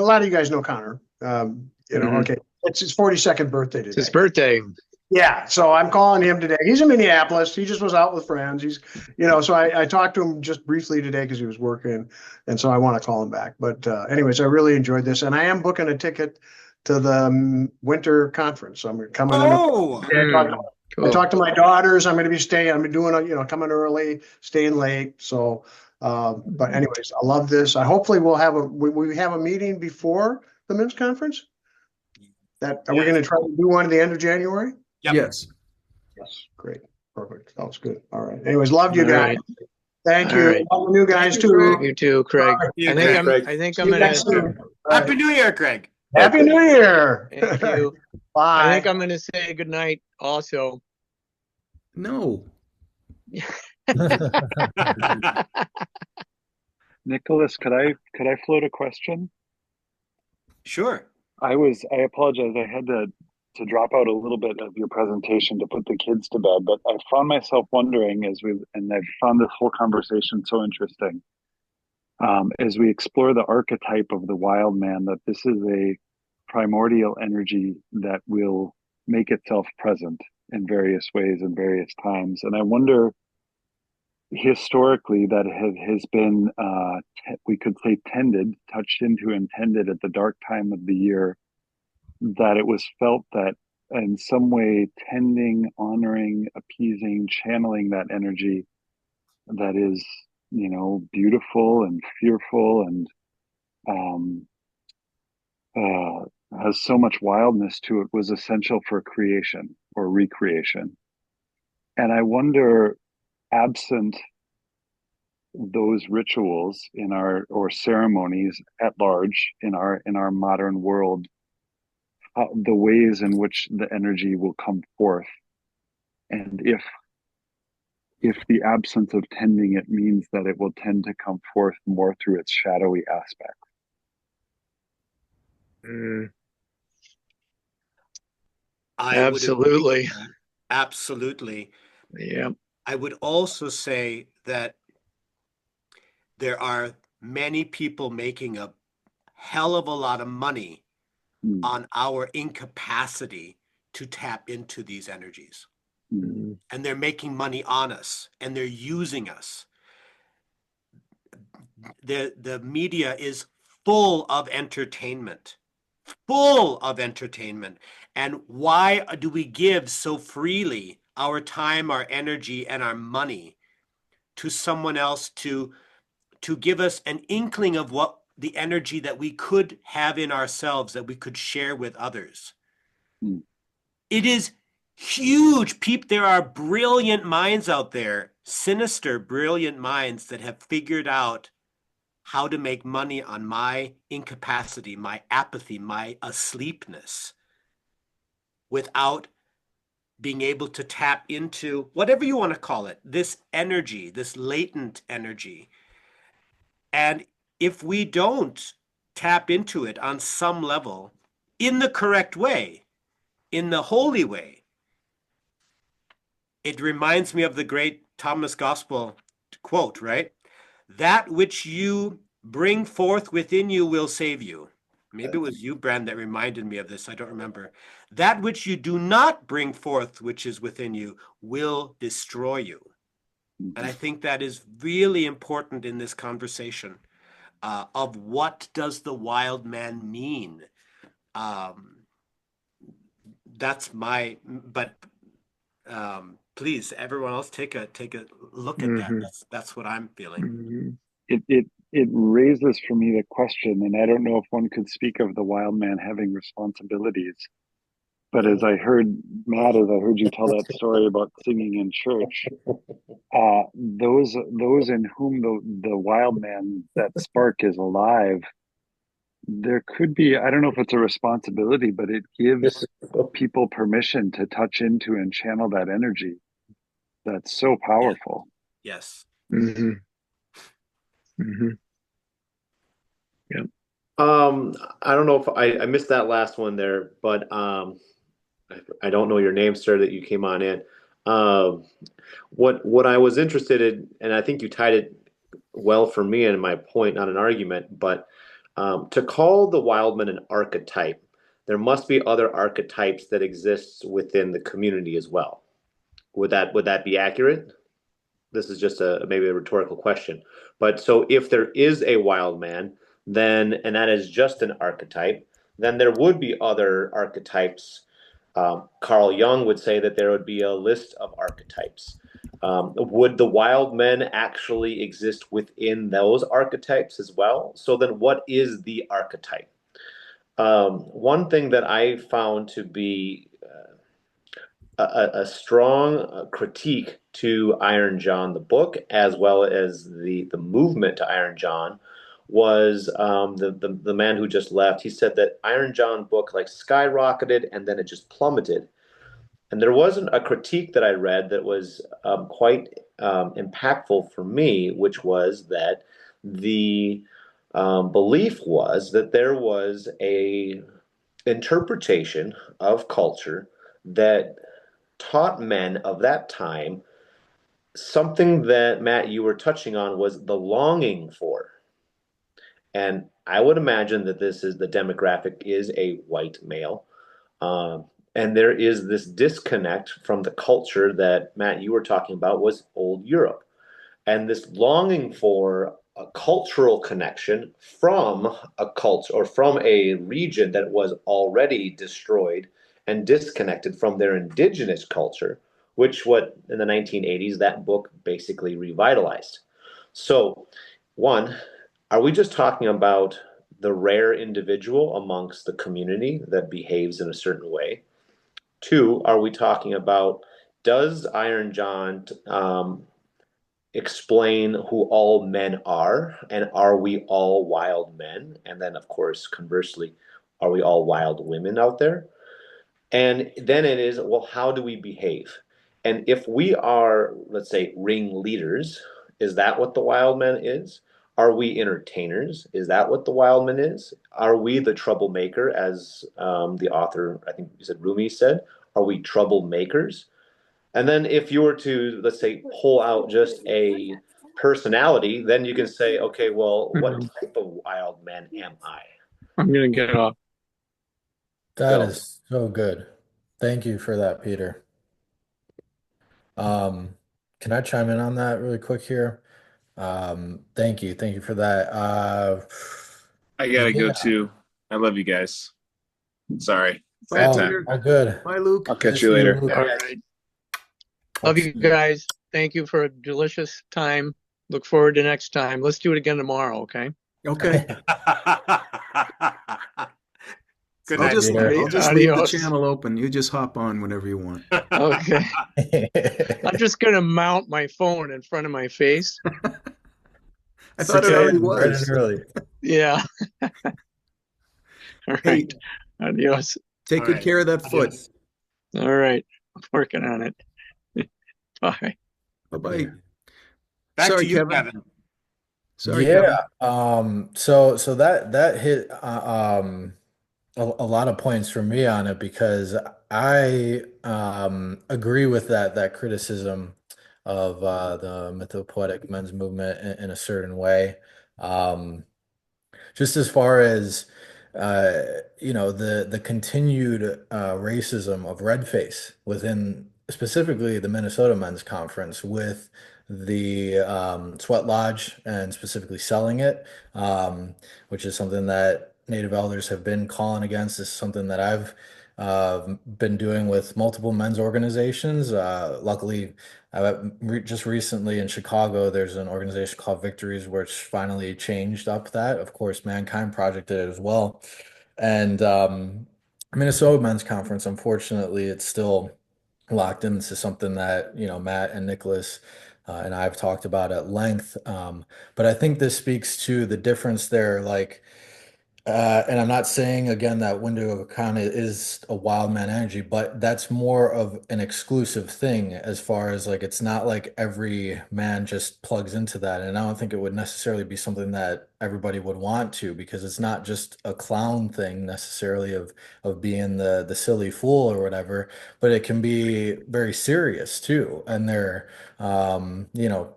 lot of you guys know Connor. Okay. It's his 42nd birthday today. It's his birthday. Yeah, so I'm calling him today. He's in Minneapolis. He just was out with friends. So I talked to him just briefly today because he was working, and so I want to call him back. But anyways, I really enjoyed this, and I am booking a ticket to the winter conference. I'm coming. Oh, I talked to my daughters. I'm going to be staying. I'm doing coming early, staying late. So, but anyways, I love this. Hopefully we'll have we have a meeting before the men's conference. Are we going to try to do one at the end of January? Yep. Yes. Yes. Great. Perfect. Sounds good. All right. Anyways, loved you guys. Right. Thank you. Right. Love you guys too. You too, Craig. I think I'm going to. Happy New Year, Craig. Happy New Year. Thank you. Bye. I think I'm going to say good night also. No. Nicholas, could I float a question? Sure. I apologize. I had to drop out a little bit of your presentation to put the kids to bed, but I found myself wondering and I've found this whole conversation so interesting. As we explore the archetype of the wild man, that this is a primordial energy that will make itself present in various ways and various times. And I wonder, historically, that has been, we could say, touched into and tended at the dark time of the year, that it was felt that in some way tending, honoring, appeasing, channeling that energy that is, beautiful and fearful and has so much wildness to it was essential for creation or recreation. And I wonder, absent those rituals or ceremonies at large in our modern world, the ways in which the energy will come forth, and if the absence of tending it means that it will tend to come forth more through its shadowy aspect. Absolutely. Absolutely. Yeah. I would also say that there are many people making a hell of a lot of money on our incapacity to tap into these energies. And they're making money on us, and they're using us. The media is full of entertainment. And why do we give so freely our time, our energy, and our money to someone else to give us an inkling of what the energy that we could have in ourselves, that we could share with others? It is huge. There are brilliant minds out there, sinister, brilliant minds that have figured out how to make money on my incapacity, my apathy, my asleepness, without being able to tap into whatever you want to call it, this energy, this latent energy. And if we don't tap into it on some level, in the correct way, in the holy way, it reminds me of the great Thomas Gospel quote, right? That which you bring forth within you will save you. Maybe it was you, Brand, that reminded me of this. I don't remember. That which you do not bring forth, which is within you, will destroy you. And I think that is really important in this conversation of what does the wild man mean? That's my, but please, everyone else, take a look at that. That's what I'm feeling. It raises for me the question, and I don't know if one could speak of the wild man having responsibilities. But as I heard, Matt, as I heard you tell that story about singing in church, those in whom the wild man, that spark is alive, there could be, I don't know if it's a responsibility, but it gives people permission to touch into and channel that energy. That's so powerful. Yes. Yeah. I don't know if I missed that last one there, but I don't know your name, sir, that you came on in. What I was interested in, and I think you tied it well for me and my point, not an argument, but to call the wildman an archetype, there must be other archetypes that exist within the community as well. Would that be accurate? This is just maybe a rhetorical question. But so if there is a wild man, then, and that is just an archetype, then there would be other archetypes. Carl Jung would say that there would be a list of archetypes. Would the wild men actually exist within those archetypes as well? So then what is the archetype? One thing that I found to be a strong critique to Iron John, the book, as well as the movement to Iron John, was the man who just left. He said that Iron John book like skyrocketed and then it just plummeted. And there wasn't a critique that I read that was quite impactful for me, which was that the belief was that there was a interpretation of culture that taught men of that time something that, Matt, you were touching on, was the longing for. And I would imagine that the demographic is a white male. And there is this disconnect from the culture that, Matt, you were talking about, was old Europe. And this longing for a cultural connection from a culture or from a region that was already destroyed and disconnected from their indigenous culture, which in the 1980s, that book basically revitalized. So, one, are we just talking about the rare individual amongst the community that behaves in a certain way? Two, are we talking about, does Iron John explain who all men are, and are we all wild men? And then, of course, conversely, are we all wild women out there? And then it is, well, how do we behave? And if we are, let's say, ring leaders, is that what the wild man is? Are we entertainers? Is that what the wild man is? Are we the troublemaker, as the author, I think you said Rumi said? Are we troublemakers? And then if you were to, let's say, pull out just a personality, then you can say, okay, well, what type of wild man am I? I'm going to get off. That is so good. Thank you for that, Peter. Can I chime in on that really quick here? Thank you for that. I gotta go too. I love you guys. Sorry. Good. Bye, Luke. I'll catch you later. All right. Love you guys. Thank you for a delicious time. Look forward to next time. Let's do it again tomorrow, okay? Okay. Good I'll night, just Peter. leave the Adios. channel open. You just hop on whenever you want. Okay. I'm just going to mount my phone in front of my face. I thought it already was. Early. Yeah. All right. Adios. Take good care of that foot. All right. I'm working on it. Bye. Bye-bye. Back Sorry, to you, Kevin. Kevin. Sorry, Yeah. Kevin. So that hit a lot of points for me on it, because I agree with that criticism of the mythopoetic men's movement in a certain way. Um, just as far as the continued racism of red face within specifically the Minnesota Men's Conference with the sweat lodge and specifically selling it, which is something that Native elders have been calling against. This is something that I've been doing with multiple men's organizations. Luckily, just recently in Chicago, there's an organization called Victories, which finally changed up that. Of course, Mankind Project did it as well. And Minnesota Men's Conference, unfortunately, it's still locked into something that, Matt and Nicholas and I've talked about at length. But I think this speaks to the difference there, like, and I'm not saying again that Wendigo Kana is a wild man energy, but that's more of an exclusive thing as far as like it's not like every man just plugs into that. And I don't think it would necessarily be something that everybody would want to, because it's not just a clown thing necessarily of being the silly fool or whatever, but it can be very serious too. And they're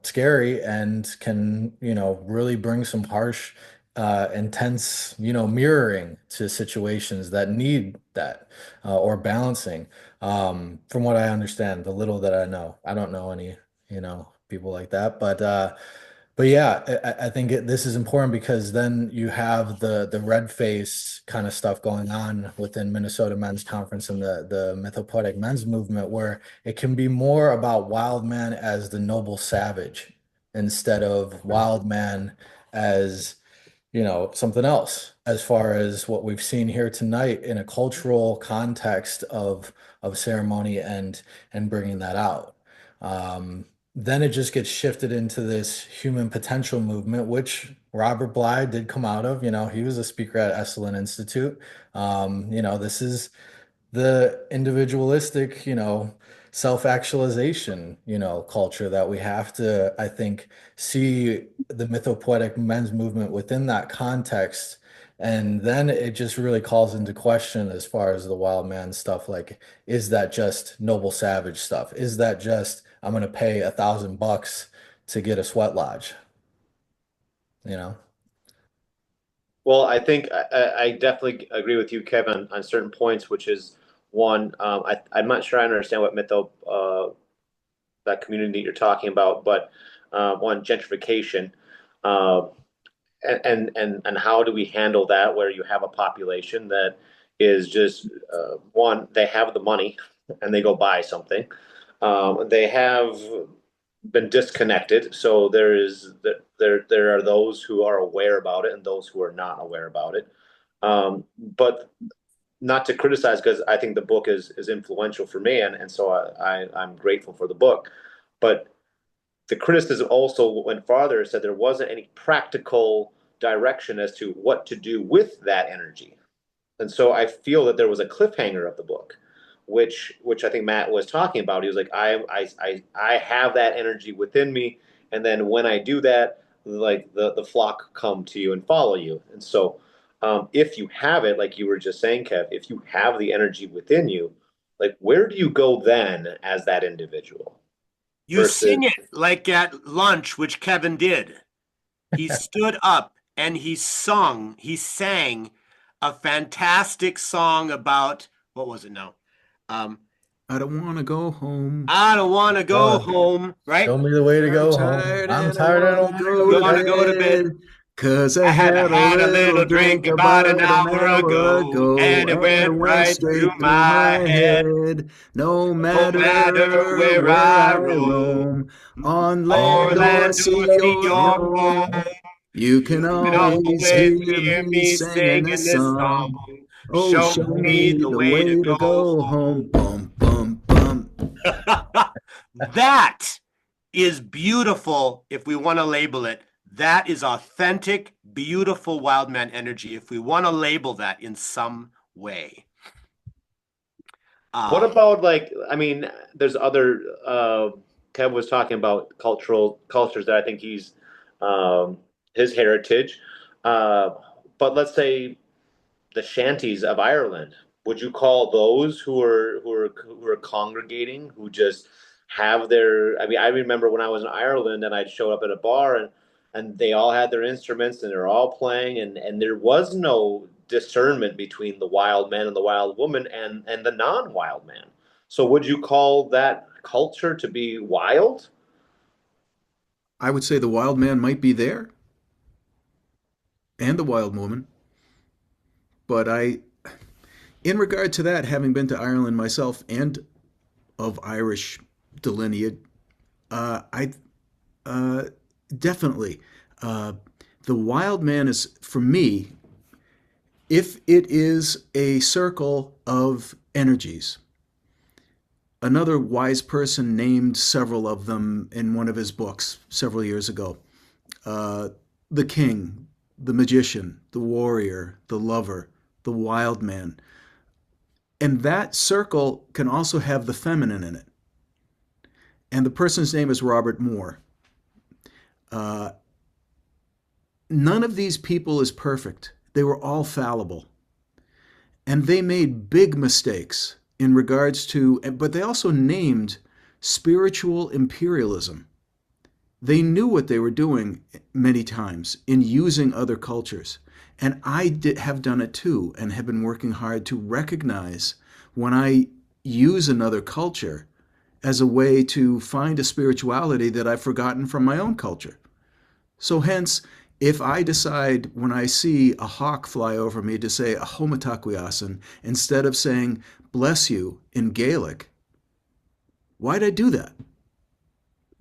scary and can, really bring some harsh intense, mirroring to situations that need that or balancing. From what I understand, the little that I know, I don't know any, people like that, but yeah, I think this is important because then you have the red face kind of stuff going on within Minnesota Men's Conference and the mythopoetic men's movement, where it can be more about wild man as the noble savage instead of wild man as something else, as far as what we've seen here tonight in a cultural context of ceremony and bringing that out. Then it just gets shifted into this human potential movement, which Robert Bly did come out of. He was a speaker at Esalen Institute. This is the individualistic, self-actualization, culture that we have to, I think, see the mythopoetic men's movement within that context. And then it just really calls into question as far as the wild man stuff. Like, is that just noble savage stuff? Is that just, I'm going to pay $1,000 to get a sweat lodge? Well, I think I definitely agree with you, Kevin, on certain points, which is one, I'm not sure I understand what that community you're talking about, but one, gentrification, and how do we handle that where you have a population that is just one, they have the money and they go buy something. They have been disconnected, so there are those who are aware about it and those who are not aware about it. But not to criticize, because I think the book is influential for me, and so I'm grateful for the book. But the criticism also went farther, said there wasn't any practical direction as to what to do with that energy. And so I feel that there was a cliffhanger of the book, which I think Matt was talking about. He was like, I have that energy within me, and then when I do that, like the flock come to you and follow you. And so if you have it, like you were just saying, Kev, if you have the energy within you, like where do you go then as that individual? You sing it like at lunch, which Kevin did. He stood up and he sang a fantastic song about, what was it now? I don't want to go home. I don't want to go home, right? Show me the way to go home. I'm tired. I don't want to go to bed. Cause I had a little drink about an hour ago, and it went right through my head. No matter where I roam, on land or sea or home, you can always hear me singing this song. Oh, show me the way to go home. Bum, bum, bum. That is beautiful if we want to label it. That is authentic, beautiful wild man energy, if we want to label that in some way. What about, like, I mean, there's other, Kev was talking about cultures that I think he's, his heritage. But let's say the Shanties of Ireland, would you call those who are congregating, who just have their? I mean, I remember when I was in Ireland and I'd show up at a bar and they all had their instruments and they're all playing and there was no discernment between the wild man and the wild woman and the non-wild man. So would you call that culture to be wild? I would say the wild man might be there and the wild woman. But in regard to that, having been to Ireland myself and of Irish delineate, I definitely the wild man is, for me, if it is a circle of energies. Another wise person named several of them in one of his books several years ago. The king, the magician, the warrior, the lover, the wild man. And that circle can also have the feminine in it. And the person's name is Robert Moore. None of these people is perfect. They were all fallible. And they made big mistakes in regards to, but they also named spiritual imperialism. They knew what they were doing many times in using other cultures. And I have done it too, and have been working hard to recognize when I use another culture as a way to find a spirituality that I've forgotten from my own culture. So hence, if I decide when I see a hawk fly over me to say a homatakuyasin instead of saying bless you in Gaelic, why'd I do that?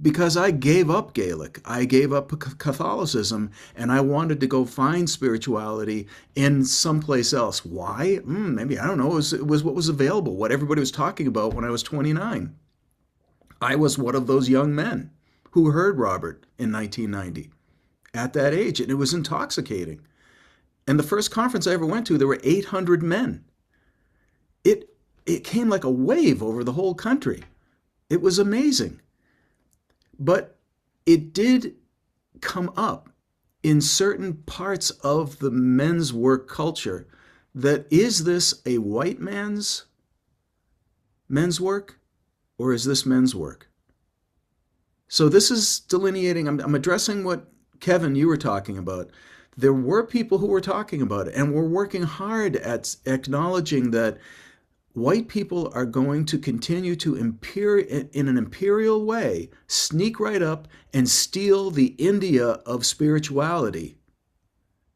Because I gave up Gaelic, I gave up Catholicism, and I wanted to go find spirituality in someplace else. Why? Maybe, I don't know, it was what was available, what everybody was talking about when I was 29. I was one of those young men who heard Robert in 1990 at that age, and it was intoxicating. And the first conference I ever went to, there were 800 men. It came like a wave over the whole country. It was amazing. But it did come up in certain parts of the men's work culture that, is this a white man's work, or is this men's work? So this is delineating, I'm addressing what, Kevin, you were talking about. There were people who were talking about it, and we're working hard at acknowledging that white people are going to continue to, in an imperial way, sneak right up and steal the India of spirituality,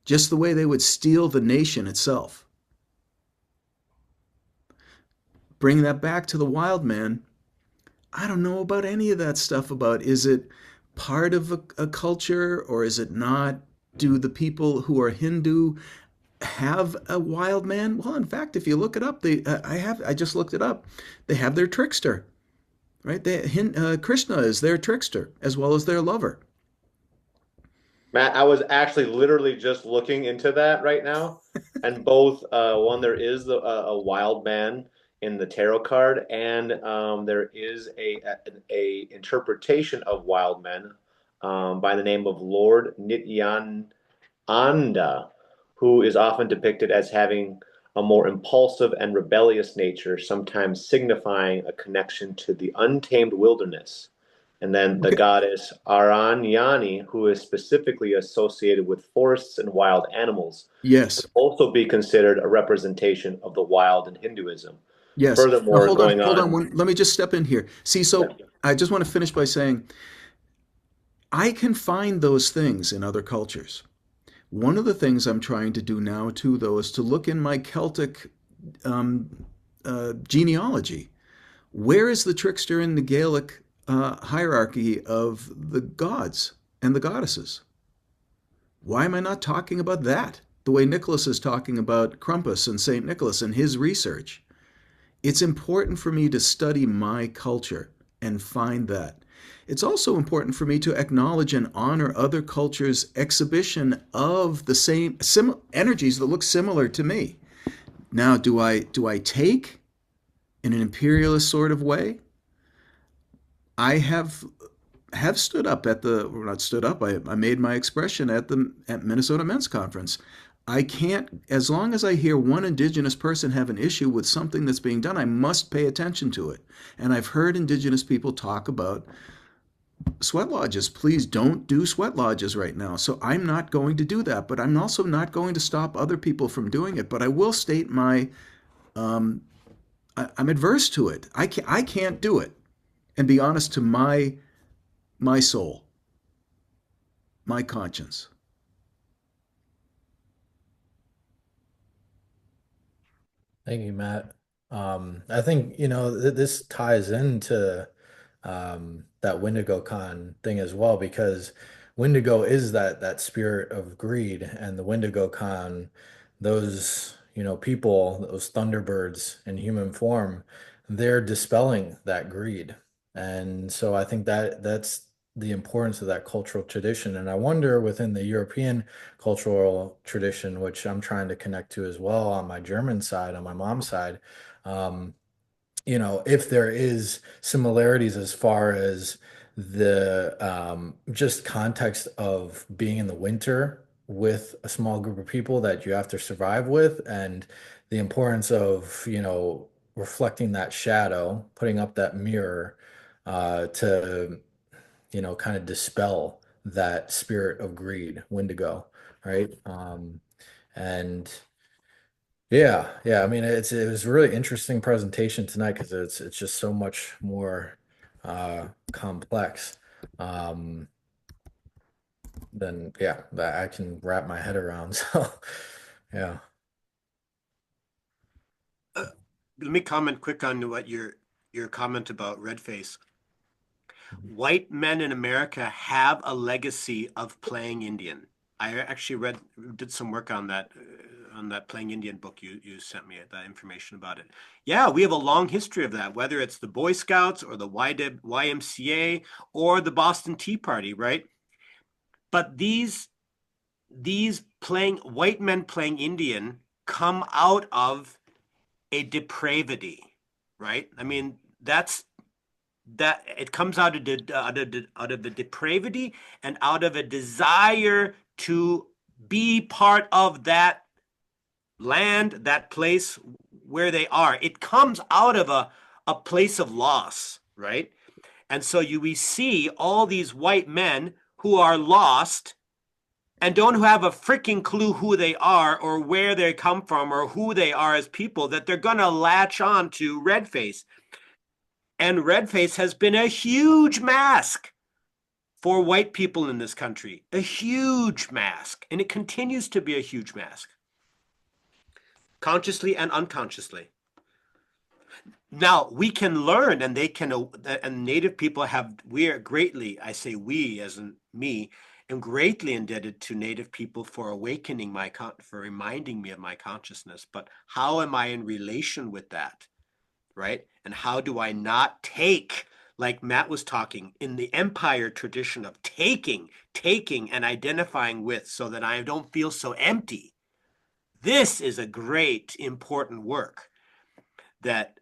just the way they would steal the nation itself. Bring that back to the wild man. I don't know about any of that stuff about, is it part of a culture or is it not? Do the people who are Hindu have a wild man? Well, in fact, if you look it up, I just looked it up. They have their trickster, right? Krishna is their trickster as well as their lover. Matt, I was actually literally just looking into that right now, and both one, there is a wild man in the tarot card, and there is a interpretation of wild men by the name of Lord Nityananda, who is often depicted as having a more impulsive and rebellious nature, sometimes signifying a connection to the untamed wilderness. And then the goddess Aranyani, who is specifically associated with forests and wild animals, yes, could also be considered a representation of the wild in Hinduism. Yes. Furthermore, hold on. Let me just step in here. See, so I just want to finish by saying, I can find those things in other cultures. One of the things I'm trying to do now, too, though, is to look in my Celtic genealogy. Where is the trickster in the Gaelic hierarchy of the gods and the goddesses? Why am I not talking about that the way Nicholas is talking about Krampus and St. Nicholas and his research? It's important for me to study my culture and find that. It's also important for me to acknowledge and honor other cultures' exhibition of the same energies that look similar to me. Now, do I take in an imperialist sort of way? I have stood up at the, or not stood up, I made my expression at Minnesota Men's Conference. I can't, as long as I hear one Indigenous person have an issue with something that's being done, I must pay attention to it. And I've heard Indigenous people talk about sweat lodges. Please don't do sweat lodges right now. So I'm not going to do that, but I'm also not going to stop other people from doing it. But I will state my, I'm adverse to it. I can't do it. And be honest to my soul, my conscience. Thank you, Matt. I think, this ties into that Wendigo Con thing as well, because Wendigo is that spirit of greed, and the Wendigo Con, those, people, those Thunderbirds in human form, they're dispelling that greed. And so I think that's the importance of that cultural tradition. And I wonder within the European cultural tradition, which I'm trying to connect to as well on my German side, on my mom's side, if there is similarities as far as the just context of being in the winter with a small group of people that you have to survive with, and the importance of, reflecting that shadow, putting up that mirror to kind of dispel that spirit of greed, Wendigo, right? And yeah, I mean, it was a really interesting presentation tonight because it's just so much more complex than that I can wrap my head around. So yeah. Let me comment quick on what your comment about Redface. White men in America have a legacy of playing Indian. I actually did some work on that Playing Indian book you sent me, the information about it. Yeah, we have a long history of that, whether it's the Boy Scouts or the YMCA or the Boston Tea Party, right? But these white men playing Indian come out of a depravity, right? I mean, it comes out of the depravity and out of a desire to be part of that land, that place where they are. It comes out of a place of loss, right? And so we see all these white men who are lost and don't have a freaking clue who they are or where they come from or who they are as people, that they're going to latch on to Redface. And Redface has been a huge mask for white people in this country, a huge mask. And it continues to be a huge mask, consciously and unconsciously. Now, we can learn, and and Native people we are greatly, I say we as in me, am greatly indebted to Native people for awakening for reminding me of my consciousness. But how am I in relation with that, right? And how do I not take, like Matt was talking, in the empire tradition of taking and identifying with, so that I don't feel so empty? This is a great, important work that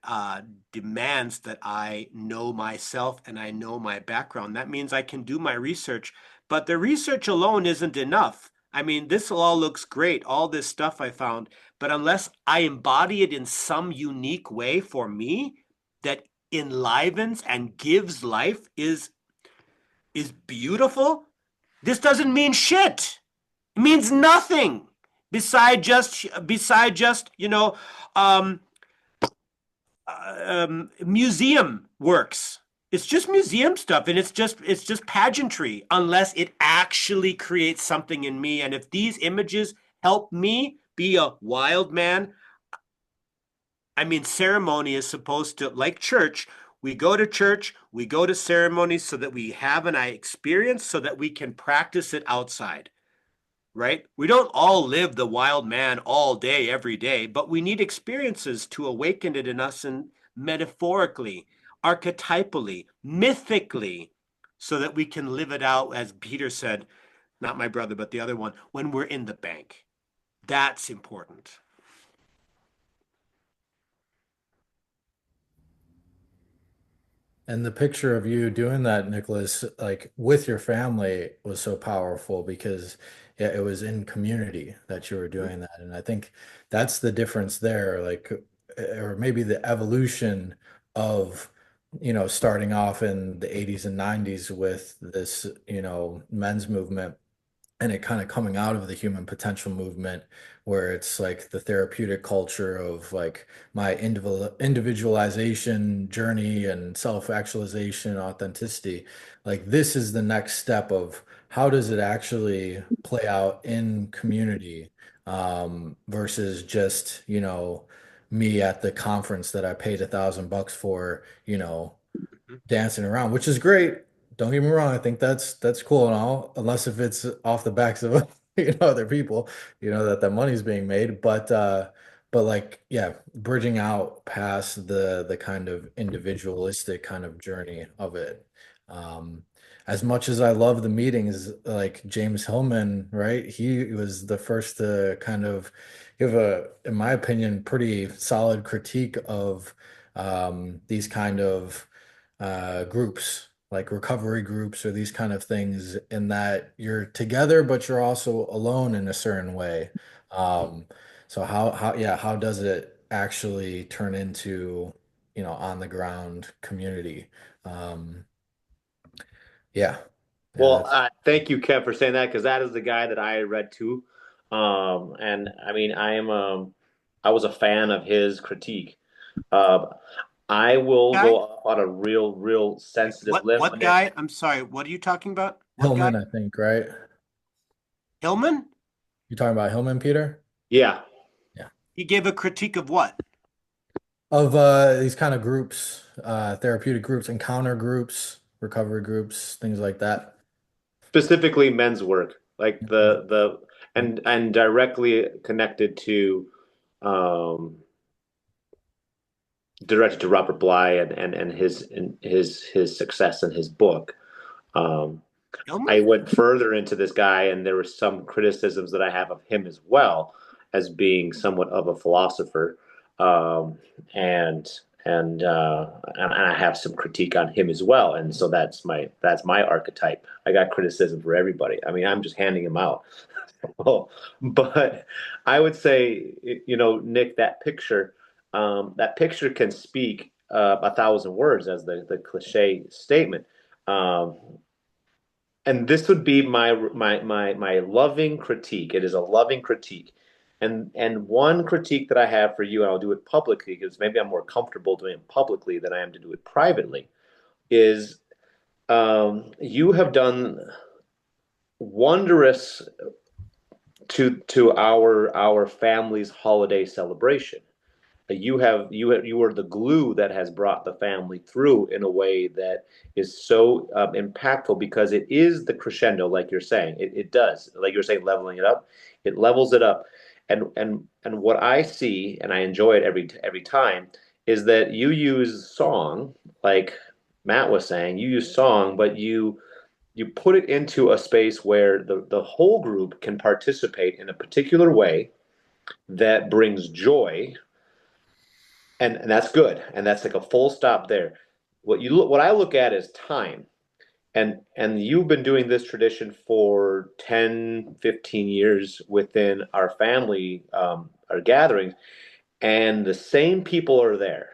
demands that I know myself and I know my background. That means I can do my research, but the research alone isn't enough. I mean, this all looks great, all this stuff I found, but unless I embody it in some unique way for me that enlivens and gives life, is beautiful, this doesn't mean shit. It means nothing beside just museum works. It's just museum stuff, and it's just pageantry, unless it actually creates something in me. And if these images help me be a wild man, I mean, ceremony is supposed to, like church, we go to church, we go to ceremonies so that we have an experience, so that we can practice it outside, right? We don't all live the wild man all day, every day, but we need experiences to awaken it in us, and metaphorically, archetypally, mythically, so that we can live it out, as Peter said, not my brother, but the other one, when we're in the bank. That's important. And the picture of you doing that, Nicholas, like with your family was so powerful because yeah, it was in community that you were doing that. And I think that's the difference there, like, or maybe the evolution of, starting off in the 80s and 90s with this, men's movement and it kind of coming out of the human potential movement where it's like the therapeutic culture of like my individualization journey and self-actualization authenticity. Like this is the next step of how does it actually play out in community, versus just me at the conference that I paid $1,000 for, dancing around, which is great. Don't get me wrong. I think that's cool and all, unless if it's off the backs of other people, that money's being made. But like, yeah, bridging out past the kind of individualistic kind of journey of it. As much as I love the meetings, like James Hillman, right? He was the first to kind of give in my opinion, pretty solid critique of these kind of groups, like recovery groups or these kind of things, in that you're together, but you're also alone in a certain way. So how does it actually turn into, on the ground community? Yeah. Well, thank you, Kev, for saying that, because that is the guy that I read too. And I mean, I was a fan of his critique. I will go up on a real sensitive limb. What guy? I'm sorry. What are you talking about? Hillman, I think, right? Hillman? You talking about Hillman, Peter? Yeah. Yeah. He gave a critique of what? Of these kind of groups, therapeutic groups, encounter groups, recovery groups, things like that. Specifically men's work, like and directly connected to directed to Robert Bly and his success in his book. I went further into this guy, and there were some criticisms that I have of him as well as being somewhat of a philosopher, and I have some critique on him as well. And so that's my archetype. I got criticism for everybody. I mean, I'm just handing him out. But I would say, Nick, that picture can speak 1,000 words, as the cliche statement. And this would be my loving critique. It is a loving critique. And one critique that I have for you, and I'll do it publicly because maybe I'm more comfortable doing it publicly than I am to do it privately, is you have done wondrous to our family's holiday celebration. You are the glue that has brought the family through in a way that is so impactful, because it is the crescendo, like you're saying. It does, like you're saying, leveling it up. It levels it up. And what I see, and I enjoy it every time, is that you use song, like Matt was saying. You use song, but you put it into a space where the whole group can participate in a particular way that brings joy, and that's good, and that's like a full stop there. What I look at is time. And you've been doing this tradition for 10, 15 years within our family, our gatherings, and the same people are there.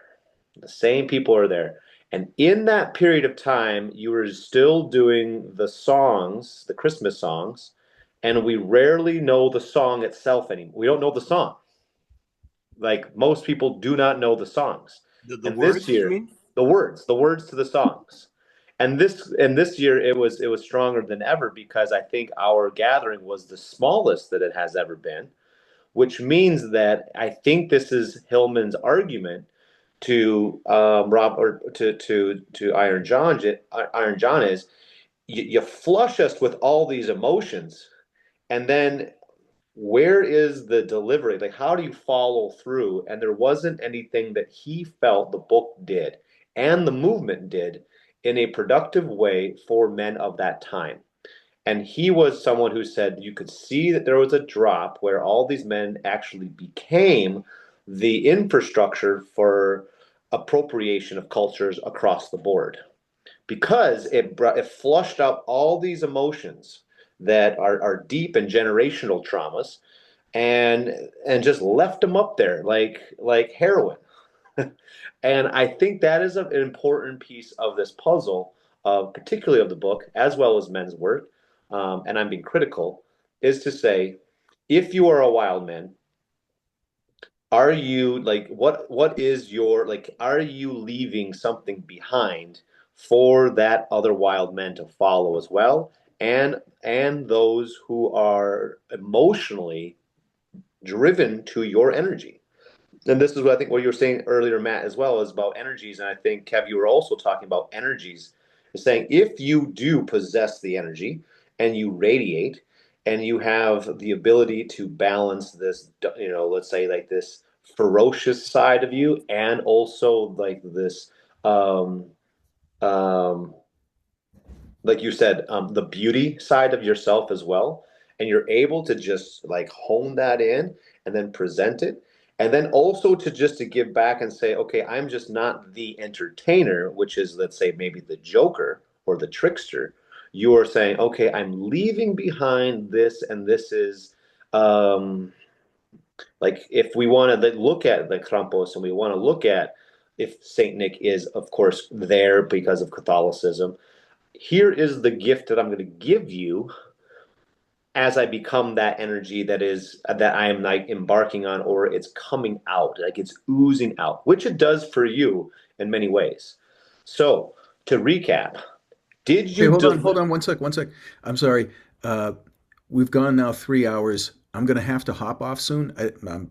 The same people are there. And in that period of time, you were still doing the songs, the Christmas songs, and we rarely know the song itself anymore. We don't know the song. Like, most people do not know the songs. The words, this year, you mean? the words to the songs. And this year it was stronger than ever, because I think our gathering was the smallest that it has ever been, which means that I think this is Hillman's argument to Rob, or to Iron John. Iron John is you flush us with all these emotions, and then where is the delivery? Like, how do you follow through? And there wasn't anything that he felt the book did and the movement did in a productive way for men of that time. And he was someone who said you could see that there was a drop where all these men actually became the infrastructure for appropriation of cultures across the board, because it flushed out all these emotions that are deep and generational traumas, and just left them up there like heroin. And I think that is an important piece of this puzzle, particularly of the book, as well as men's work. And I'm being critical, is to say, if you are a wild man, are you like, what is your, like, are you leaving something behind for that other wild men to follow as well, and those who are emotionally driven to your energy? And this is what I think what you were saying earlier, Matt, as well, is about energies. And I think, Kev, you were also talking about energies, is saying if you do possess the energy and you radiate and you have the ability to balance this, let's say like this ferocious side of you, and also like this, like you said, the beauty side of yourself as well. And you're able to just like hone that in and then present it. And then also to give back and say, okay, I'm just not the entertainer, which is, let's say, maybe the joker or the trickster. You are saying, okay, I'm leaving behind this, and this is, like, if we want to look at the Krampus, and we want to look at if Saint Nick is, of course, there because of Catholicism, here is the gift that I'm going to give you as I become that energy that I am like embarking on, or it's coming out, like it's oozing out, which it does for you in many ways. So to recap, did you hold on one sec. I'm sorry. We've gone now 3 hours. I'm going to have to hop off soon.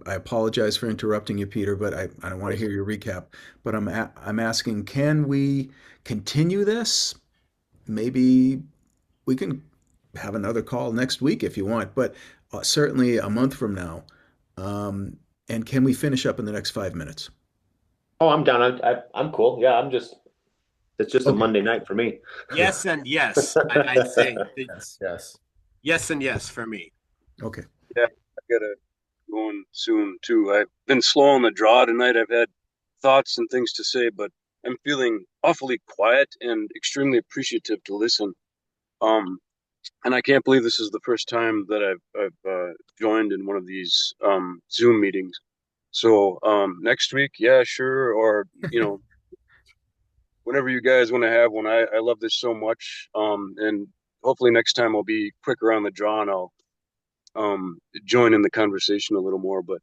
I apologize for interrupting you, Peter, but I don't want to hear your recap. But I'm asking, can we continue this? Maybe we can have another call next week if you want, but certainly a month from now. And can we finish up in the next 5 minutes? Oh, I'm down. I'm cool. Yeah, it's just a Monday night for me. Yes and yes. I'd say yes and yes for me. Okay. Yeah, I gotta go on soon too. I've been slow on the draw tonight. I've had thoughts and things to say, but I'm feeling awfully quiet and extremely appreciative to listen. And I can't believe this is the first time that I've joined in one of these Zoom meetings. So next week, yeah, sure, or whenever you guys want to have one. I love this so much, and hopefully next time I'll be quicker on the draw and I'll join in the conversation a little more. But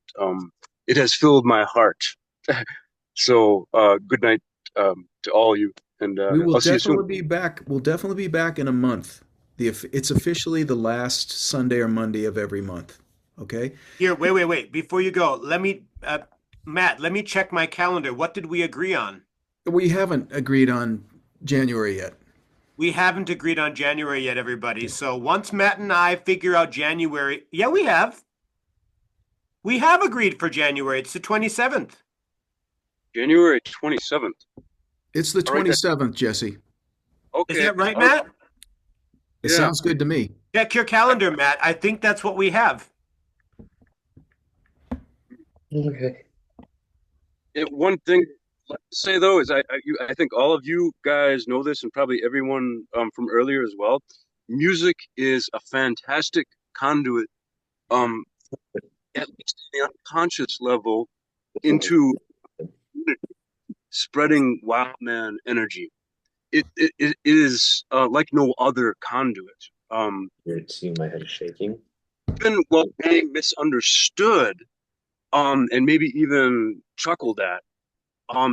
it has filled my heart. So good night to all of you, and we will I'll see you soon. definitely be back. We'll definitely be back in a month. It's officially the last Sunday or Monday of every month. Okay. Here, wait. Before you go, Matt, let me check my calendar. What did we agree on? We haven't agreed on January yet. We haven't agreed on January yet, everybody. So once Matt and I figure out January, yeah, we have. We have agreed for January. It's the 27th. January 27th. It's the 27th, Jesse. Okay. Is that right, Matt? It sounds good to me. Check your calendar, Matt. I think that's what we have. Okay. One thing I'd like to say though is I think all of you guys know this, and probably everyone from earlier as well. Music is a fantastic conduit, at least at the unconscious level, into spreading wild man energy. It is like no other conduit. See, my head is shaking. Even while being misunderstood, and maybe even chuckled at,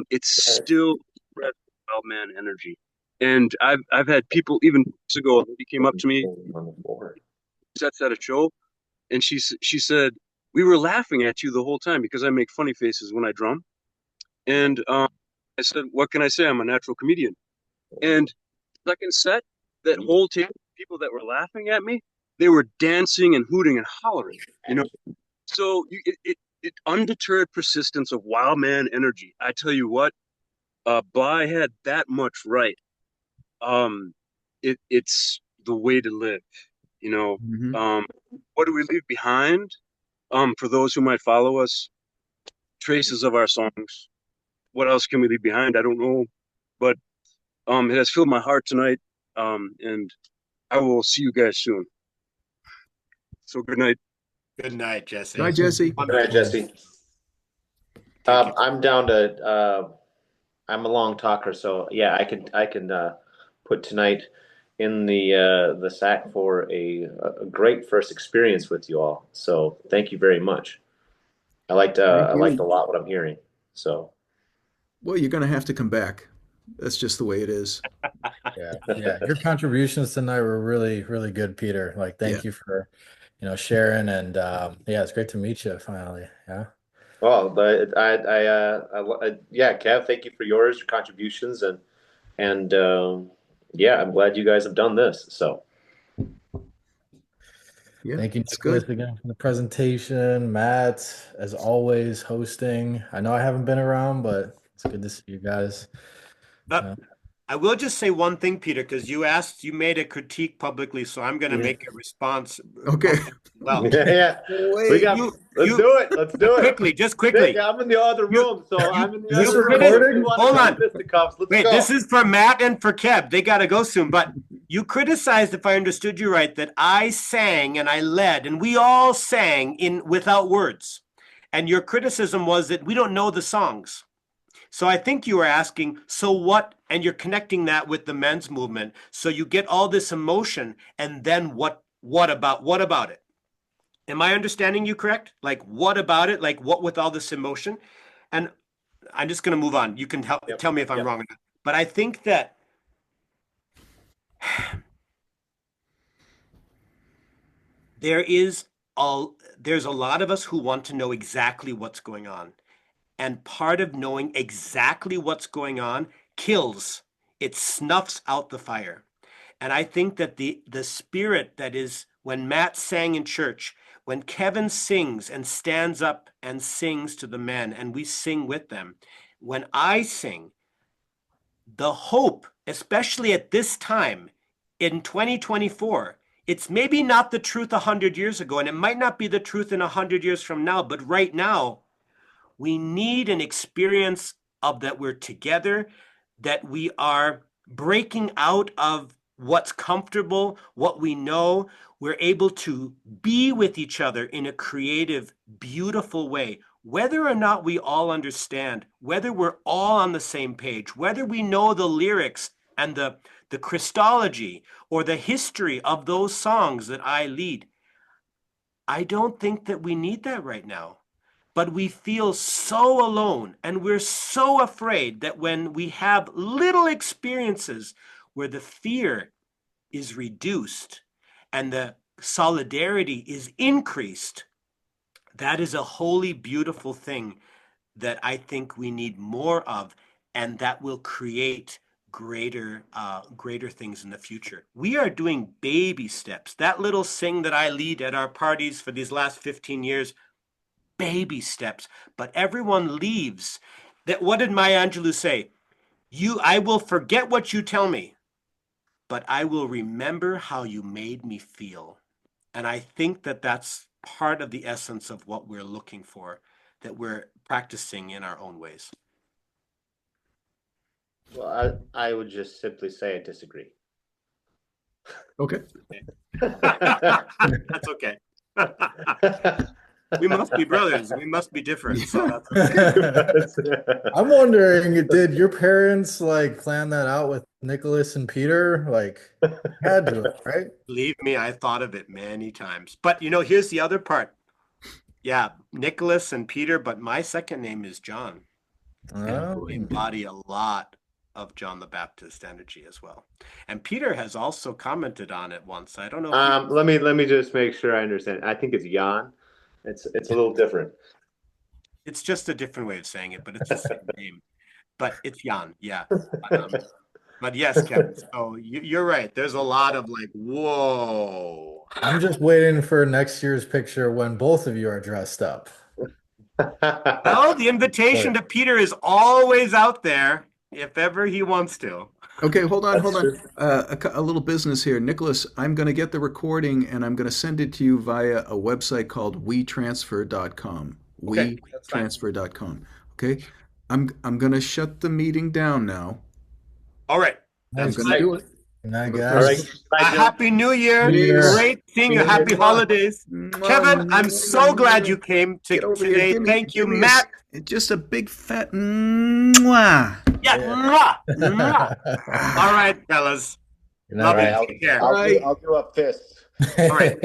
it's still wild man energy. And I've had people even weeks ago, he came up to me, sets at a show, and she said, "We were laughing at you the whole time because I make funny faces when I drum." And I said, "What can I say? I'm a natural comedian." And second set, that whole table of people that were laughing at me, they were dancing and hooting and hollering, So it undeterred persistence of wild man energy. I tell you what, Bly had that much right. It's the way to live, What do we leave behind? For those who might follow us, traces of our songs, what else can we leave behind? I don't know, but it has filled my heart tonight, and I will see you guys soon. So good night. Good night, Jesse. Bye, Jesse. Good night, Jesse. I'm down to. I'm a long talker, so yeah, I can put tonight in the sack for a great first experience with you all. So thank you very much. I liked a lot what I'm hearing. So. Well, you're going to have to come back. That's just the way it is. Yeah. Your contributions tonight were really, really good, Peter. Like, thank you for, sharing, and it's great to meet you finally. Yeah. Well, but Kev, thank you for your contributions, and I'm glad you guys have done this. So. Yeah, thank you, Nicholas, again for the presentation. Matt, as always, hosting. I know I haven't been around, but it's good to see you guys. I will just say one thing, Peter, because you made a critique publicly, so I'm going to make a response. Okay. Well, let's do it. Let's do it. Just quickly. I'm in the other room, so I'm in the other room. Hold on. Wait, this is for Matt and for Kev. They got to go soon, but you criticized, if I understood you right, that I sang and I led, and we all sang without words. And your criticism was that we don't know the songs. So I think you were asking, so what? And you're connecting that with the men's movement. So you get all this emotion, and then what about it? Am I understanding you correct? Like, what about it? Like, what with all this emotion? And I'm just going to move on. You can tell me if I'm wrong or not. But I think that there's a lot of us who want to know exactly what's going on. And part of knowing exactly what's going on kills. It snuffs out the fire. And I think that the spirit that is when Matt sang in church, when Kevin sings and stands up and sings to the men, and we sing with them, when I sing, the hope, especially at this time in 2024, it's maybe not the truth 100 years ago, and it might not be the truth in 100 years from now, but right now, we need an experience of that we're together, that we are breaking out of what's comfortable, what we know. We're able to be with each other in a creative, beautiful way, whether or not we all understand, whether we're all on the same page, whether we know the lyrics and the Christology or the history of those songs that I lead. I don't think that we need that right now. But we feel so alone, and we're so afraid that when we have little experiences where the fear is reduced and the solidarity is increased, that is a holy, beautiful thing that I think we need more of, and that will create greater things in the future. We are doing baby steps. That little sing that I lead at our parties for these last 15 years, baby steps, but everyone leaves. What did Maya Angelou say? I will forget what you tell me, but I will remember how you made me feel. And I think that that's part of the essence of what we're looking for, that we're practicing in our own ways. Well, I would just simply say I disagree. Okay. That's okay. We must be brothers. We must be different. So that's okay. I'm wondering, did your parents plan that out with Nicholas and Peter? Had to, right? Believe me, I thought of it many times. But here's the other part. Yeah, Nicholas and Peter, but my second name is John. And we embody a lot of John the Baptist energy as well. And Peter has also commented on it once. I don't know. Let me just make sure I understand. I think it's Jan. It's a little different. It's just a different way of saying it, but it's the same name. But it's Jan, yeah. But yes, Kevin. So you're right. There's a lot of whoa. I'm just waiting for next year's picture when both of you are dressed up. Well, the invitation to Peter is always out there if ever he wants to. Okay, hold on. A little business here. Nicholas, I'm going to get the recording and I'm going to send it to you via a website called WeTransfer.com. WeTransfer.com. Okay? I'm gonna shut the meeting down now. All right. That's That's gonna good. do it. Good night, All right. guys. A happy New Year. Cheers. Great seeing you. Happy holidays. Kevin, I'm so glad you came today. Thank you, Matt. Just a big fat mwah. Yeah. Mwah. Mwah. All right, fellas. Good night. Love All right, you. Take care. I'll do a fist. All right.